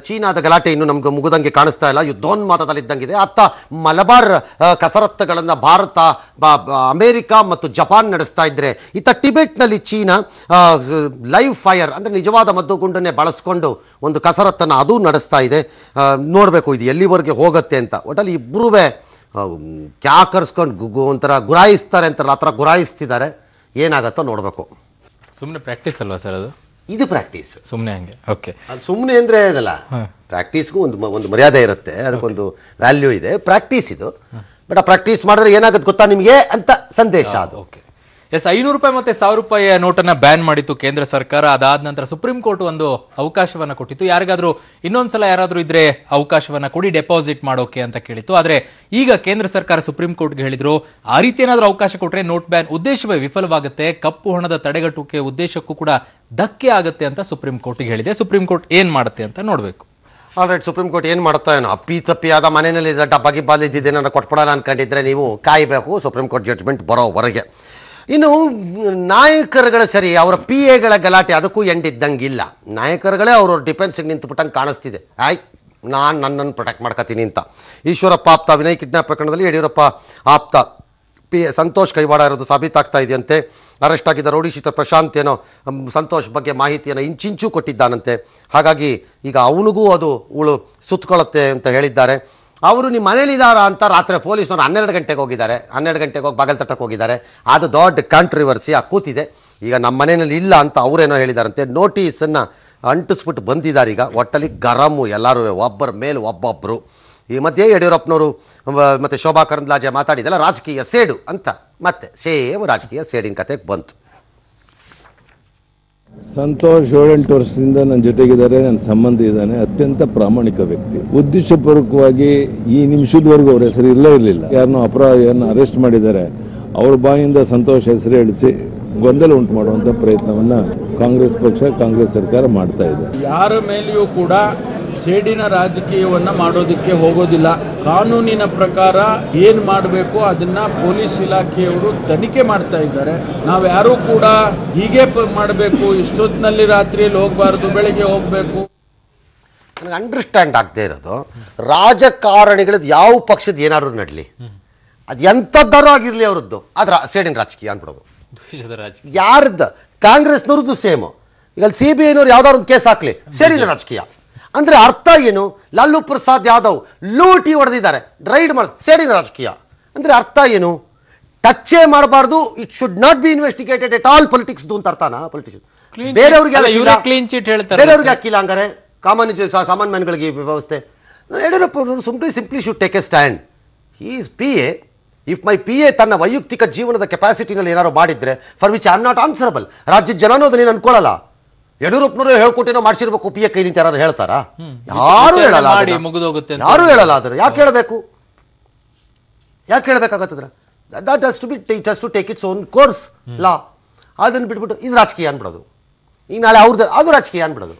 ಚೀನಾದ ಗಲಾಟೆ ಇನ್ನು ನಮ್ಗೆ ಮುಗುದಂಗೆ ಕಾಣಿಸ್ತಾ ಇಲ್ಲ, ಯುದ್ಧೋನ್ಮಾದದಲ್ಲಿದ್ದಂಗಿದೆ. ಅತ್ತ ಮಲಬಾರ್ ಕಸರತ್ತುಗಳನ್ನು ಭಾರತ, ಅಮೆರಿಕ ಮತ್ತು ಜಪಾನ್ ನಡೆಸ್ತಾ ಇದ್ರೆ, ಇತ್ತ ಟಿಬೆಟ್ನಲ್ಲಿ ಚೀನಾ ಲೈವ್ ಫೈರ್ ಅಂದರೆ ನಿಜವಾದ ಮದ್ದುಗುಂಡನ್ನೇ ಬಳಸ್ಕೊಂಡು ಒಂದು ಕಸರತ್ತನ್ನು ಅದು ನಡೆಸ್ತಾ ಇದೆ. ನೋಡಬೇಕು ಇದು ಎಲ್ಲಿವರೆಗೆ ಹೋಗುತ್ತೆ ಅಂತ. ಒಟ್ಟಲ್ಲಿ ಇಬ್ಬರೂ ಕ್ಯಾ ಕರ್ಸ್ಕೊಂಡು ಒಂಥರ ಗುರಾಯಿಸ್ತಾರೆ ಅಂತಾರಲ್ಲ, ಆ ಥರ ಗುರಾಯಿಸ್ತಿದ್ದಾರೆ. ಏನಾಗತ್ತೋ ನೋಡಬೇಕು. ಸುಮ್ಮನೆ ಪ್ರಾಕ್ಟೀಸ್ ಅಲ್ವಾ ಸರ್ ಅದು? ಇದು ಪ್ರಾಕ್ಟೀಸ್, ಸುಮ್ಮನೆ ಹಂಗೆ. ಓಕೆ, ಅದು ಸುಮ್ಮನೆ ಅಂದರೆ ಇದಲ್ಲ, ಪ್ರಾಕ್ಟೀಸ್ಗೂ ಒಂದು ಮರ್ಯಾದೆ ಇರುತ್ತೆ, ಅದಕ್ಕೊಂದು ವ್ಯಾಲ್ಯೂ ಇದೆ. ಪ್ರಾಕ್ಟೀಸ್ ಇದು. ಬಟ್ ಆ ಪ್ರಾಕ್ಟೀಸ್ ಮಾಡಿದ್ರೆ ಏನಾಗುತ್ತೆ ಗೊತ್ತಾ ನಿಮಗೆ ಅಂತ ಸಂದೇಶ ಅದು. Okay, S. 500 ರೂಪಾಯಿ ಮತ್ತೆ 1000 ರೂಪಾಯಿ ನೋಟನ್ನ ಬ್ಯಾನ್ ಮಾಡಿತ್ತು ಕೇಂದ್ರ ಸರ್ಕಾರ. ಅದಾದ ನಂತರ ಸುಪ್ರೀಂ ಕೋರ್ಟ್ ಒಂದು ಅವಕಾಶವನ್ನ ಕೊಟ್ಟಿತ್ತು. ಯಾರಿಗಾದ್ರೂ ಇನ್ನೊಂದ್ಸಲ ಯಾರಾದ್ರೂ ಇದ್ರೆ ಅವಕಾಶವನ್ನ ಕೊಡಿ ಡೆಪಾಸಿಟ್ ಮಾಡೋಕೆ ಅಂತ ಕೇಳಿತ್ತು. ಆದ್ರೆ ಈಗ ಕೇಂದ್ರ ಸರ್ಕಾರ ಸುಪ್ರೀಂ ಕೋರ್ಟ್ಗೆ ಹೇಳಿದ್ರು, ಆ ರೀತಿ ಏನಾದ್ರೂ ಅವಕಾಶ ಕೊಟ್ರೆ ನೋಟ್ ಬ್ಯಾನ್ ಉದ್ದೇಶವೇ ವಿಫಲವಾಗುತ್ತೆ, ಕಪ್ಪು ಹಣದ ತಡೆಗಟ್ಟುವಿಕೆ ಉದ್ದೇಶಕ್ಕೂ ಕೂಡ ಧಕ್ಕೆ ಆಗುತ್ತೆ ಅಂತ ಸುಪ್ರೀಂ ಕೋರ್ಟ್ಗೆ ಹೇಳಿದೆ. ಸುಪ್ರೀಂ ಕೋರ್ಟ್ ಏನ್ ಮಾಡುತ್ತೆ ಅಂತ ನೋಡ್ಬೇಕು. ಆಲ್ರೈಟ್, ಸುಪ್ರೀಂ ಕೋರ್ಟ್ ಏನು ಮಾಡುತ್ತಾ ಏನೋ. ಅಪ್ಪಿತಪ್ಪಿಯಾದ ಮನೆಯಲ್ಲಿ ಡಬ್ಬಾಗಿ ಬಾಲಿದ್ದಿದ್ದೇನೋ ಕೊಟ್ಬಿಡೋಣ ಅನ್ಕೊಂಡಿದ್ರೆ ನೀವು ಕಾಯಬೇಕು ಸುಪ್ರೀಂ ಕೋರ್ಟ್ ಜಡ್ಜ್ಮೆಂಟ್ ಬರೋವರೆಗೆ. ಇನ್ನು ನಾಯಕರುಗಳ ಸರಿ, ಅವರ ಪಿ ಎಗಳ ಗಲಾಟೆ ಅದಕ್ಕೂ ಎಂಡಿದ್ದಂಗಿಲ್ಲ. ನಾಯಕರುಗಳೇ ಅವ್ರವ್ರ ಡಿಫೆನ್ಸಿಗೆ ನಿಂತುಬಿಟ್ಟಂಗೆ ಕಾಣಿಸ್ತಿದೆ. ನನ್ನನ್ನು ಪ್ರೊಟೆಕ್ಟ್ ಮಾಡ್ಕೊತೀನಿ ಅಂತ. ಈಶ್ವರಪ್ಪ ಆಪ್ತ ವಿನಯ್ ಕಿಡ್ನಾಪ್ ಪ್ರಕರಣದಲ್ಲಿ ಯಡಿಯೂರಪ್ಪ ಆಪ್ತ ಸಂತೋಷ್ ಕೈವಾಡ ಇರೋದು ಸಾಬೀತಾಗ್ತಾ ಇದೆಯಂತೆ. ಅರೆಸ್ಟ್ ಆಗಿದ್ದ ರೌಡಿ ಶೀಟರ್ ಪ್ರಶಾಂತ್ ಏನೋ ಸಂತೋಷ್ ಬಗ್ಗೆ ಮಾಹಿತಿಯನ್ನು ಇಂಚಿಂಚು ಕೊಟ್ಟಿದ್ದಾನಂತೆ. ಹಾಗಾಗಿ ಈಗ ಅವನಿಗೂ ಅದು ಸುತ್ತಕೊಳ್ಳುತ್ತೆ ಅಂತ ಹೇಳಿದ್ದಾರೆ. ಅವರು ನಿಮ್ಮ ಮನೇಲಿದ್ದಾರಾ ಅಂತ ರಾತ್ರಿ ಪೊಲೀಸ್ನವ್ರು 12 ಗಂಟೆಗೆ ಹೋಗಿದ್ದಾರೆ. 12 ಗಂಟೆಗೆ ಹೋಗಿ ಬಾಗಲ್ ತಟ್ಟಕ್ಕೆ ಹೋಗಿದ್ದಾರೆ. ಅದು ದೊಡ್ಡ ಕಾಂಟ್ರವರ್ಸಿ ಕೂತಿದೆ. ಈಗ ನಮ್ಮ ಮನೆಯಲ್ಲಿ ಇಲ್ಲ ಅಂತ ಅವರೇನೋ ಹೇಳಿದಾರಂತೆ. ನೋಟಿಸನ್ನು ಅಂಟಿಸ್ಬಿಟ್ಟು ಬಂದಿದ್ದಾರೆ. ಈಗ ಒಟ್ಟಲ್ಲಿ ಗರಮು ಎಲ್ಲರೂ, ಒಬ್ಬರ ಮೇಲೆ ಒಬ್ಬೊಬ್ಬರು. ಈ ಮಧ್ಯೆ ಯಡಿಯೂರಪ್ಪನವರು ಮತ್ತು ಶೋಭಾ ಕರಂದ್ಲಾಜೆ ಮಾತಾಡಿದೆಲ್ಲ ರಾಜಕೀಯ ಸೇಡು ಅಂತ, ಮತ್ತೆ ಸೇಮ್ ರಾಜಕೀಯ ಸೇಡಿನ ಕತೆಗೆ ಬಂತು. ಸಂತೋಷ್ 7-8 ವರ್ಷದಿಂದ ನನ್ನ ಜೊತೆಗಿದ್ದಾರೆ, ನನ್ನ ಸಂಬಂಧ ಇದ್ದಾನೆ, ಅತ್ಯಂತ ಪ್ರಾಮಾಣಿಕ ವ್ಯಕ್ತಿ. ಉದ್ದೇಶಪೂರ್ವಕವಾಗಿ ಈ ನಿಮಿಷದವರೆಗೂ ಅವ್ರ ಹೆಸರು ಇರಲಿಲ್ಲ. ಯಾರನ್ನೋ ಅಪರಾಧಿಯನ್ನು ಅರೆಸ್ಟ್ ಮಾಡಿದ್ದಾರೆ, ಅವ್ರ ಬಾಯಿಂದ ಸಂತೋಷ್ ಹೆಸರು ಹೇಳಿಸಿ ಗೊಂದಲ ಉಂಟು ಮಾಡುವಂಥ ಪ್ರಯತ್ನವನ್ನ ಕಾಂಗ್ರೆಸ್ ಪಕ್ಷ, ಕಾಂಗ್ರೆಸ್ ಸರ್ಕಾರ ಮಾಡ್ತಾ ಇದೆ. ಯಾರ ಮೇಲೆಯೂ ಕೂಡ ಸೇಡಿನ ರಾಜಕೀಯವನ್ನ ಮಾಡೋದಕ್ಕೆ ಹೋಗೋದಿಲ್ಲ. ಕಾನೂನಿನ ಪ್ರಕಾರ ಏನ್ ಮಾಡಬೇಕು ಅದನ್ನ ಪೊಲೀಸ್ ಇಲಾಖೆಯವರು ತನಿಖೆ ಮಾಡ್ತಾ ಇದ್ದಾರೆ. ನಾವು ಯಾರು ಕೂಡ ಹೀಗೆ ಮಾಡಬೇಕು, ಇಷ್ಟೊತ್ತಿನಲ್ಲಿ ರಾತ್ರಿಯಲ್ಲಿ ಹೋಗಬಾರ್ದು, ಬೆಳಿಗ್ಗೆ ಹೋಗಬೇಕು. ನನಗೆ ಅಂಡರ್ಸ್ಟ್ಯಾಂಡ್ ಆಗದೆ ಇರೋದು, ರಾಜಕಾರಣಿಗಳದ್ದು ಯಾವ ಪಕ್ಷದ ಏನಾದ್ರು ನಡಲಿ, ಅದು ಎಂಥದ್ದಾರು ಆಗಿರಲಿ ಅವರದ್ದು, ಆದ್ರೆ ಸೇಡಿನ ರಾಜಕೀಯ ಅಂದ್ಬಿಡೋದು. ಯಾರದ್ದು? ಕಾಂಗ್ರೆಸ್ನವ್ರದ್ದು ಸೇಮು. ಈಗ CBI ಯಾವ್ದಾದ್ರು ಒಂದು ಕೇಸ್ ಹಾಕ್ಲಿ, ಸೇಡಿನ ರಾಜಕೀಯ ಅಂದ್ರೆ ಅರ್ಥ ಏನು? ಲಾಲೂ ಪ್ರಸಾದ್ ಯಾದವ್ ಲೂಟಿ ಹೊಡೆದಿದ್ದಾರೆ, ರೈಡ್ ಮಾಡಿ, ಸೇಡಿನ ರಾಜಕೀಯ ಅಂದ್ರೆ ಅರ್ಥ ಏನು? ಟಚ್ಚೇ ಮಾಡಬಾರ್ದು, it should not be investigated at all politics ಅಂತ ಅರ್ಥನಾ? ಪೊಲಿಟಿಷಿಯನ್ ಬೇರೆಯವ್ರಿಗೆ ಹಾಕಿಲ್ಲ ಹಂಗಾರೆ, ಸಾಮಾನ್ಯ ಮನೆಗಳಿಗೆ ವ್ಯವಸ್ಥೆ. Yediyurappa simply should take A stand. He is PA. If my PA ತನ್ನ ವೈಯಕ್ತಿಕ ಜೀವನದ ಕೆಪಾಸಿಟಿನಲ್ಲಿ ಏನಾದ್ರು ಮಾಡಿದ್ರೆ, for which I am not answerable. ರಾಜ್ಯದ ಜನನೂ ಅದನ್ನೇನು ಅನ್ಕೊಳ್ಳಲ್ಲ. ಯಡಿಯೂರಪ್ಪನವರು ಹೇಳ್ಕೊಟ್ಟೇನೋ ಮಾಡಿಸಿರ್ಬೇಕು PA ಕೈ ನಿಂತ ಯಾರು ಹೇಳ್ತಾರಾ? ಯಾರು ಹೇಳಲ್ಲ, ಯಾರು ಹೇಳಲ್ಲ. ಆದ್ರೆ ಯಾಕೆ ಹೇಳಬೇಕು? ಯಾಕೆ ಹೇಳಬೇಕಾಗತ್ತದ್ರ? That has to be, it has to take its own course law. ಅದನ್ನು ಬಿಟ್ಬಿಟ್ಟು ಇದು ರಾಜಕೀಯ ಅನ್ಬಿಡೋದು. ಈಗ ನಾಳೆ ಅವ್ರದ್ದು ಅದು ರಾಜಕೀಯ ಅನ್ಬಿಡೋದು.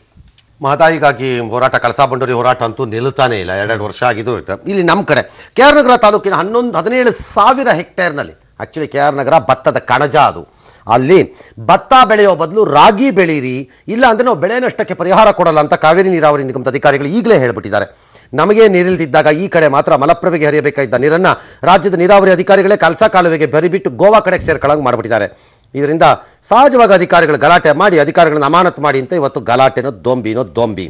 ಮಹದಾಯಿಗಾಗಿ ಹೋರಾಟ, ಕಳಸಾ ಬಂಡೂರಿ ಹೋರಾಟ ಅಂತೂ ನಿಲ್ತಾನೆ ಇಲ್ಲ. 2 ವರ್ಷ ಆಗಿದ್ದು. ಇಲ್ಲಿ ನಮ್ಮ ಕಡೆ KR ನಗರ ತಾಲೂಕಿನ 17,000 ಹೆಕ್ಟೇರ್ನಲ್ಲಿ, ಆ್ಯಕ್ಚುಲಿ KR ನಗರ ಭತ್ತದ ಕಣಜ ಅದು. ಅಲ್ಲಿ ಭತ್ತ ಬೆಳೆಯೋ ಬದಲು ರಾಗಿ ಬೆಳೀರಿ, ಇಲ್ಲ ಅಂದರೆ ನಾವು ಬೆಳೆ ನಷ್ಟಕ್ಕೆ ಪರಿಹಾರ ಕೊಡಲ್ಲ ಅಂತ ಕಾವೇರಿ ನೀರಾವರಿ ನಿಗಮದ ಅಧಿಕಾರಿಗಳು ಈಗಲೇ ಹೇಳಿಬಿಟ್ಟಿದ್ದಾರೆ. ನಮಗೆ ನೀರಿಲ್ದಿದ್ದಾಗ ಈ ಕಡೆ ಮಾತ್ರ ಮಲಪ್ರಭೆಗೆ ಹರಿಯಬೇಕಾಗಿದ್ದ ನೀರನ್ನು ರಾಜ್ಯದ ನೀರಾವರಿ ಅಧಿಕಾರಿಗಳೇ ಕಳಸಾ ಕಾಲುವೆಗೆ ಬರಿಬಿಟ್ಟು ಗೋವಾ ಕಡೆಗೆ ಸೇರ್ಕೊಳ್ಳಂಗೆ ಮಾಡಿಬಿಟ್ಟಿದ್ದಾರೆ. ಇದರಿಂದ ಸಹಜವಾಗಿ ಅಧಿಕಾರಿಗಳು ಗಲಾಟೆ ಮಾಡಿ ಅಧಿಕಾರಿಗಳನ್ನ ಅಮಾನತು ಮಾಡಿ ಅಂತ ಇವತ್ತು ಗಲಾಟೆನೋ ದೊಂಬಿ.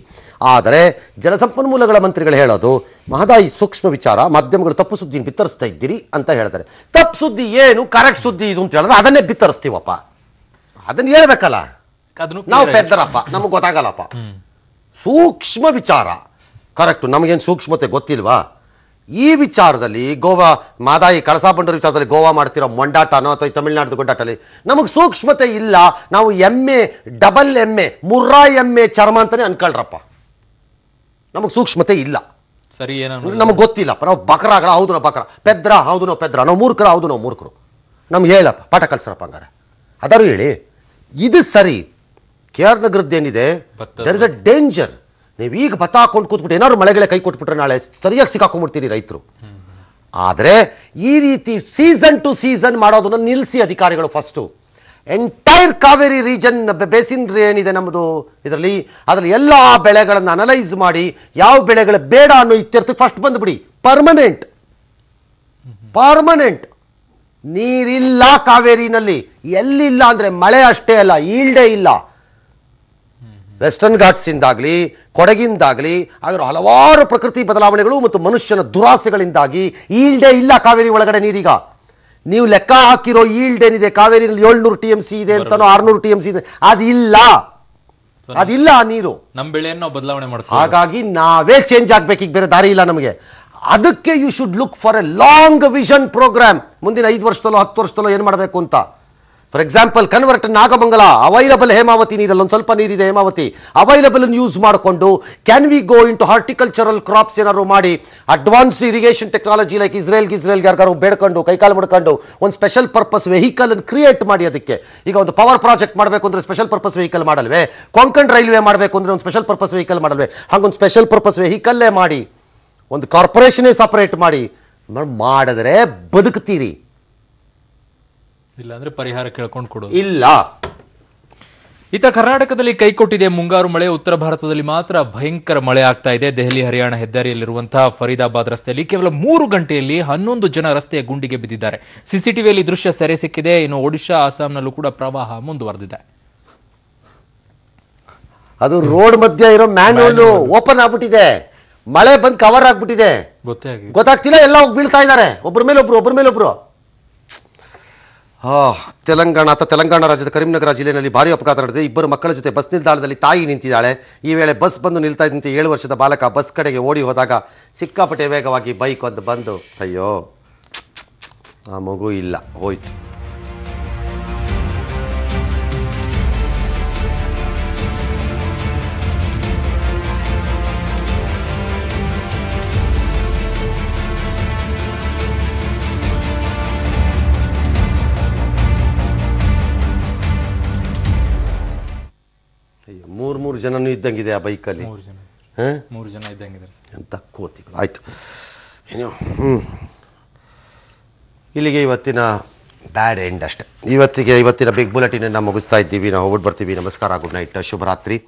ಆದರೆ ಜಲಸಂಪನ್ಮೂಲಗಳ ಮಂತ್ರಿಗಳು ಹೇಳೋದು ಮಹದಾಯಿ ಸೂಕ್ಷ್ಮ ವಿಚಾರ, ಮಾಧ್ಯಮಗಳು ತಪ್ಪು ಸುದ್ದಿನ ಬಿತ್ತರಿಸ್ತಾ ಇದ್ದೀರಿ ಅಂತ ಹೇಳ್ತಾರೆ. ತಪ್ಪು ಸುದ್ದಿ ಏನು, ಕರೆಕ್ಟ್ ಸುದ್ದಿ ಇದು ಅಂತ ಹೇಳಿದ್ರೆ ಅದನ್ನೇ ಬಿತ್ತರಿಸ್ತೀವಪ್ಪ. ಅದನ್ನ ಹೇಳ್ಬೇಕಲ್ಲ, ನಾವು ಪೆದ್ದರಪ್ಪ, ನಮಗೆ ಗೊತ್ತಾಗಲ್ಲಪ್ಪ. ಸೂಕ್ಷ್ಮ ವಿಚಾರ, ಕರೆಕ್ಟು, ನಮಗೇನು ಸೂಕ್ಷ್ಮತೆ ಗೊತ್ತಿಲ್ವಾ? ಈ ವಿಚಾರದಲ್ಲಿ ಗೋವಾ ಮಾದಾಯಿ ಕಳಸಾ ಬಂಡೂರು ವಿಚಾರದಲ್ಲಿ ಗೋವಾ ಮಾಡ್ತಿರೋ ಮೊಂಡಾಟನೋ ಅಥವಾ ತಮಿಳುನಾಡು ಗೊಡ್ಡಾಟಲ್ಲಿ ನಮಗೆ ಸೂಕ್ಷ್ಮತೆ ಇಲ್ಲ. ನಾವು ಎಮ್ಮೆ, ಡಬಲ್ ಎಮ್ಮೆ, ಮುರ್ರಾ ಎಮ್ಮೆ ಚರ್ಮ ಅಂತಾನೆ ಅನ್ಕೊಳ್ರಪ್ಪ. ನಮಗೆ ಸೂಕ್ಷ್ಮತೆ ಇಲ್ಲ, ಸರಿ, ನಮಗೆ ಗೊತ್ತಿಲ್ಲಪ್ಪ. ನಾವು ಬಕರಾಗಳ, ಹೌದು ನಾವು ಬಕರ, ಪೆದ್ರ ಹೌದು ನಾವು ಪೆದ್ರ, ನಾವು ಮೂರ್ಖರ ಹೌದು ನಾವು ಮೂರ್ಖರು. ನಮ್ಗೆ ಹೇಳಪ್ಪ, ಪಾಠ ಕಲ್ಸರಪ್ಪ ಹಂಗಾರೆ ಅದಾರು ಹೇಳಿ. ಇದು ಸರಿ. ಕೆ ಆರ್ ನಗರದ್ದೇನಿದೆ, ದರ್ ಇಸ್ ಅ ಡೇಂಜರ್. ನೀವು ಈಗ ಭತ್ತ ಹಾಕೊಂಡು ಕೂತ್ಬಿಟ್ಟು ಏನಾದ್ರು ಮಳೆಗಳೇ ಕೈ ಕೊಟ್ಬಿಟ್ರೆ ನಾಳೆ ಸರಿಯಾಗಿ ಸಿಕ್ಕಾಕೊಂಡ್ಬಿಡ್ತೀರಿ ರೈತರು. ಆದರೆ ಈ ರೀತಿ ಸೀಸನ್ ಟು ಸೀಸನ್ ಮಾಡೋದನ್ನ ನಿಲ್ಲಿಸಿ ಅಧಿಕಾರಿಗಳು. First entire Kaveri region basin ಏನಿದೆ ನಮ್ಮದು ಇದರಲ್ಲಿ, ಅದರಲ್ಲಿ ಎಲ್ಲ ಬೆಳೆಗಳನ್ನು ಅನಲೈಸ್ ಮಾಡಿ ಯಾವ ಬೆಳೆಗಳು ಬೇಡ ಅನ್ನೋ ಇತ್ಯರ್ಥಕ್ಕೆ ಫಸ್ಟ್ ಬಂದುಬಿಡಿ. ಪರ್ಮನೆಂಟ್ ನೀರಿಲ್ಲ ಕಾವೇರಿನಲ್ಲಿ. ಎಲ್ಲಿಲ್ಲ ಅಂದರೆ ಮಳೆ ಅಷ್ಟೇ ಅಲ್ಲ, ಈಲ್ಡೇ ಇಲ್ಲ. ವೆಸ್ಟರ್ನ್ ಘಾಟ್ಸಿಂದಾಗಲಿ ಕೊಡಗಿಂದಾಗಲಿ ಆಗಿರೋ ಹಲವಾರು ಪ್ರಕೃತಿ ಬದಲಾವಣೆಗಳು ಮತ್ತು ಮನುಷ್ಯನ ದುರಾಸೆಗಳಿಂದಾಗಿ ಈಲ್ಡೇ ಇಲ್ಲ ಕಾವೇರಿ ಒಳಗಡೆ ನೀರೀಗ. ನೀವು ಲೆಕ್ಕ ಹಾಕಿರೋ ಈಲ್ಡ್ ಏನಿದೆ ಕಾವೇರಿನಲ್ಲಿ 700 TMC ಇದೆ ಅಂತಾನೋ 600 TMC ಇದೆ, ಅದಿಲ್ಲ ಆ ನೀರು. ನಮ್ಮ ಬೆಳೆಯನ್ನು ನಾವು ಬದಲಾವಣೆ ಮಾಡ್ತೀವಿ. ಹಾಗಾಗಿ ನಾವೇ ಚೇಂಜ್ ಆಗ್ಬೇಕು, ಈಗ ಬೇರೆ ದಾರಿ ಇಲ್ಲ ನಮಗೆ. ಅದಕ್ಕೆ you should look for a long vision programme. ಮುಂದಿನ 5 ವರ್ಷದಲ್ಲೋ 10 ವರ್ಷದಲ್ಲೋ ಏನು ಮಾಡಬೇಕು ಅಂತ. For example convert Nagamangala available Hemavathi ನೀರಲ್ಲಿ ಒಂದು ಸ್ವಲ್ಪ ನೀರಿದೆ, ಹೇಮಾವತಿ ಅವೈಲಬಲ್ ಯೂಸ್ ಮಾಡಿಕೊಂಡು can we go into horticultural crops ಏನಾದ್ರು ಮಾಡಿ ಅಡ್ವಾನ್ಸ್ಡ್ ಇರಿಗೇಷನ್ ಟೆಕ್ನಾಲಜಿ ಲೈಕ್ ಇಸ್ರೇಲ್ಗೆ ಯಾರಿಗಾರು ಬೇಡ್ಕೊಂಡು ಕೈಕಾಲು ಮುಡ್ಕೊಂಡು ಒಂದು ಸ್ಪೆಷಲ್ ಪರ್ಪಸ್ ವೆಹಿಕಲ್ ಅನ್ನು ಕ್ರಿಯೇಟ್ ಮಾಡಿ. ಅದಕ್ಕೆ ಈಗ ಒಂದು ಪವರ್ ಪ್ರಾಜೆಕ್ಟ್ ಮಾಡಬೇಕು ಅಂದರೆ ಸ್ಪೆಷಲ್ ಪರ್ಪಸ್ ವೆಹಿಕಲ್ ಮಾಡಲ್ವೇ? ಕೊಂಕಣ್ ರೈಲ್ವೆ ಮಾಡಬೇಕು ಅಂದರೆ ಒಂದು ಸ್ಪೆಷಲ್ ಪರ್ಪಸ್ ವೆಹಿಕಲ್ ಮಾಡಲ್ವೇ? ಹಾಗೊಂದು ಸ್ಪೆಷಲ್ ಪರ್ಪಸ್ ವೆಹಿಕಲ್ಲೇ ಮಾಡಿ, ಒಂದು ಕಾರ್ಪೊರೇಷನ್ನೇ ಸಪರೇಟ್ ಮಾಡಿ ಮಾಡಿದ್ರೆ ಬದುಕ್ತೀರಿ. ಇಲ್ಲ ಅಂದ್ರೆ ಪರಿಹಾರ ಕೇಳ್ಕೊಂಡು ಕೊಡೋದು ಇಲ್ಲ. ಇತ್ತ ಕರ್ನಾಟಕದಲ್ಲಿ ಕೈಕೊಟ್ಟಿದೆ ಮುಂಗಾರು ಮಳೆ. ಉತ್ತರ ಭಾರತದಲ್ಲಿ ಮಾತ್ರ ಭಯಂಕರ ಮಳೆ ಆಗ್ತಾ ಇದೆ. ದೆಹಲಿ ಹರಿಯಾಣ ಹೆದ್ದಾರಿಯಲ್ಲಿರುವಂತಹ ಫರೀದಾಬಾದ್ ರಸ್ತೆಯಲ್ಲಿ ಕೇವಲ 3 ಗಂಟೆಯಲ್ಲಿ 11 ಜನ ರಸ್ತೆಯ ಗುಂಡಿಗೆ ಬಿದ್ದಿದ್ದಾರೆ. ಸಿಸಿಟಿವಿಯಲ್ಲಿ ದೃಶ್ಯ ಸೆರೆ ಸಿಕ್ಕಿದೆ. ಇನ್ನು ಒಡಿಶಾ, ಅಸ್ಸಾಂನಲ್ಲೂ ಕೂಡ ಪ್ರವಾಹ ಮುಂದುವರೆದಿದೆ. ಅದು ರೋಡ್ ಮಧ್ಯ ಇರೋ ಮ್ಯಾನ್ಹೋಲ್ ಓಪನ್ ಆಗ್ಬಿಟ್ಟಿದೆ, ಮಳೆ ಬಂದು ಕವರ್ ಆಗ್ಬಿಟ್ಟಿದೆ, ಗೊತ್ತಾಗ್ತಿಲ್ಲ, ಎಲ್ಲ ಹೋಗಿ ಬೀಳ್ತಾ ಇದ್ದಾರೆ ಒಬ್ಬರ ಮೇಲೊಬ್ರು. ತೆಲಂಗಾಣ ರಾಜ್ಯದ ಕರೀಂನಗರ ಜಿಲ್ಲೆಯಲ್ಲಿ ಭಾರಿ ಅಪಘಾತ ನಡೆದಿದೆ. 2 ಮಕ್ಕಳ ಜೊತೆ ಬಸ್ ನಿಲ್ದಾಣದಲ್ಲಿ ತಾಯಿ ನಿಂತಿದ್ದಾಳೆ. ಈ ವೇಳೆ ಬಸ್ ಬಂದು ನಿಲ್ತಾ ಇದ್ದಂತೆ 7 ವರ್ಷದ ಬಾಲಕ ಬಸ್ ಕಡೆಗೆ ಓಡಿ ಹೋದಾಗ ಸಿಕ್ಕಾಪಟ್ಟೆ ವೇಗವಾಗಿ ಬೈಕ್ ಒಂದು ಬಂದು, ಅಯ್ಯೋ ಆ ಮಗು ಇಲ್ಲ, ಹೋಯ್ತು. ಮೂರು ಜನನೂ ಇದ್ದಂಗಿದೆ ಆ ಬೈಕಲ್ಲಿ. 3 ಜನ ಇದ್ದಂಗಿದ್ದಾರೆ ಅಂತ ಕೋತಿಗಳು. ಆಯ್ತು, ಇಲ್ಲಿಗೆ ಇವತ್ತಿನ ಬ್ಯಾಡ್ ಎಂಡ್ ಅಷ್ಟೇ. ಇವತ್ತಿನ ಬಿಗ್ ಬುಲೆಟಿನ್ ಮುಗಿಸ್ತಾ ಇದ್ದೀವಿ. ನಾವು ಹೋಗ್ಬಿಟ್ಟು ಬರ್ತೀವಿ. ನಮಸ್ಕಾರ, ಗುಡ್ ನೈಟ್, ಶುಭರಾತ್ರಿ.